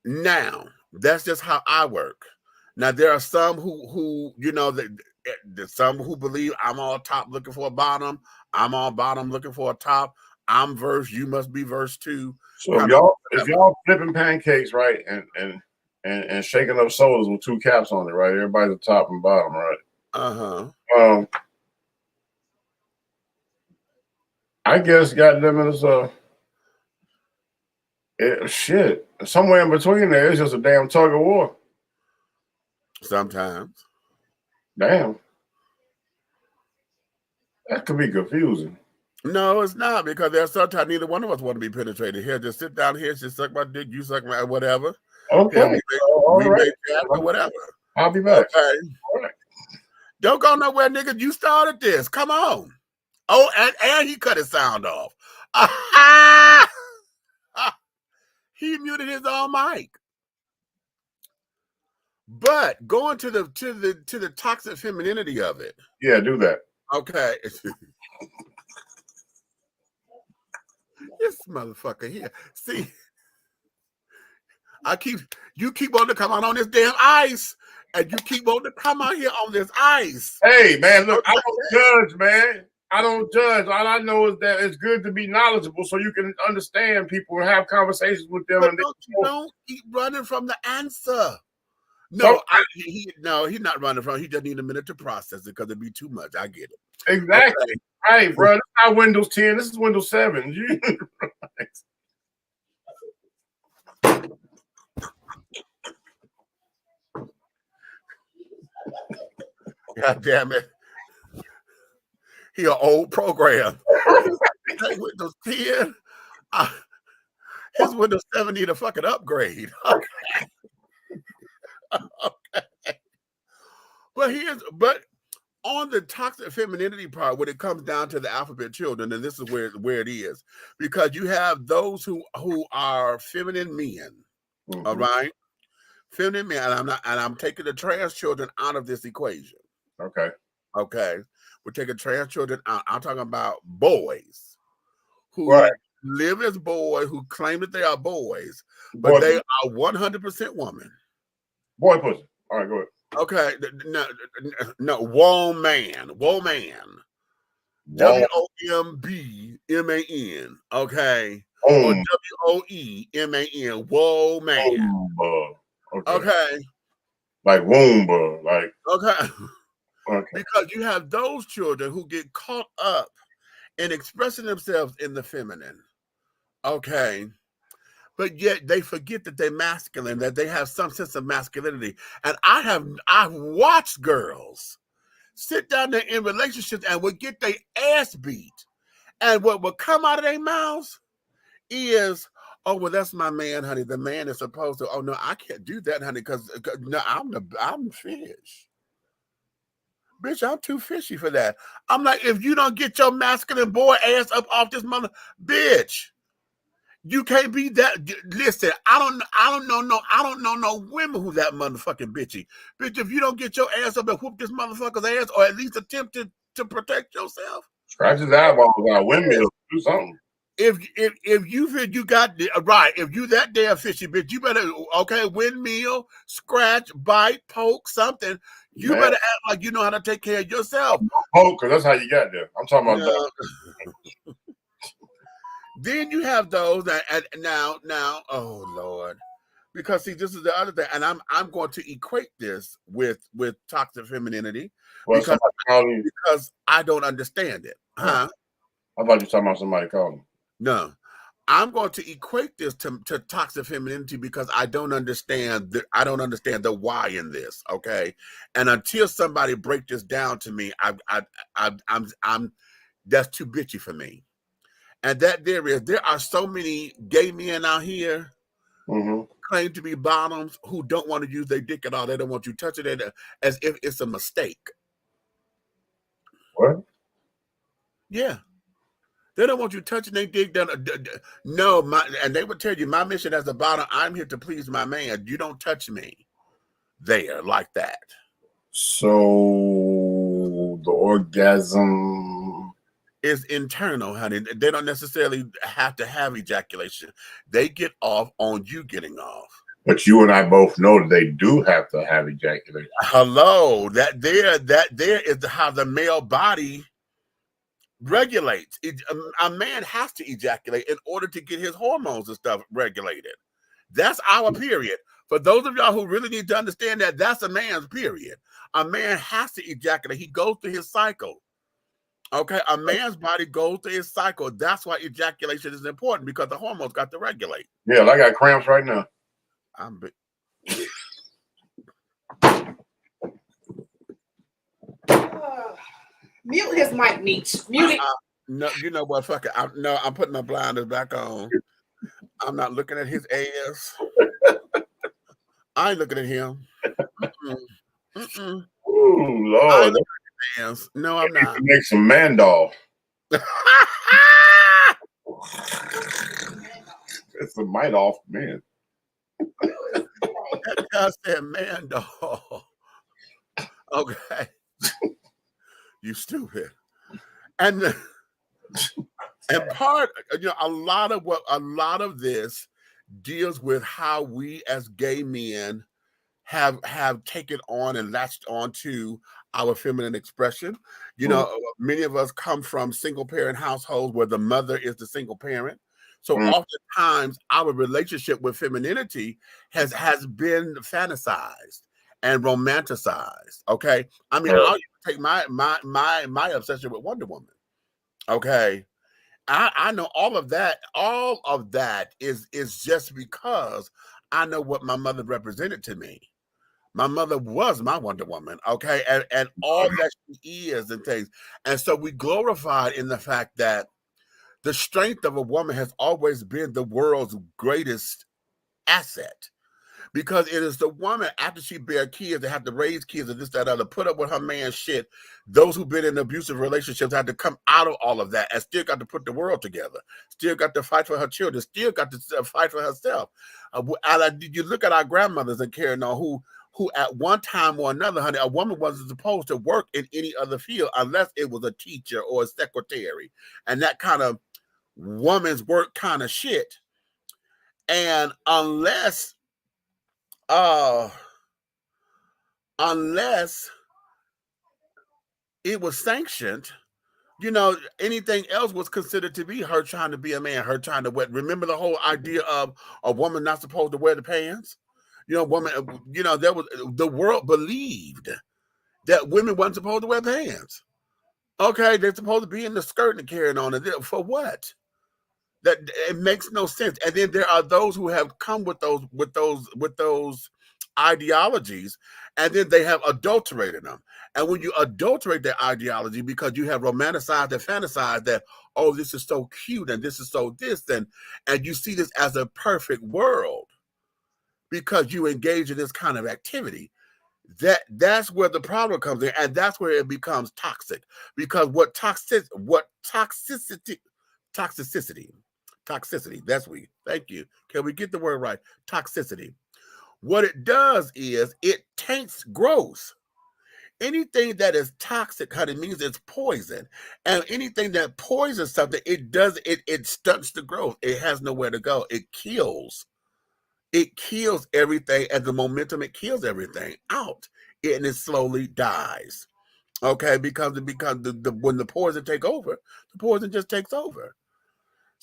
Now, that's just how I work. Now, there are some who you know, there's some who believe I'm all top looking for a bottom. I'm all bottom looking for a top. I'm verse, you must be verse 2. So if y'all flipping pancakes, right, and shaking up sodas with 2 caps on it, right? Everybody's the top and bottom, right? I guess goddamn it, shit. Somewhere in between there, it's just a damn tug of war. Sometimes. Damn. That could be confusing. No, it's not, because there's sometimes neither one of us want to be penetrated. Here, just sit down here, just suck my dick, you suck my whatever. Okay. We make that or whatever. I'll be back. Okay. All right. Don't go nowhere, nigga. You started this. Come on. Oh, and he cut his sound off. He muted his own mic. But going to the toxic femininity of it. Yeah, do that. Okay. This motherfucker here. See, you keep on to come out on this damn ice, and you keep on to come out here on this ice. Hey, man, look, I don't judge, man. I don't judge. All I know is that it's good to be knowledgeable so you can understand people and have conversations with them. But don't keep running from the answer. No, he's not running from it. He just need a minute to process it because it'd be too much. I get it. Exactly. Okay. Hey, bro, this is not Windows 10. This is Windows 7. God damn it. He an old program. Windows 10. His Windows 7 need a fucking upgrade. Okay. Okay. But on the toxic femininity part, when it comes down to the alphabet children, and this is where it is, because you have those who are feminine men, all right, feminine men, and I'm taking the trans children out of this equation. Okay, we're taking trans children out. I'm talking about boys who live as boys, who claim that they are boys, but they are 100% woman. Boy pussy. All right, go ahead. Okay, no, woman. WOMBMAN. Okay, or WOEMAN. Woman. Okay, like womb, like okay. Because you have those children who get caught up in expressing themselves in the feminine. Okay. But yet they forget that they're masculine, that they have some sense of masculinity. And I've watched girls sit down there in relationships and would get their ass beat. And what would come out of their mouths is, oh, well, that's my man, honey. The man is supposed to, oh no, I can't do that, honey, because no, I'm fish. Bitch, I'm too fishy for that. I'm like, if you don't get your masculine boy ass up off this mother, bitch. You can't be that. Listen, I don't know no women who that motherfucking bitchy. Bitch, if you don't get your ass up and whoop this motherfucker's ass, or at least attempt to protect yourself, scratch his eyeballs out, windmill, do something. If you feel you got right, if you that damn fishy bitch, you better windmill, scratch, bite, poke, something. You better act like you know how to take care of yourself. Poke, because that's how you got there. I'm talking about that. Then you have those that, and now, oh Lord, because see, this is the other thing, and I'm going to equate this with toxic femininity because I don't understand it. Huh? I thought you were talking about somebody calling me. No, I'm going to equate this to toxic femininity because I don't understand the why in this. Okay, and until somebody break this down to me, I'm that's too bitchy for me. And that there are so many gay men out here claim to be bottoms who don't want to use their dick at all. They don't want you touching it as if it's a mistake. What? Yeah. They don't want you touching their dick. No, and they would tell you, my mission as a bottom, I'm here to please my man. You don't touch me there like that. So the orgasm is internal, honey. They don't necessarily have to have ejaculation. They get off on you getting off. But you and I both know that they do have to have ejaculation. Hello, that there is how the male body regulates. A man has to ejaculate in order to get his hormones and stuff regulated. That's our period. For those of y'all who really need to understand that, that's a man's period. A man has to ejaculate. He goes through his cycle. Okay, a man's body goes through his cycle. That's why ejaculation is important, because the hormones got to regulate. Yeah, I got cramps right now. Mute his mic, Nietzsche. Mute it. No, you know what? Fuck it. I'm putting my blinders back on. I'm not looking at his ass. I ain't looking at him. Ooh, Lord. No, I'm not. Make some man doll. It's a might off man. That guy said man doll. Okay. You stupid. And part, a lot of this deals with how we as gay men have taken on and latched onto our feminine expression. Many of us come from single parent households where the mother is the single parent. So oftentimes our relationship with femininity has been fantasized and romanticized. Okay. I mean, I'll take my obsession with Wonder Woman. Okay. I know all of that. All of that is just because I know what my mother represented to me. My mother was my Wonder Woman, okay? And all that she is and things. And so we glorified in the fact that the strength of a woman has always been the world's greatest asset. Because it is the woman, after she bear kids, they have to raise kids and this, that, other, put up with her man's shit. Those who've been in abusive relationships had to come out of all of that and still got to put the world together. Still got to fight for her children. Still got to fight for herself. You look at our grandmothers and carrying on who at one time or another, honey, a woman wasn't supposed to work in any other field unless it was a teacher or a secretary and that kind of woman's work kind of shit. And unless it was sanctioned, anything else was considered to be her trying to be a man, her trying to wet. Remember the whole idea of a woman not supposed to wear the pants? Woman, there was, the world believed that women weren't supposed to wear pants. Okay, they're supposed to be in the skirt and carrying on. For what? That it makes no sense. And then there are those who have come with those ideologies, and then they have adulterated them. And when you adulterate their ideology because you have romanticized and fantasized that, oh, this is so cute and this is so this, and you see this as a perfect world because you engage in this kind of activity, that's where the problem comes in, and that's where it becomes toxic. Because toxicity, that's thank you. Can we get the word right? Toxicity. What it does is it taints growth. Anything that is toxic, honey, means it's poison. And anything that poisons something, it stunts the growth. It has nowhere to go. It kills everything, and the momentum, it kills everything out. And it slowly dies. Okay, because when the poison take over, the poison just takes over.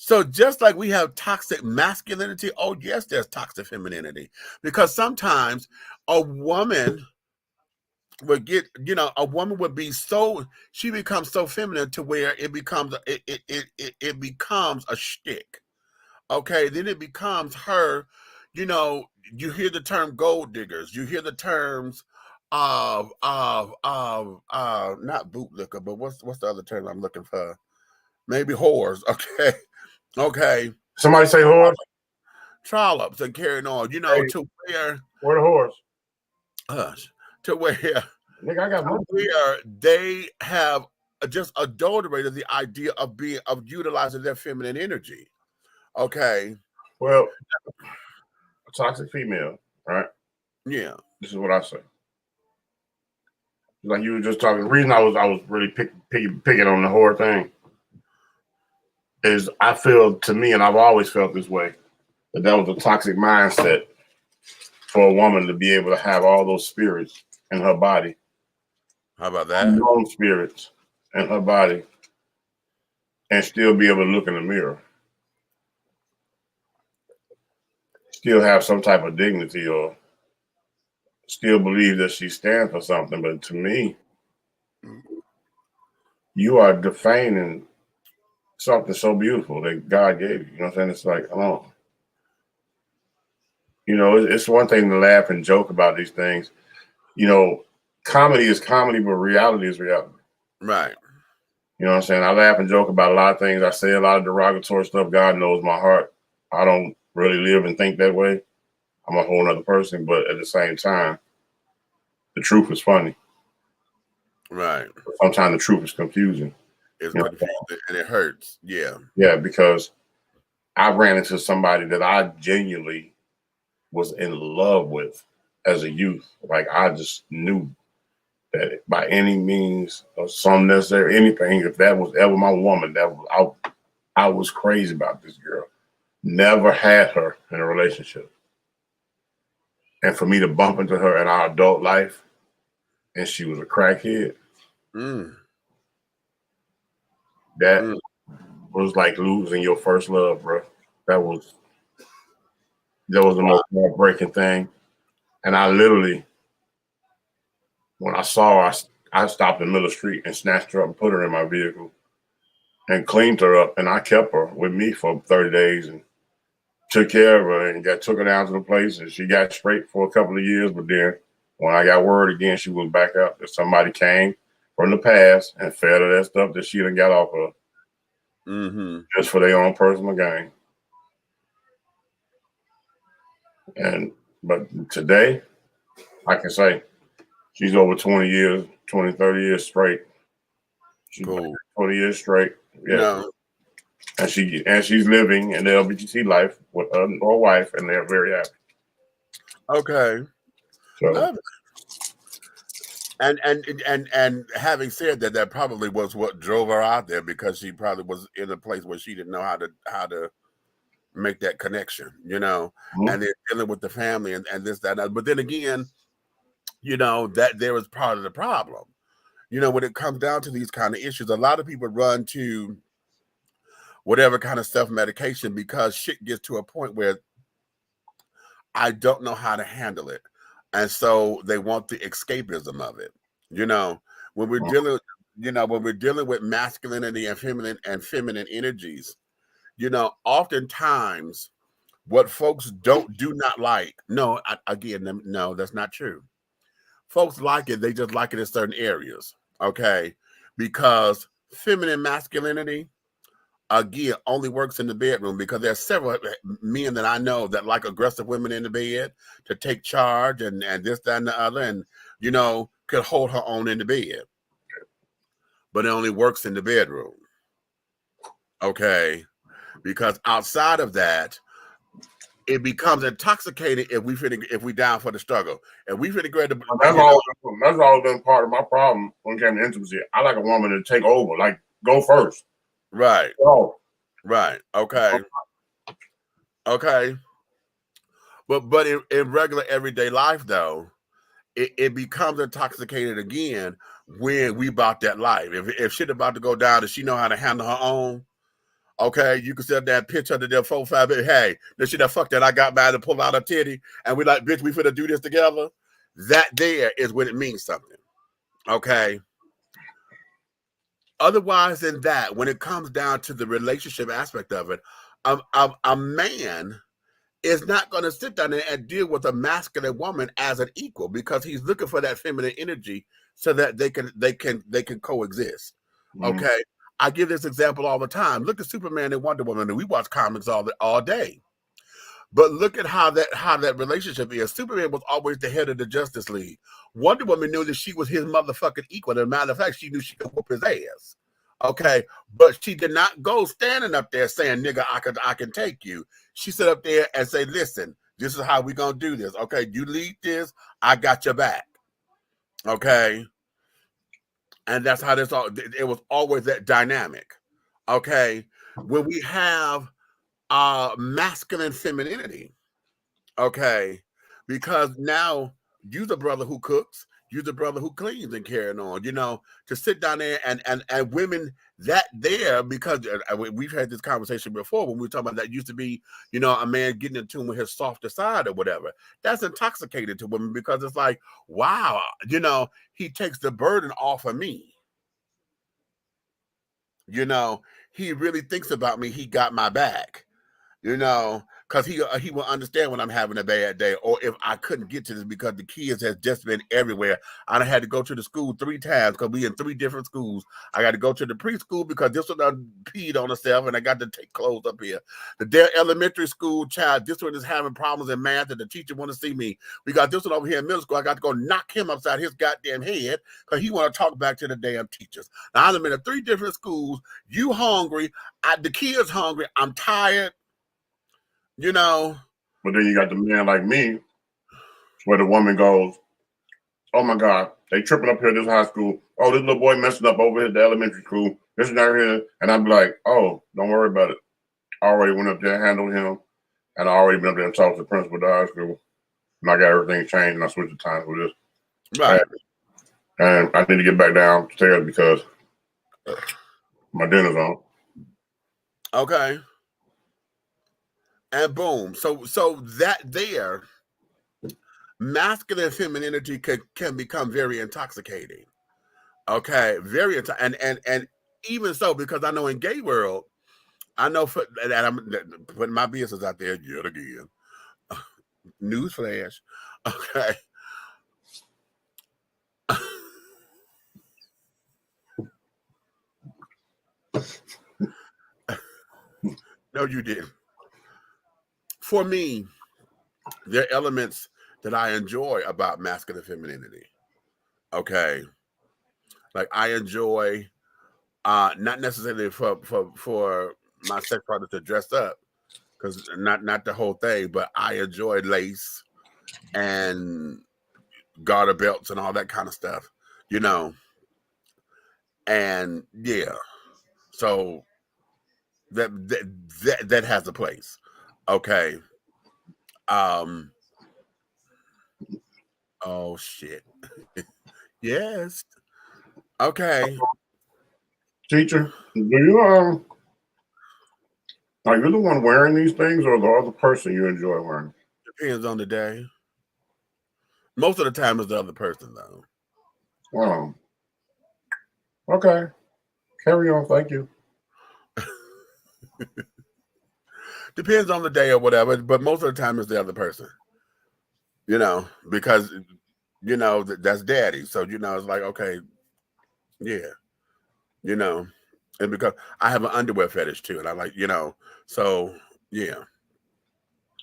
So just like we have toxic masculinity, oh yes, there's toxic femininity. Because sometimes a woman would she becomes so feminine to where it becomes a shtick. Okay, then it becomes her, you hear the term gold diggers, you hear the terms of not bootlicker, but what's the other term I'm looking for? Maybe whores. Okay. Somebody say whore. trollops and carrying on, you know, to where the horse? To where Nigga, I got money. Where they have just adulterated the idea of utilizing their feminine energy. Okay. Well, a toxic female, right? Yeah. This is what I say. Like you were just talking. The reason I was really picking on the whore thing is I feel, to me, and I've always felt this way, that was a toxic mindset for a woman to be able to have all those spirits in her body. How about that? Unknown spirits in her body, and still be able to look in the mirror. Still have some type of dignity, or still believe that she stands for something. But to me, you are defaming something so beautiful that God gave you. You know what I'm saying? It's like, come on. You know, it's one thing to laugh and joke about these things. You know, comedy is comedy, but reality is reality. Right. You know what I'm saying? I laugh and joke about a lot of things. I say a lot of derogatory stuff. God knows my heart. I don't really live and think that way. I'm a whole nother person, but at the same time, the truth is funny. Right. Sometimes the truth is confusing. It's confusing and it hurts. Yeah. Yeah, because I ran into somebody that I genuinely was in love with as a youth. Like, I just knew that by any means or some necessary anything, if that was ever my woman, that was I was crazy about this girl. Never had her in a relationship. And for me to bump into her in our adult life, and she was a crackhead, that was like losing your first love, bro. That was the most heartbreaking thing. And I literally, when I saw her, I stopped in the middle of the street and snatched her up and put her in my vehicle and cleaned her up. And I kept her with me for 30 days and took care of her and took her down to the place. And she got straight for a couple of years. But then when I got word again, she was back up. That somebody came from the past and fed her that stuff that she done got off of. Just for their own personal gain. But today, I can say she's over 20 years, 20, 30 years straight. She's 20 years straight. Yeah. No. And she's living in the LBGT life with her wife, and they're very happy. Okay. So, and having said that, that probably was what drove her out there, because she probably was in a place where she didn't know how to make that connection, you know, and they're dealing with the family and this, that, and that. But then again, you know, that there was part of the problem. You know, when it comes down to these kind of issues, a lot of people run to whatever kind of self-medication because shit gets to a point where I don't know how to handle it. And so they want the escapism of it. You know, when we're dealing with masculinity and feminine energies, you know, oftentimes what folks do not like. No, that's not true. Folks like it. They just like it in certain areas. Okay. Because feminine masculinity, again, only works in the bedroom, because there's several men that I know that like aggressive women in the bed to take charge and this, that, and the other, and, you know, could hold her own in the bed. But it only works in the bedroom. Okay. Because outside of that, it becomes intoxicating if we down for the struggle. And we finna grab the that's always been part of my problem when it came to intimacy. I like a woman to take over, like go first. Right. Oh. Right. Okay. Okay. But in regular everyday life though, it becomes intoxicated again when we about that life. If shit about to go down and she know how to handle her own, okay, you can sit there and pitch under there 4 5 minutes. Hey, this shit that fuck that I got mad to pull out a titty and we like, bitch, we finna do this together. That there is when it means something. Okay. Otherwise than that, when it comes down to the relationship aspect of it, a man is not going to sit down and deal with a masculine woman as an equal, because he's looking for that feminine energy so that they can coexist. Okay. I give this example all the time. Look at Superman and Wonder Woman, and we watch comics all day. But look at how that relationship is. Superman was always the head of the Justice League. Wonder Woman knew that she was his motherfucking equal. As a matter of fact, she knew she could whoop his ass. Okay, but she did not go standing up there saying, "Nigga, I can take you." She stood up there and say, "Listen, this is how we gonna do this. Okay, you lead this. I got your back." Okay, and that's how this all. It was always that dynamic. Okay, when we have masculine femininity. Okay, because now you're the brother who cooks, you're the brother who cleans and carrying on. To sit down there and women that there, because we've had this conversation before when we were talking about that used to be, a man getting in tune with his softer side or whatever. That's intoxicated to women because it's like, wow, he takes the burden off of me. He really thinks about me. He got my back. Because he will understand when I'm having a bad day, or if I couldn't get to this because the kids has just been everywhere. I had to go to the school 3 times because we in 3 different schools. I got to go to the preschool because this one done peed on herself, and I got to take clothes up here. The elementary school child, this one is having problems in math, and the teacher want to see me. We got this one over here in middle school. I got to go knock him upside his goddamn head because he want to talk back to the damn teachers. Now I'm in 3 different schools. You hungry? The kids hungry. I'm tired. But then you got the man like me, where the woman goes, "Oh my God, they tripping up here at this high school. Oh, this little boy messing up over here at the elementary school. This is not here." And I'd be like, "Oh, don't worry about it. I already went up there and handled him, and I already been up there and talked to the principal of the high school. And I got everything changed, and I switched the time for this. Right. And I need to get back downstairs because my dinner's on." Okay. And boom. So that there, masculine femininity can become very intoxicating. Okay, very and even so, because I know in gay world, I know that I'm putting my business out there yet again. Newsflash. Okay. No, you didn't. For me, there are elements that I enjoy about masculine femininity. Okay. Like I enjoy not necessarily for my sex partner to dress up, because not the whole thing, but I enjoy lace and garter belts and all that kind of stuff, and yeah, so that has a place. Okay. Oh shit. Yes. Okay. Teacher, do you are you the one wearing these things, or the other person you enjoy wearing? Depends on the day. Most of the time it's the other person though. Oh. Okay. Carry on. Thank you. Depends on the day or whatever, but most of the time it's the other person. Because that's daddy. So it's like, okay, yeah. And because I have an underwear fetish too, and I like, so yeah.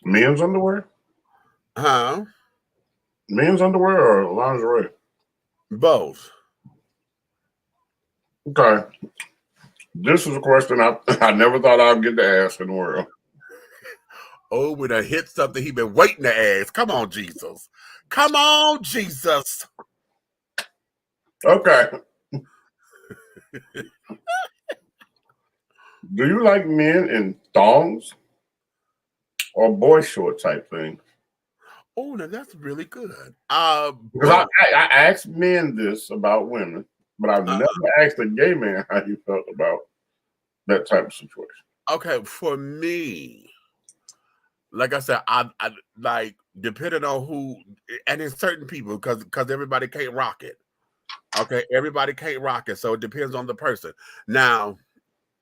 Men's underwear? Huh? Men's underwear or lingerie? Both. Okay. This is a question I never thought I'd get to ask in the world. Oh, when I hit something he been waiting to ask. Come on, Jesus. Come on, Jesus. Okay. Do you like men in thongs or boy short type thing? Oh, now that's really good. Because I asked men this about women, but I've never asked a gay man how he felt about that type of situation. Okay, for me, like I said, I like, depending on who, and in certain people, because everybody can't rock it. Okay, everybody can't rock it, so it depends on the person. Now,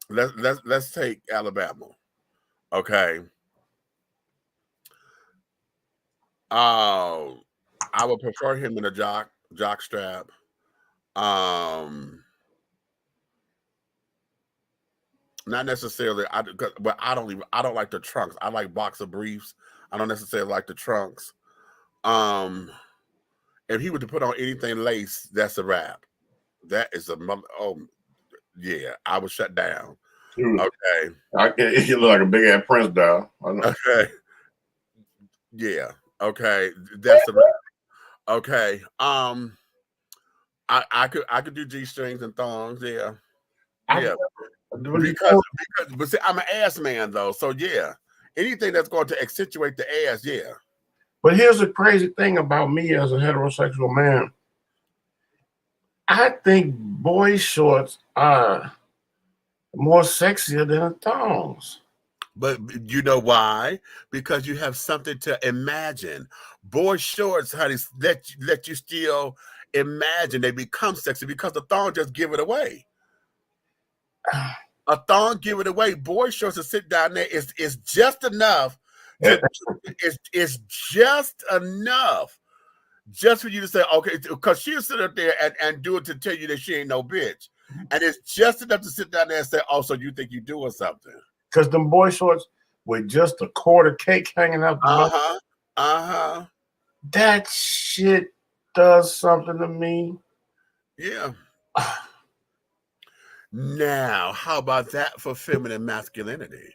let's take Alabama. Okay. I would prefer him in a jock strap. Not necessarily. But I don't like the trunks. I like boxer briefs. I don't necessarily like the trunks. If he were to put on anything lace, that's a wrap. That is a yeah. I was shut down. Dude, okay. You look like a big ass Prince doll. Okay. Yeah. Okay. That's the wrap. Okay. I could do G strings and thongs. Yeah. Yeah. Because but see, I'm an ass man though, so yeah. Anything that's going to accentuate the ass, yeah. But here's the crazy thing about me as a heterosexual man. I think boy shorts are more sexier than thongs. But you know why? Because you have something to imagine. Boy shorts, honey, let you still imagine. They become sexy because the thong just give it away. A thong give it away. Boy shorts to sit down there is just enough. It's just enough. Just for you to say, okay, because she'll sit up there and do it to tell you that she ain't no bitch. And it's just enough to sit down there and say, oh, so you think you're doing something. Because them boy shorts with just a quarter cake hanging out the that shit does something to me. Yeah. Now, how about that for feminine masculinity?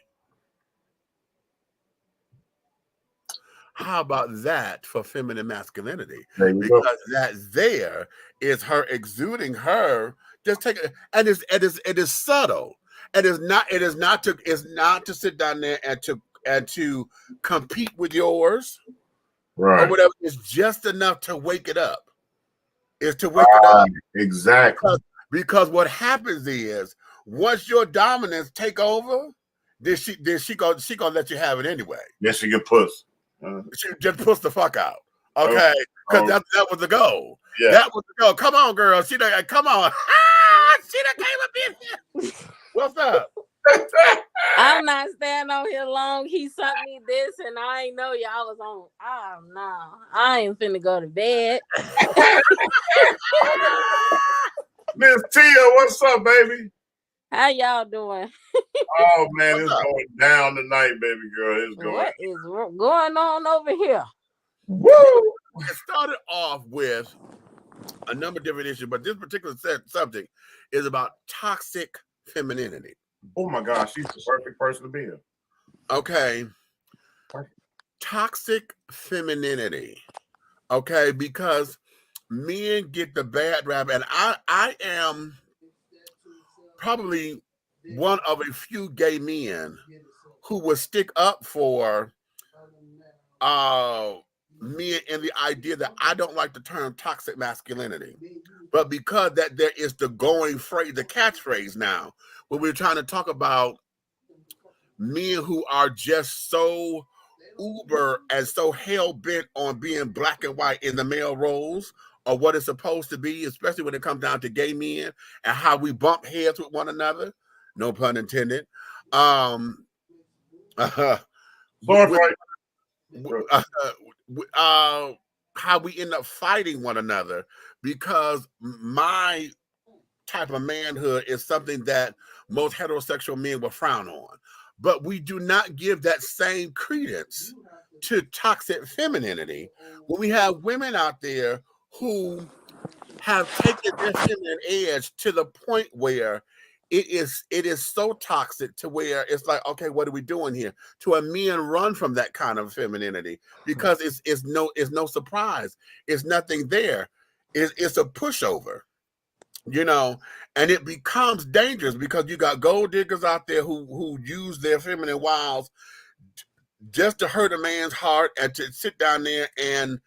How about that for feminine masculinity? Because that there is her exuding her. Just take it, and it is subtle. It is not to sit down there and to compete with yours, right? Or whatever. It's just enough to wake it up. Is to wake it up. Exactly. Because what happens is once your dominance take over, then she gonna let you have it anyway. Yes, she get puss. She just push the fuck out. Okay. Because that was the goal. Yeah. That was the goal. Come on, girl. She done come on. She done came up in here. What's up? I'm not staying on here long. He sent me this and I ain't know y'all was on. Oh no. I ain't finna go to bed. Miss Tia, what's up, baby? How y'all doing? Oh man, it's going down tonight, baby girl. It's going. What is going on over here? Woo! It started off with a number of different issues, but this particular subject is about toxic femininity. Oh my gosh, she's the perfect person to be here. Okay. Toxic femininity. Okay, because men get the bad rap, and I am probably one of a few gay men who would stick up for men in the idea that I don't like the term toxic masculinity, but because that there is the going phrase, the catchphrase now, where we're trying to talk about men who are just so uber and so hell-bent on being black and white in the male roles or what it's supposed to be, especially when it comes down to gay men and how we bump heads with one another. No pun intended. How we end up fighting one another because my type of manhood is something that most heterosexual men will frown on. But we do not give that same credence to toxic femininity when we have women out there who have taken their feminine edge to the point where it is so toxic to where it's like, okay, what are we doing here? To a men run from that kind of femininity because it's no surprise. It's nothing there. It's a pushover, you know, and it becomes dangerous because you got gold diggers out there who use their feminine wiles just to hurt a man's heart and to sit down there and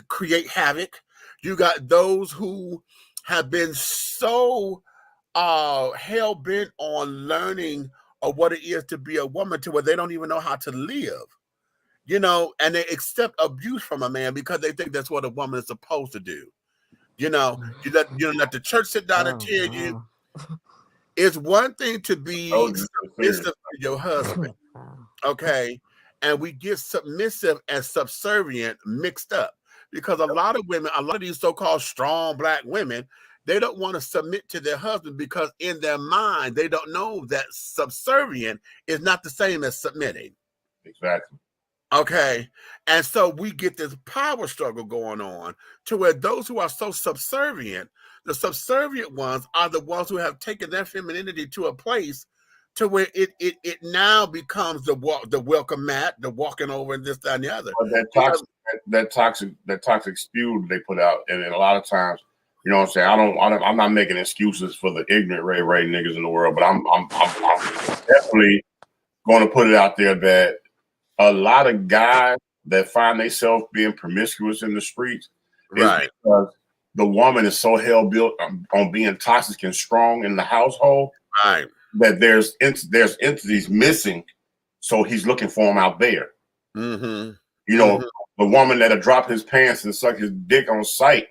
create havoc. You got those who have been so hell-bent on learning of what it is to be a woman to where they don't even know how to live, you know, and they accept abuse from a man because they think that's what a woman is supposed to do. You know, you let the church sit down and tell you it's one thing to be submissive to your husband, okay, and we get submissive and subservient mixed up because a lot of women, a lot of these so-called strong black women, they don't want to submit to their husband because in their mind, they don't know that subservient is not the same as submitting. Exactly. Okay. And so we get this power struggle going on to where those who are so subservient, the subservient ones are the ones who have taken their femininity to a place to where it now becomes the welcome mat, the walking over and this, that, and the other. But that toxic spew they put out, and a lot of times, you know what I'm saying? I'm not making excuses for the ignorant Ray niggas in the world, but I'm definitely going to put it out there that a lot of guys that find themselves being promiscuous in the streets, right? Because the woman is so hell built on being toxic and strong in the household, right? That there's entities missing, so he's looking for them out there. Mm-hmm. You know, the woman that'll drop his pants and suck his dick on sight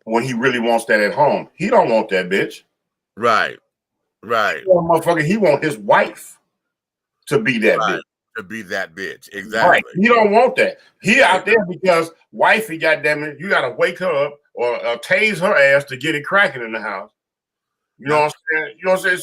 when he really wants that at home. He don't want that bitch. Right. Right. Motherfucker, he want his wife to be that bitch. To be that bitch. Exactly. Right. He don't want that. He out there because wifey, goddammit, you gotta wake her up or tase her ass to get it cracking in the house. You know what I'm saying? You know what I'm saying?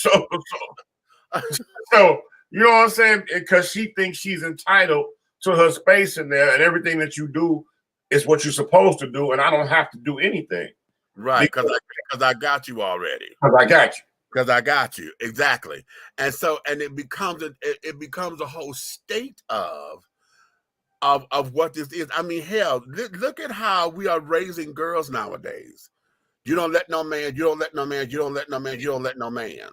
So you know what I'm saying? Because she thinks she's entitled to her space in there, and everything that you do is what you're supposed to do, and I don't have to do anything. Right, because I got you already. Because I got you. Because I got you. Exactly. And so, and it becomes a whole state of what this is. I mean, hell, look at how we are raising girls nowadays. You don't let no man, you don't let no man, you don't let no man, you don't let no man.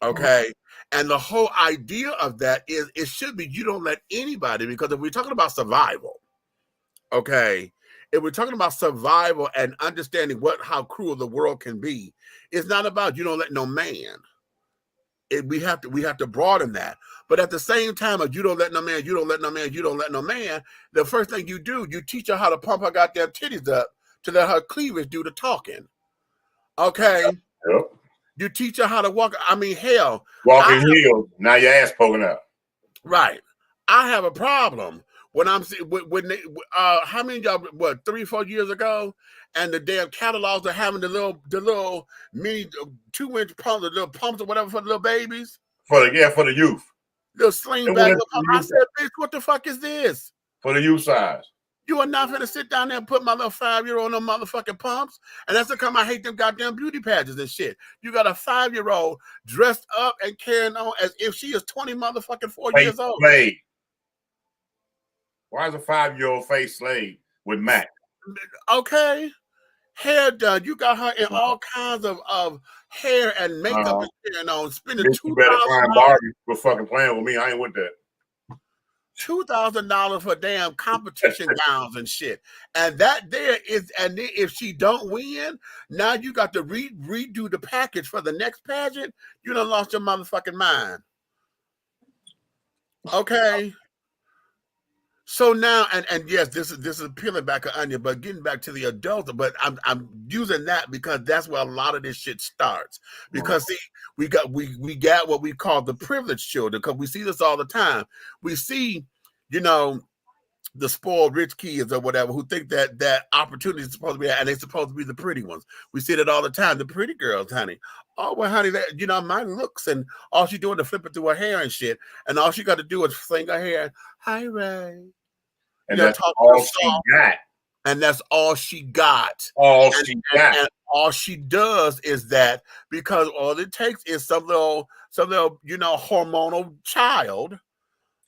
Okay. And the whole idea of that is it should be you don't let anybody, because if we're talking about survival, okay, if we're talking about survival and understanding how cruel the world can be, it's not about you don't let no man. We have to broaden that. But at the same time, if you don't let no man, you don't let no man, you don't let no man, the first thing you do, you teach her how to pump her goddamn titties up to let her cleavage do the talking. Okay. Yep. You teach her how to walk. I mean, hell. Walking heels. Now your ass poking out. Right. I have a problem when I'm how many of y'all, what, 3-4 years ago, and the damn catalogs are having the little mini 2-inch pumps, the little pumps or whatever for the little babies. For the youth. Little sling bag. I said, bitch, what the fuck is this? For the youth size. You are not gonna sit down there and put my little 5-year-old on motherfucking pumps. And that's the time I hate them goddamn beauty pageants and shit. You got a 5-year-old dressed up and carrying on as if she is 20 motherfucking 4 years old. Slave. Why is a 5-year-old face slave with Mac? Okay. Hair done. You got her in all kinds of hair and makeup and on spending $2,000. You better find Barbie for fucking playing with me. I ain't with that. $2,000 for damn competition gowns and shit. And that there is, and if she don't win, now you got to redo the package for the next pageant. You done lost your motherfucking mind. Okay. So now, and yes, this is peeling back an onion, but getting back to the adult, but I'm using that because that's where a lot of this shit starts. Because see, we got what we call the privileged children, because we see this all the time. We see, you know, the spoiled rich kids or whatever who think that opportunity is supposed to be, and they're supposed to be the pretty ones. We see that all the time. The pretty girls, honey. Oh well, honey, that, you know, my looks, and all she's doing is flipping through her hair and shit, and all she got to do is fling her hair. Hi, Ray. And that's all she got. And that's all she got. And all she does is that, because all it takes is some little, you know, hormonal child.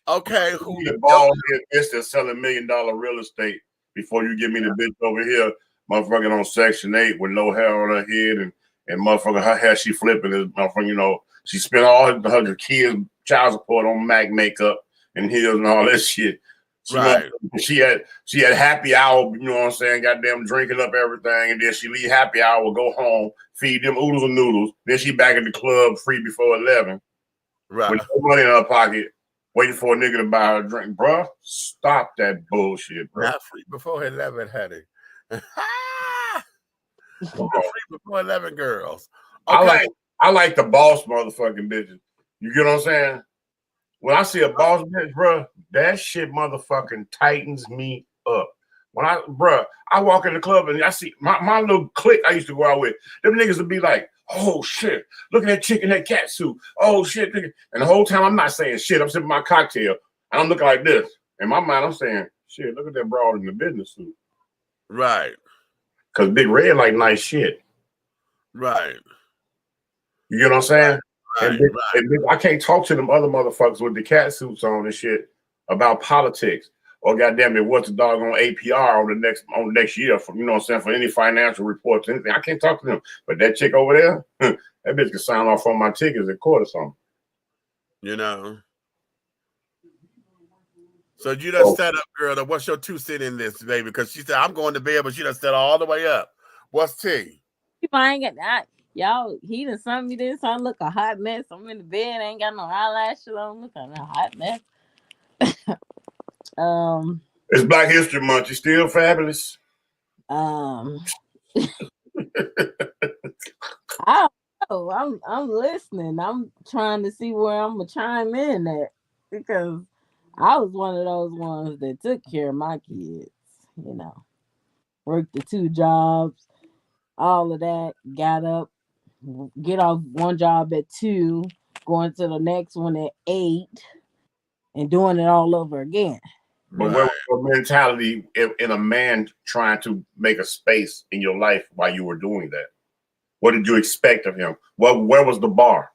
Okay. Who the ball is that's selling $1 million real estate before you give me the bitch over here, motherfucking on Section 8 with no hair on her head and motherfucker her hair she flipping is motherfucking, you know, she spent all her kids' child support on MAC makeup and heels and all that shit. She had happy hour, you know what I'm saying, goddamn drinking up everything, and then she leave happy hour, go home, feed them oodles and noodles, then she back in the club free before 11. Right. With no money in her pocket, waiting for a nigga to buy her a drink. Bruh, stop that bullshit, bro. Not free before 11, honey. Free before 11, girls. Okay. I like the boss motherfucking bitches. You get what I'm saying? When I see a boss bitch, bro, that shit motherfucking tightens me up. When I walk in the club and I see my little clique I used to go out with, them niggas would be like, oh shit, look at that chick in that cat suit. Oh shit, nigga. And the whole time I'm not saying shit. I'm sipping my cocktail and I'm looking like this. In my mind, I'm saying, shit, look at that broad in the business suit. Right. Cause Big Red like nice shit. Right. You get what I'm saying? Right. And I can't talk to them other motherfuckers with the cat suits on and shit about politics. Or goddamn it, what's the doggone APR on the next year for, you know what I'm saying, for any financial reports, anything. I can't talk to them. But that chick over there, that bitch can sign off on my tickets in court or something. You know. So you done set up, girl. What's your 2 cents in this, baby? Because she said, I'm going to bed, but she done set all the way up. What's tea? I ain't got that. Y'all, he done sent me this. I look a hot mess. I'm in the bed. I ain't got no eyelashes on. Look at a hot mess. It's Black History Month. You still fabulous? I don't know. I'm listening. I'm trying to see where I'm gonna chime in at because I was one of those ones that took care of my kids. You know, worked the 2 jobs, all of that. Got up, get off one job at 2, going to the next one at 8, and doing it all over again. But where was your mentality in a man trying to make a space in your life while you were doing that? What did you expect of him? Where was the bar?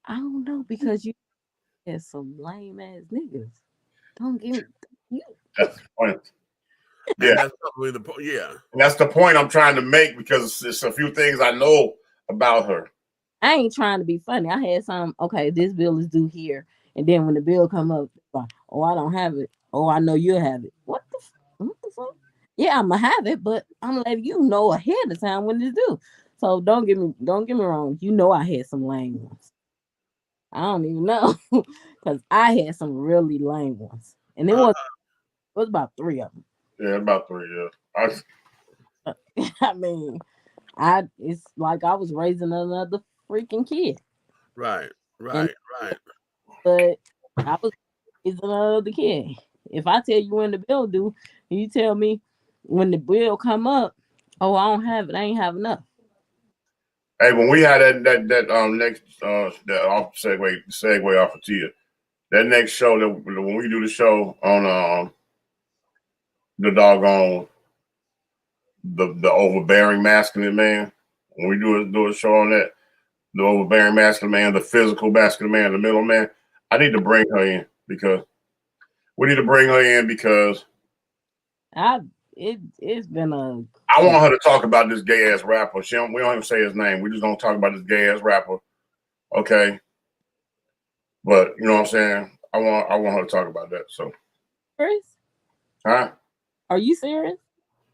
I don't know, because you had some lame ass niggas. Don't give me. That's the point. Yeah, and that's probably the point. Yeah, and that's the point I'm trying to make because it's a few things I know about her. I ain't trying to be funny. I had some. Okay, this bill is due here, and then when the bill come up, oh, I don't have it. Oh, I know you'll have it. What the fuck? Yeah, I'm gonna have it, but I'm letting you know ahead of time when it's due. So don't get me wrong. You know I had some lame ones. I don't even know because I had some really lame ones, and it was about 3 of them. Yeah, about 3. Yeah, I mean, it's like I was raising another freaking kid. Right. But I was raising another kid. If I tell you when the bill due, and you tell me when the bill come up, oh, I don't have it. I ain't have enough. Hey, when we had that next that off segue off of Tia, that next show that when we do the show on the doggone the overbearing masculine man, when we do a show on that, the overbearing masculine man, the physical masculine man, the middle man, I need to bring her in because it's been a. I want her to talk about this gay ass rapper. We don't even say his name. We just don't talk about this gay ass rapper. Okay. But you know what I'm saying? I want her to talk about that. So Chris? Huh? Are you serious?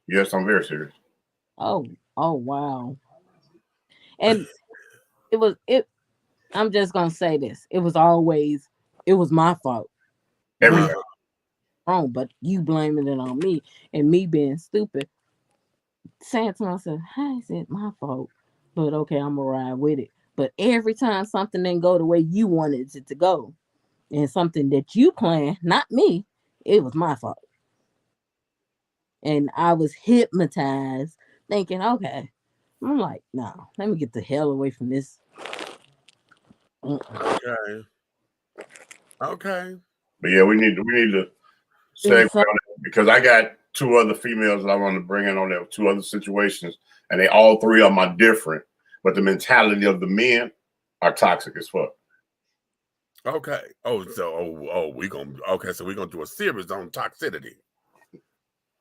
Yes, I'm very serious. Oh wow. And I'm just gonna say this. It was my fault. Everything. Wrong, but you blaming it on me and me being stupid. Saying to myself, hey, it's my fault. But okay, I'm gonna ride with it. But every time something didn't go the way you wanted it to go, and something that you planned, not me, it was my fault. And I was hypnotized, thinking, okay. I'm like, no, let me get the hell away from this. Okay. But yeah, we need to say because I got 2 other females that I want to bring in on there, 2 other situations, and all 3 of them are different. But the mentality of the men are toxic as fuck. Okay. So we're gonna do a series on toxicity.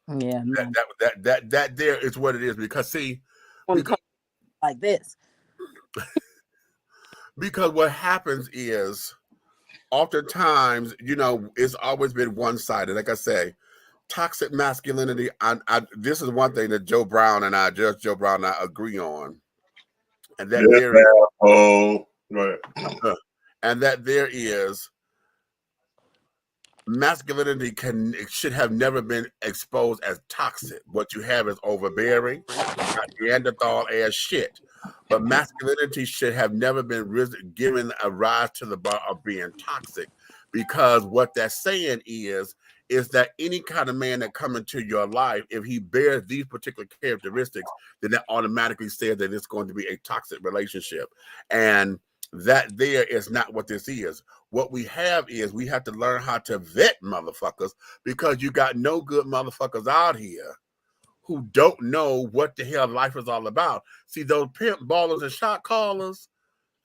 Yeah. That there is what it is because like this. Because what happens is oftentimes, it's always been one-sided. Like I say, toxic masculinity. This is one thing that Judge Joe Brown and I agree on. And that there is masculinity should have never been exposed as toxic. What you have is overbearing, Neanderthal ass shit. But masculinity should have never been given a rise to the bar of being toxic, because what that's saying is is that any kind of man that come into your life, if he bears these particular characteristics, then that automatically says that it's going to be a toxic relationship. And that there is not what this is. What we have is we have to learn how to vet motherfuckers, because you got no good motherfuckers out here who don't know what the hell life is all about. See, those pimp ballers and shot callers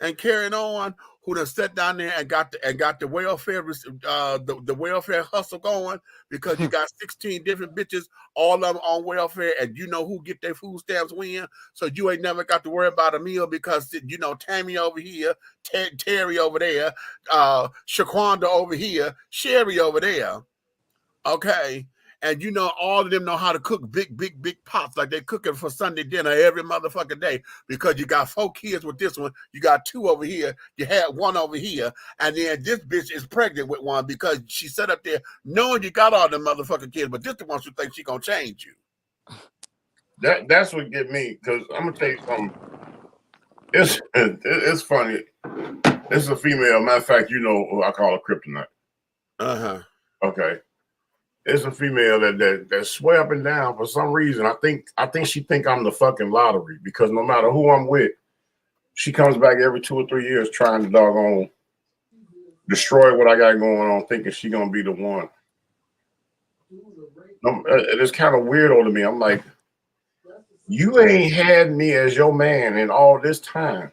and carrying on, who done sat down there and got the welfare the welfare hustle going, because you got 16 different bitches, all of them on welfare, and you know who get their food stamps when, so you ain't never got to worry about a meal, because you know Tammy over here, Terry over there, Shaquanda over here, Sherry over there, okay. And you know, all of them know how to cook big pots, like they're cooking for Sunday dinner every motherfucking day, because you got 4 kids with this one, you got 2 over here, you had 1 over here, and then this bitch is pregnant with 1, because she sat up there knowing you got all them motherfucking kids, but this the one who thinks she gonna change you. That's what get me, because I'm gonna tell you something. It's funny. This is a female. Matter of fact, you know who I call her kryptonite. Okay. It's a female that swear up and down for some reason. I think she think I'm the fucking lottery, because no matter who I'm with, she comes back every 2 or 3 years trying to doggone destroy what I got going on, thinking she gonna be the one. It's kind of weirdo to me. I'm like, you ain't had me as your man in all this time.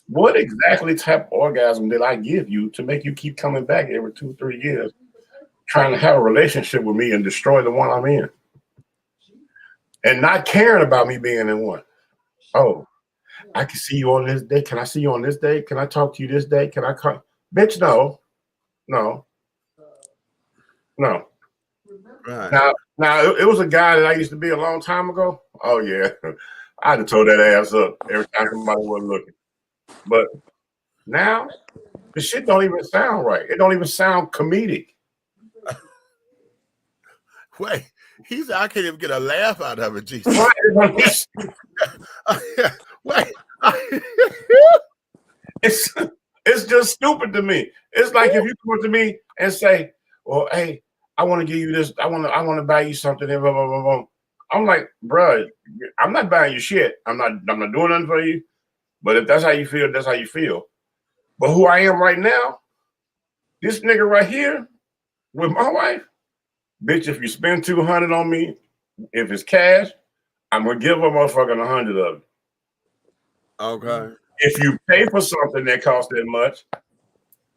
What exactly type of orgasm did I give you to make you keep coming back every 2 or 3 years, trying to have a relationship with me and destroy the one I'm in, and not caring about me being in one? Oh, I can see you on this day. Can I see you on this day? Can I talk to you this day? Can I come? Bitch, no. Right. Now it was a guy that I used to be a long time ago. Oh yeah, I'd have told that ass up every time somebody wasn't looking. But now the shit don't even sound right. It don't even sound comedic. Wait, he said I can't even get a laugh out of it, Jesus. Wait. It's just stupid to me. It's like if you come to me and say, well, hey, I want to give you this, I want to buy you something, blah, blah, blah, blah. I'm like, bro, I'm not buying you shit. I'm not doing nothing for you. But if that's how you feel, that's how you feel. But who I am right now, this nigga right here with my wife, bitch, if you spend $200 on me, if it's cash, I'm gonna give a motherfucker 100 of it. Okay. If you pay for something that costs that much,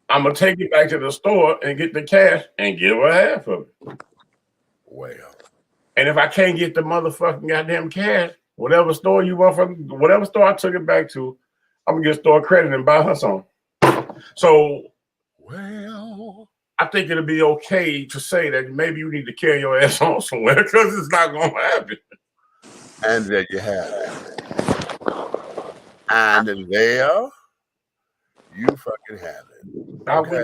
I'm gonna take it back to the store and get the cash and give her half of it. Well. And if I can't get the motherfucking goddamn cash, whatever store you want from, whatever store I took it back to, I'm gonna get store credit and buy her some. So, well, I think it'll be okay to say that maybe you need to carry your ass on somewhere, because it's not gonna happen. And there you have it. And there you fucking have it. Okay.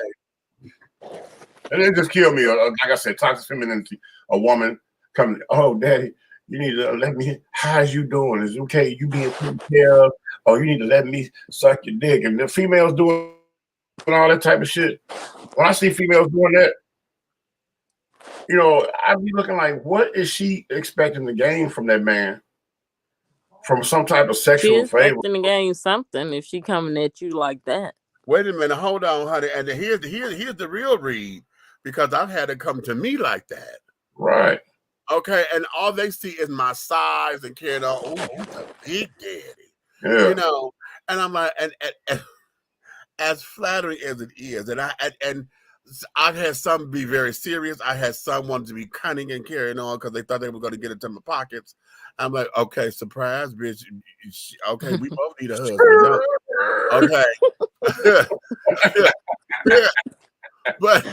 And it just killed me. Like I said, toxic femininity. A woman coming, oh, daddy, you need to let me, how's you doing? Is it okay? You being taken care of? Oh, you need to let me suck your dick. And the females doing all that type of shit. When I see females doing that, you know, I be looking like, what is she expecting to gain from that man? From some type of sexual favor? She's expecting to gain something if she coming at you like that. Wait a minute, hold on, honey. And here's the real read, because I've had it come to me like that. Right. Okay, and all they see is my size and carrying on. Oh, you a big daddy. Yeah. You know, and I'm like, and as flattering as it is, and I've had some be very serious. I had some want to be cunning and carrying on because they thought they were going to get into my pockets. I'm like, okay, surprise, bitch. Okay, we both need a husband. No. Okay. Yeah. But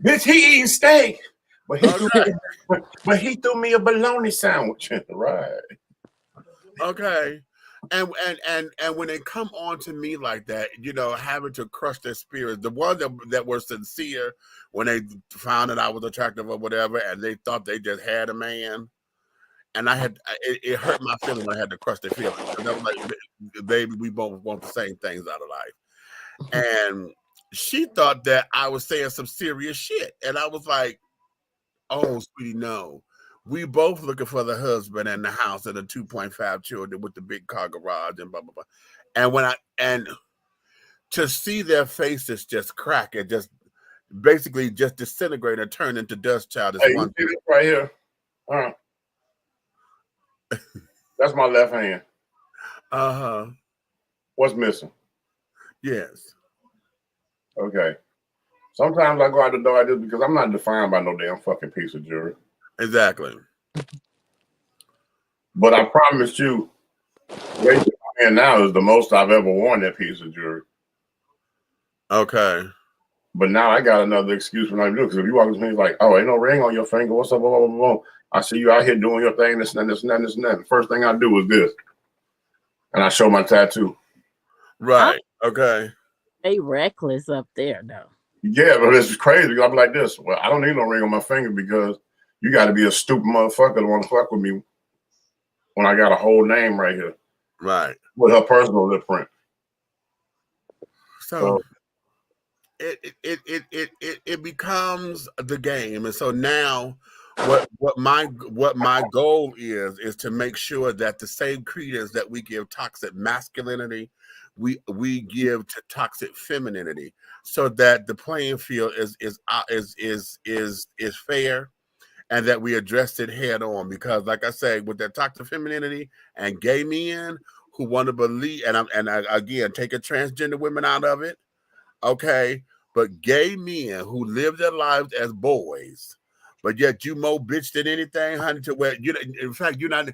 bitch, he eating steak, but he threw me a bologna sandwich. Right. Okay. And when they come on to me like that, you know, having to crush their spirit, the ones that were sincere when they found that I was attractive or whatever, and they thought they just had a man, and it hurt my feelings when I had to crush their feelings. And I'm like, baby, we both want the same things out of life. And she thought that I was saying some serious shit. And I was like, oh, sweetie, no. We both looking for the husband and the house and the 2.5 children with the big car garage and blah, blah, blah. And to see their faces just crack and just basically just disintegrate and turn into dust child is one thing. Right here. That's my left hand. Uh-huh. What's missing? Yes. Okay. Sometimes I go out the door like this because I'm not defined by no damn fucking piece of jewelry. Exactly. But I promise you, where you in now is the most I've ever worn that piece of jewelry. Okay. But now I got another excuse when I do, because if you walk into me, it's like, oh, ain't no ring on your finger. What's up? Blah, blah, blah, blah. I see you out here doing your thing, this and that, this and that, this and that. The first thing I do is this. And I show my tattoo. Right. Okay. They reckless up there, though. Yeah, but it's crazy. I'm like this. Well, I don't need no ring on my finger because you got to be a stupid motherfucker to want to fuck with me when I got a whole name right here. Right. With her personal lip print. So it becomes the game. And so now what my goal is to make sure that the same credence that we give toxic masculinity, we give to toxic femininity, so that the playing field is fair, and that we address it head on. Because like I say, with that toxic femininity and gay men who want to believe, and I again taking transgender women out of it, okay, but gay men who live their lives as boys, but yet you more bitch than anything, honey, to where you, in fact, you're not,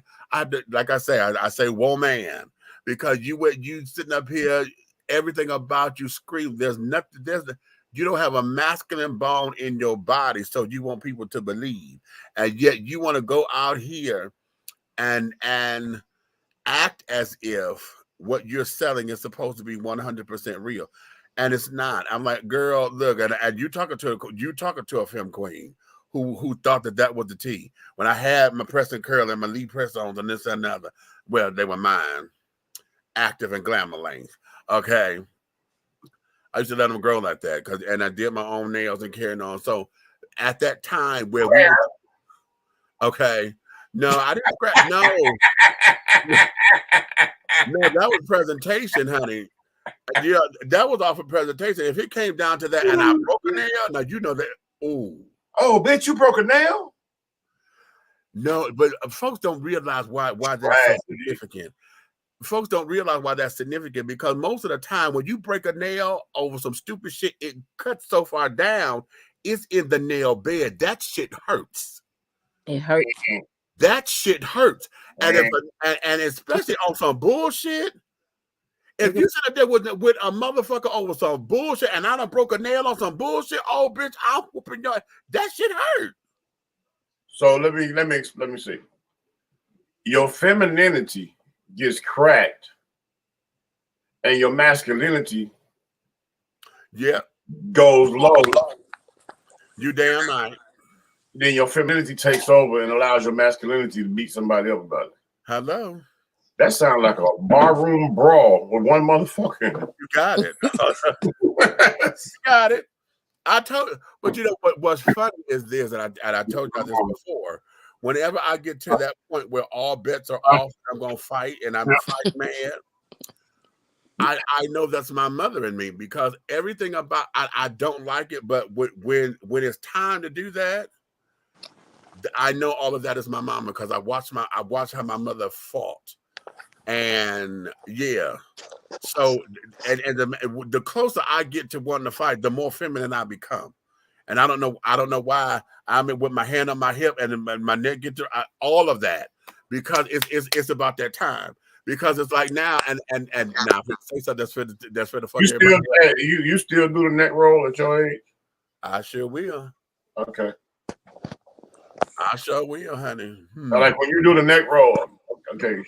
like I say woman, because you sitting up here, everything about you scream, you don't have a masculine bone in your body, so you want people to believe, and yet you want to go out here and act as if what you're selling is supposed to be 100% real, and it's not. I'm like, girl, look, and you talking to a femme queen who thought that was the tea. When I had my press and curl and my lead press ons and this and another, well, they were mine, active and glamour length. Okay, I used to let them grow like that and I did my own nails and carrying on. So at that time where we were, okay, no, I didn't scratch. No, no, that was presentation, honey. Yeah, that was off of presentation. If it came down to that, and I broke a nail, now you know that. Oh, bitch, you broke a nail? No, but folks don't realize why that's so significant. Folks don't realize why that's significant, because most of the time when you break a nail over some stupid shit, it cuts so far down, it's in the nail bed. That shit hurts. It hurts. That shit hurts. And especially on some bullshit. If you sit up there with a motherfucker over some bullshit and I done broke a nail on some bullshit, oh bitch, I'm whooping your, that shit hurt. So let me see. Your femininity gets cracked and your masculinity goes low. You damn right. Then your femininity takes over and allows your masculinity to beat somebody up about it. Hello. That sounds like a barroom brawl with one motherfucker. You got it. You got it. I told you, but you know what's funny is this, and I told you this before. Whenever I get to that point where all bets are off, I'm gonna fight and I'm fight mad. I know that's my mother in me, because everything about I don't like it, but when it's time to do that, I know all of that is my mama, because I watched how my mother fought. And yeah, so and the closer I get to wanting to fight, the more feminine I become. And I don't know why I'm with my hand on my hip and my neck get to all of that, because it's about that time. Because it's like now and now if say so, that's for the fuck. You still do the neck roll at your age? I sure will. Okay. I sure will, honey. Like when you do the neck roll, okay.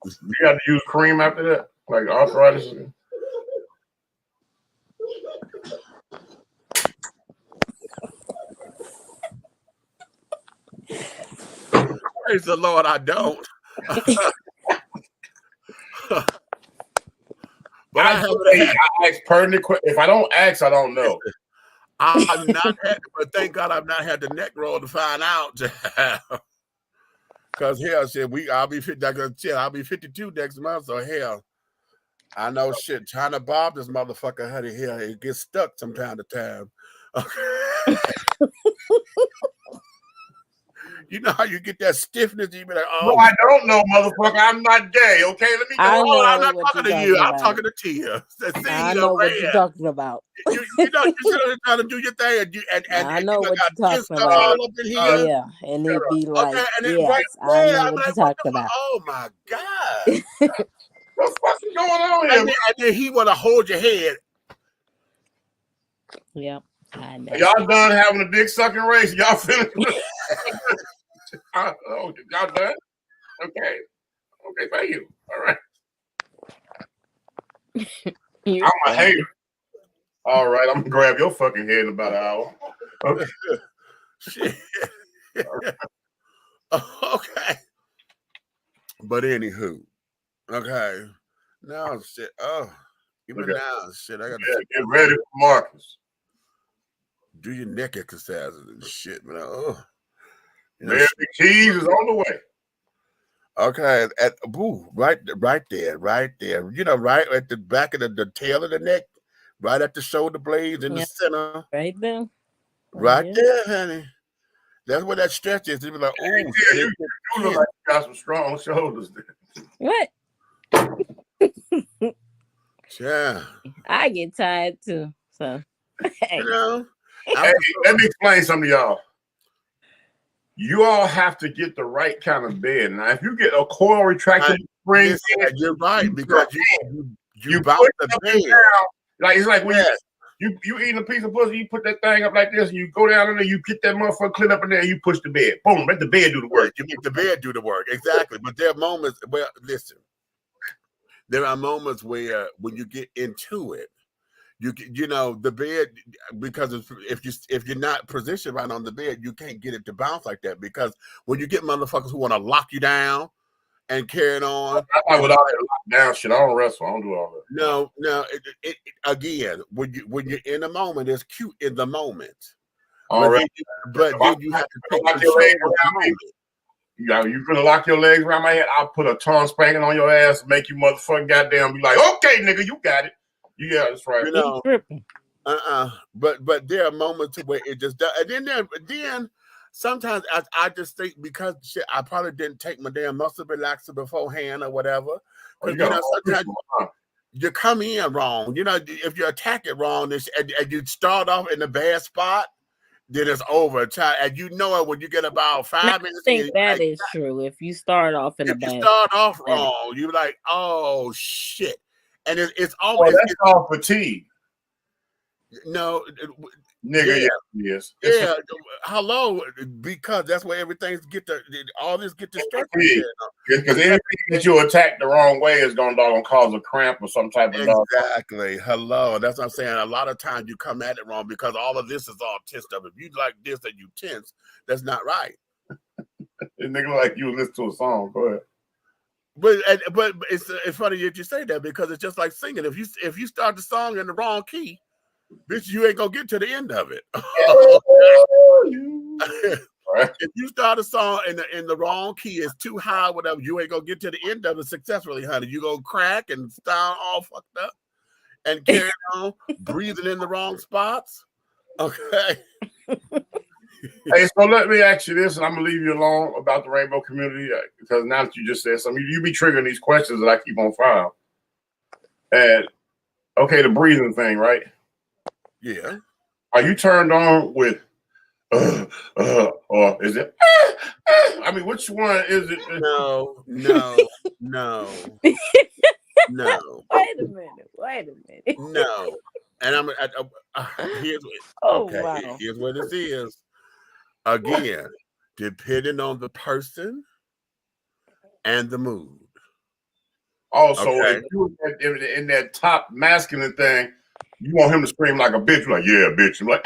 You got to use cream after that, like arthritis. Praise the Lord, I don't. But I ask pertinent questions. If I don't ask, I don't know. I've not had, but thank God I've not had the neck roll to find out. Because hell, shit, I'll be 52 next month. So hell, I know shit. Trying to bob this motherfucker, honey, hell, it gets stuck from time to time. You know how you get that stiffness? You be like, oh, no, I don't know, motherfucker. I'm not gay. Okay, let me go. I'm not talking to you. I'm talking to Tia. I know what you're talking about. You know, you sit trying to do your thing, and I know what got you're talking about. all up in here. Yeah, and it'd be like, yes, I know what you're talking about. Oh my God, what's fucking going on here? And then he want to hold your head. Yep. I know. Y'all done having a dick sucking race? Y'all finished? Oh, y'all done? Okay. Okay, thank you. All right. I'm a hater. All right, I'm gonna grab your fucking head in about an hour. Okay. Shit. Okay. But anywho, okay. Now shit. Oh, even now, shit. I gotta get ready for Marcus. Do your neck exercises and shit, man. Oh, the keys is on the way. Okay, right there. You know, right at the back of the tail of the neck, right at the shoulder blades in the center. Right there. Right there, honey. That's where that stretch is. You be like, oh, you look like you got some strong shoulders there. What? Yeah. I get tired too. So you know. Hey, let me explain something to y'all. You all have to get the right kind of bed. Now, if you get a coil retractable spring, you're right, because you bounce the bed. Like it's like when you eating a piece of pussy, you put that thing up like this, and you go down in there, you get that motherfucker clean up in there, and you push the bed. Boom, let the bed do the work. You make the bed do the work, exactly. But there are moments where, listen, there are moments where when you get into it, you know the bed, because if you're not positioned right on the bed, you can't get it to bounce like that. Because when you get motherfuckers who want to lock you down and carry it on, I without that lockdown shit, I don't wrestle. I don't do all that. No. It again, when you're in the moment, it's cute in the moment. All right, but then you have to take your legs around me. You gonna lock your legs around my head? I'll put a tongue spanking on your ass, and make you motherfucking goddamn be like, okay, nigga, you got it. Yeah, that's right. You know, but there are moments where it just does, and then sometimes I just think because shit, I probably didn't take my damn muscle relaxer beforehand or whatever. Because you know, sometimes you come in wrong. You know, if you attack it wrong and you start off in a bad spot, then it's over. And you know it when you get about 5 minutes. I think that is true. If you start off in a bad, you start off wrong, you're like, oh shit. And it's always that's all fatigue. No, nigga, yes. Yeah, hello, because that's where everything's all this get distracted. Because anything that you attack the wrong way is gonna cause a cramp or some type of exactly. Hello, that's what I'm saying. A lot of times you come at it wrong because all of this is all tensed up. If you like this and you tense, that's not right. It nigga like you listen to a song. Go ahead. But it's funny that you say that, because it's just like singing. If you start the song in the wrong key, bitch, you ain't gonna get to the end of it. If you start a song in the wrong key, it's too high, whatever, you ain't gonna get to the end of it successfully, honey. You gonna crack and sound all fucked up and carry on, breathing in the wrong spots. Okay. Hey, so let me ask you this, and I'm gonna leave you alone about the rainbow community, because now that you just said something, you be triggering these questions that I keep on file. And okay, the breathing thing, right? Yeah. Are you turned on with or is it I mean, which one is it? No. Wait a minute. No. And here's what this is. Again, depending on the person and the mood. Also, if you in that top masculine thing, you want him to scream like a bitch, like, yeah, bitch. I'm like,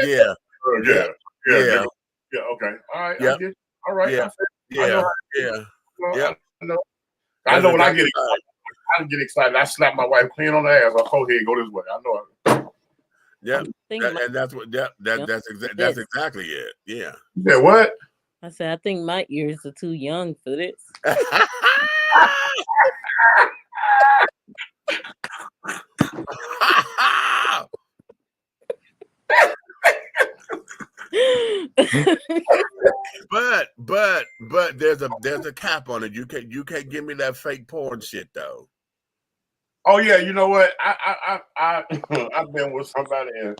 yeah. Okay. All right. Yep. I get it. All right. Yeah. I know when I get I get excited. I slap my wife clean on the ass. I go ahead, go this way. I know it. Yeah, and that's what that's exactly it. Yeah. Yeah, what? I said, I think my ears are too young for this. but there's a cap on it. You can't give me that fake porn shit though. Oh yeah, you know what? I've been with somebody and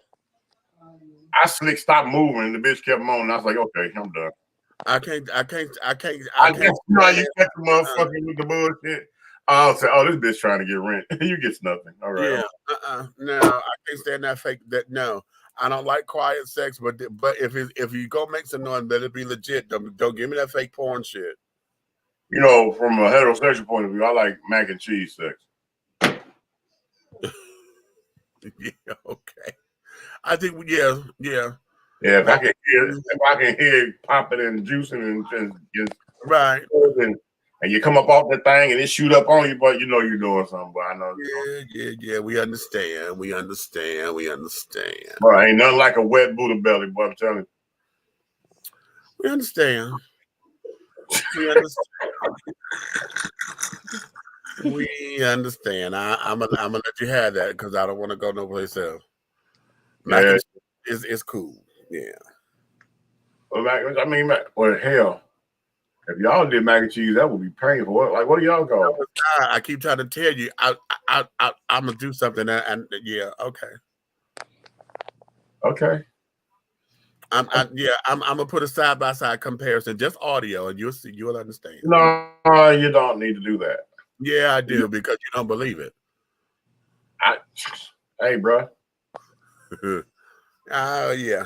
I stopped moving and the bitch kept moaning. I was like, okay, I'm done. I can't. I guess you know you catch the motherfucker with the bullshit. I'll say, oh, this bitch trying to get rent. You get nothing. All right. Yeah. No, I can't stand that fake. No, I don't like quiet sex. But if you go make some noise, better be legit. Don't give me that fake porn shit. You know, from a heterosexual point of view, I like mac and cheese sex. Yeah. Okay. I think. Yeah. Yeah, if I can hear it popping and juicing and right, and you come up off that thing and it shoot up on you, but you know you're doing something. But I know. Yeah. We understand. Bro, ain't nothing like a wet Buddha belly, boy. I'm telling you. We understand. We understand. I'm gonna let you have that because I don't want to go no place else. Yeah. It's cool. Yeah. Well, I mean, well, hell, if y'all did mac and cheese, that would be painful. What do y'all go? I keep trying to tell you, I'm gonna do something, and yeah, okay. I'm gonna put a side by side comparison, just audio, and you'll understand. No, you don't need to do that. Yeah, I do because you don't believe it. Hey, bro. Oh yeah.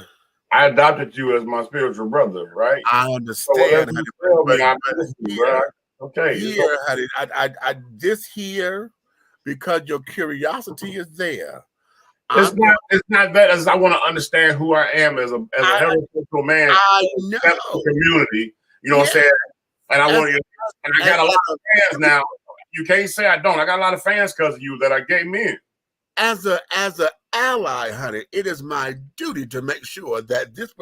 I adopted you as my spiritual brother, right? I understand. Okay. Here, honey, I this here because your curiosity is there. It's not that as I want to understand who I am as a heterosexual man. I know community. You know what I'm saying? And I want you. And I got a lot of fans now. You can't say I don't. I got a lot of fans because of you that are gay men. As a ally, honey, it is my duty to make sure that this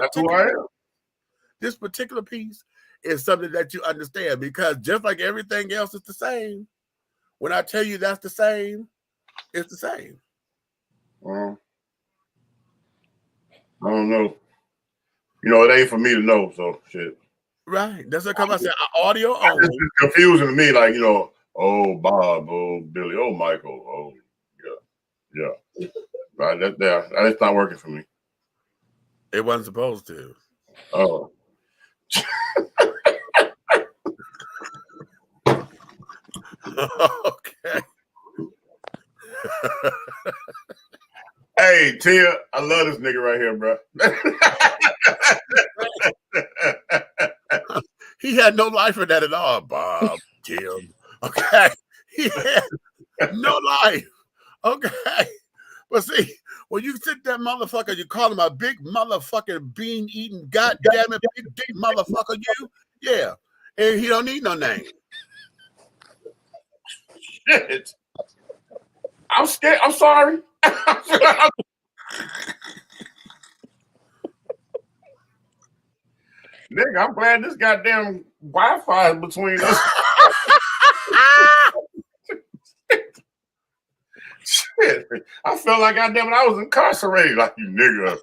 particular piece is something that you understand, because just like everything else is the same, when I tell you that's the same, it's the same. I don't know. You know, it ain't for me to know, so shit. Right. That's what I said. Audio only. It's confusing to me, like, you know, oh, Bob, oh, Billy, oh, Michael, oh, yeah. Right, that's not working for me. It wasn't supposed to. Oh. Okay. Hey, Tia, I love this nigga right here, bro. He had no life in that at all, Bob, Tim. Okay. He had no life. Okay. But see, when you sit that motherfucker, you call him a big motherfucking bean eating, goddamn it, big dick motherfucker, yeah. And he don't need no name. Shit. I'm scared. I'm sorry. Nigga, I'm glad this goddamn Wi-Fi is between us. Shit. I felt like goddamn it, I was incarcerated, like you nigga.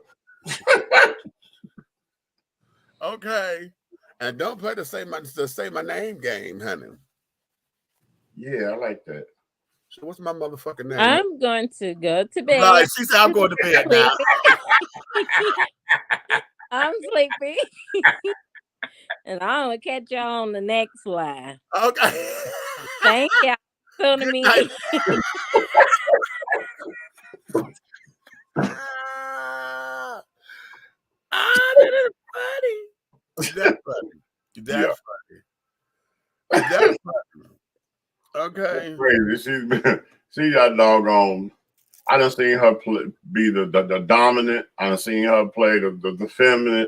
Okay. And don't play the say my name game, honey. Yeah, I like that. So what's my motherfucking name? I'm going to go to bed. Right, she said I'm going to bed now. I'm sleepy. And I'm going to catch y'all on the next live. Okay. Thank y'all for tuning me. That is funny. That's funny. That's funny. That's funny. Okay. That's crazy. She got doggone. I done seen her be the dominant. I done seen her play the feminine.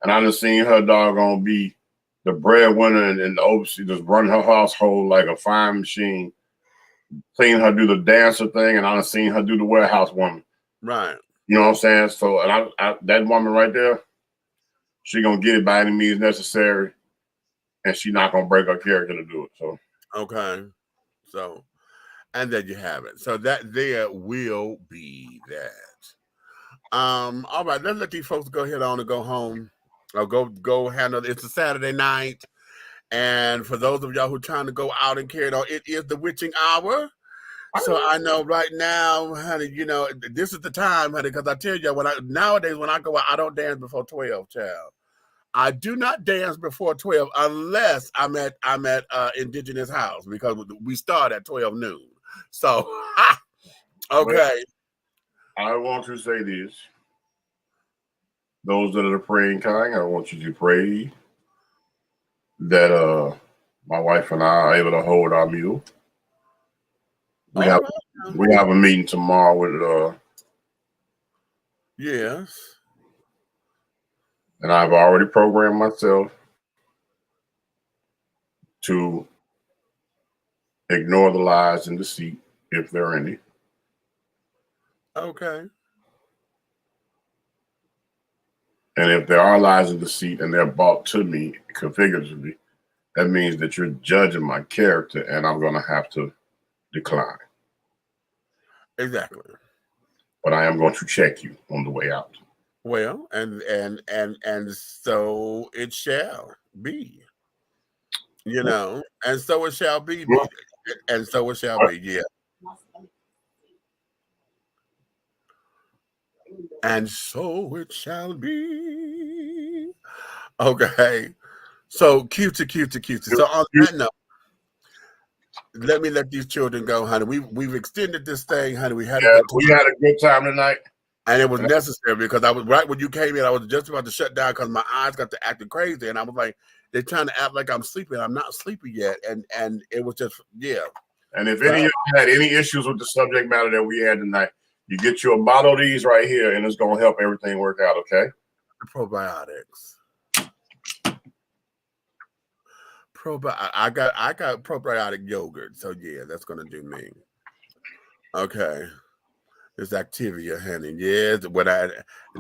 And I done seen her doggone be the breadwinner and the overseer, just run her household like a fine machine. seen her do the dancer thing, and I've seen her do the warehouse woman. Right. You know what I'm saying? So, and that woman right there, she gonna get it by any means necessary, and she not gonna break her character to do it. So, okay. So, and there you have it. So that there will be that. All right, let's let these folks go ahead on and go home. Or go handle it. It's a Saturday night. And for those of y'all who are trying to go out and carry it on, it is the witching hour. So I know right now, honey, you know, this is the time, honey, because I tell you, nowadays when I go out, I don't dance before 12, child. I do not dance before 12 unless I'm at Indigenous House, because we start at 12 noon. So, okay. I want to say this. Those that are praying kind, I want you to pray that my wife and I are able to hold our mule. We have a meeting tomorrow with yes. And I've already programmed myself to ignore the lies and deceit, if there are any. Okay. And if there are lies and deceit and they're brought to me configuratively, that means that you're judging my character, and I'm going to have to decline. Exactly. But I am going to check you on the way out. Well, and so it shall be. You know, and so it shall be. And so it shall be. Yeah. And so it shall be. Okay. So cute. So on that note, let me let these children go, honey. We've extended this thing, honey. We had a good time tonight. And it was necessary because I was right when you came in, I was just about to shut down because my eyes got to acting crazy. And I was like, they're trying to act like I'm sleeping. I'm not sleepy yet. And it was just, yeah. And if any of you had any issues with the subject matter that we had tonight, you get you a bottle of these right here, and it's going to help everything work out, okay? Probiotics. I got probiotic yogurt. So, yeah, that's going to do me. Okay. It's Activia, honey. Yes,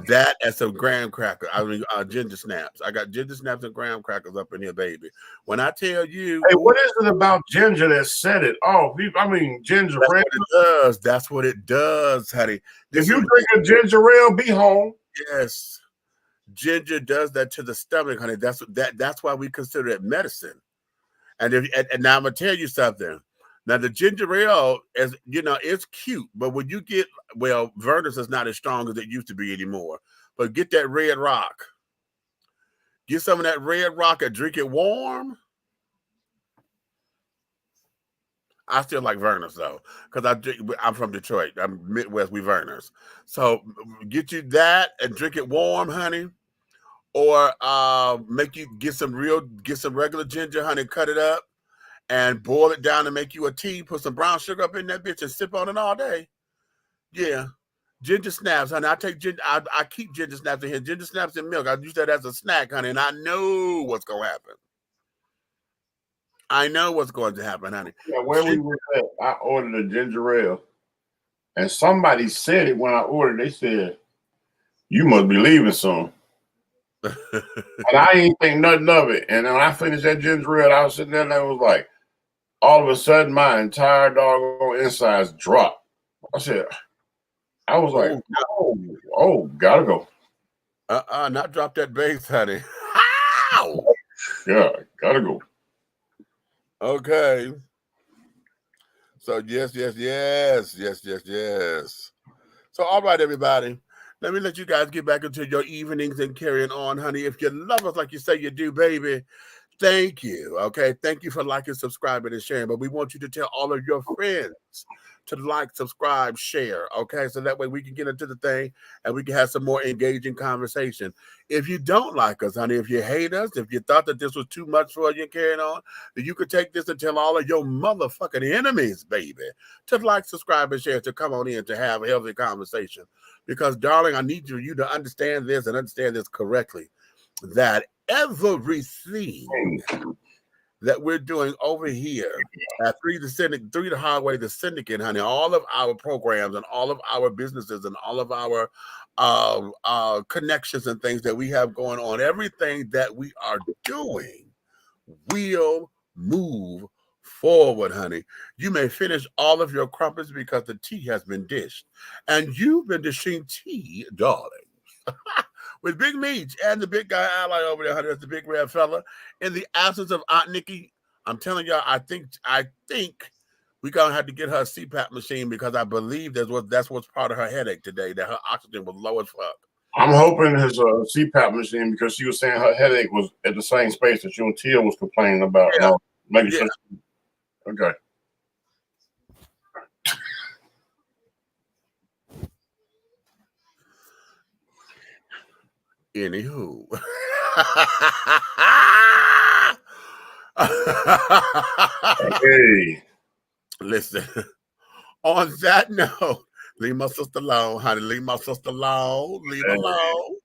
that and some graham crackers. I mean, ginger snaps. I got ginger snaps and graham crackers up in here, baby. When I tell you, hey, what is it about ginger that set it off? I mean, ginger ale. That's what it does, honey. If you drink a ginger ale, be home. Yes, ginger does that to the stomach, honey. That's why we consider it medicine. And now I'm gonna tell you something. Now, the ginger ale, as you know, it's cute, but when you get, well, Vernus is not as strong as it used to be anymore. But get that Red Rock. Get some of that Red Rock and drink it warm. I still like Vernus, though, because I'm from Detroit. I'm Midwest, we Vernus. So get you that and drink it warm, honey. Or make you get some regular ginger, honey, cut it up. And boil it down and make you a tea. Put some brown sugar up in that bitch and sip on it all day. Yeah. Ginger snaps, honey. I keep ginger snaps in here. Ginger snaps and milk. I use that as a snack, honey. And I know what's going to happen. I know what's going to happen, honey. Yeah, where we were at, I ordered a ginger ale. And somebody said it when I ordered. They said, you must be leaving soon. And I ain't think nothing of it. And then when I finished that ginger ale, I was sitting there and I was like, all of a sudden, my entire doggone insides dropped. I was like, oh, gotta go. Not drop that bass, honey. Ow! Yeah, gotta go. Okay. So yes. So all right, everybody. Let me let you guys get back into your evenings and carrying on, honey. If you love us like you say you do, baby, thank you. Okay. Thank you for liking, subscribing, and sharing. But we want you to tell all of your friends to like, subscribe, share. Okay. So that way we can get into the thing and we can have some more engaging conversation. If you don't like us, honey, if you hate us, if you thought that this was too much for you carrying on, then you could take this and tell all of your motherfucking enemies, baby, to like, subscribe, and share, to come on in to have a healthy conversation. Because, darling, I need you to understand this and understand this correctly, that everything that we're doing over here at 3 the Highway, the Syndicate, honey. All of our programs and all of our businesses and all of our connections and things that we have going on, everything that we are doing will move forward, honey. You may finish all of your crumpets because the tea has been dished, and you've been dishing tea, darling. With Big Meech and the big guy ally over there, honey, that's the big red fella. In the absence of Aunt Nikki, I'm telling y'all, I think we're gonna have to get her a CPAP machine because I believe that's what's part of her headache today, that her oxygen was low as fuck. I'm hoping his CPAP machine, because she was saying her headache was at the same space that you and Tia was complaining about. Yeah. Maybe yeah. Okay. Anywho. Hey. Listen, on that note, leave my sister alone, honey. Leave my sister alone. Leave her alone.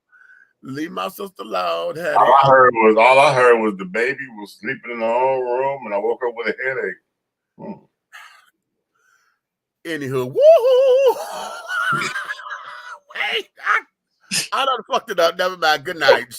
Leave my sister alone, honey. All I heard was the baby was sleeping in the own room, and I woke up with a headache. Anywho, woohoo! Wait, I done fucked it up. Never mind. Good night.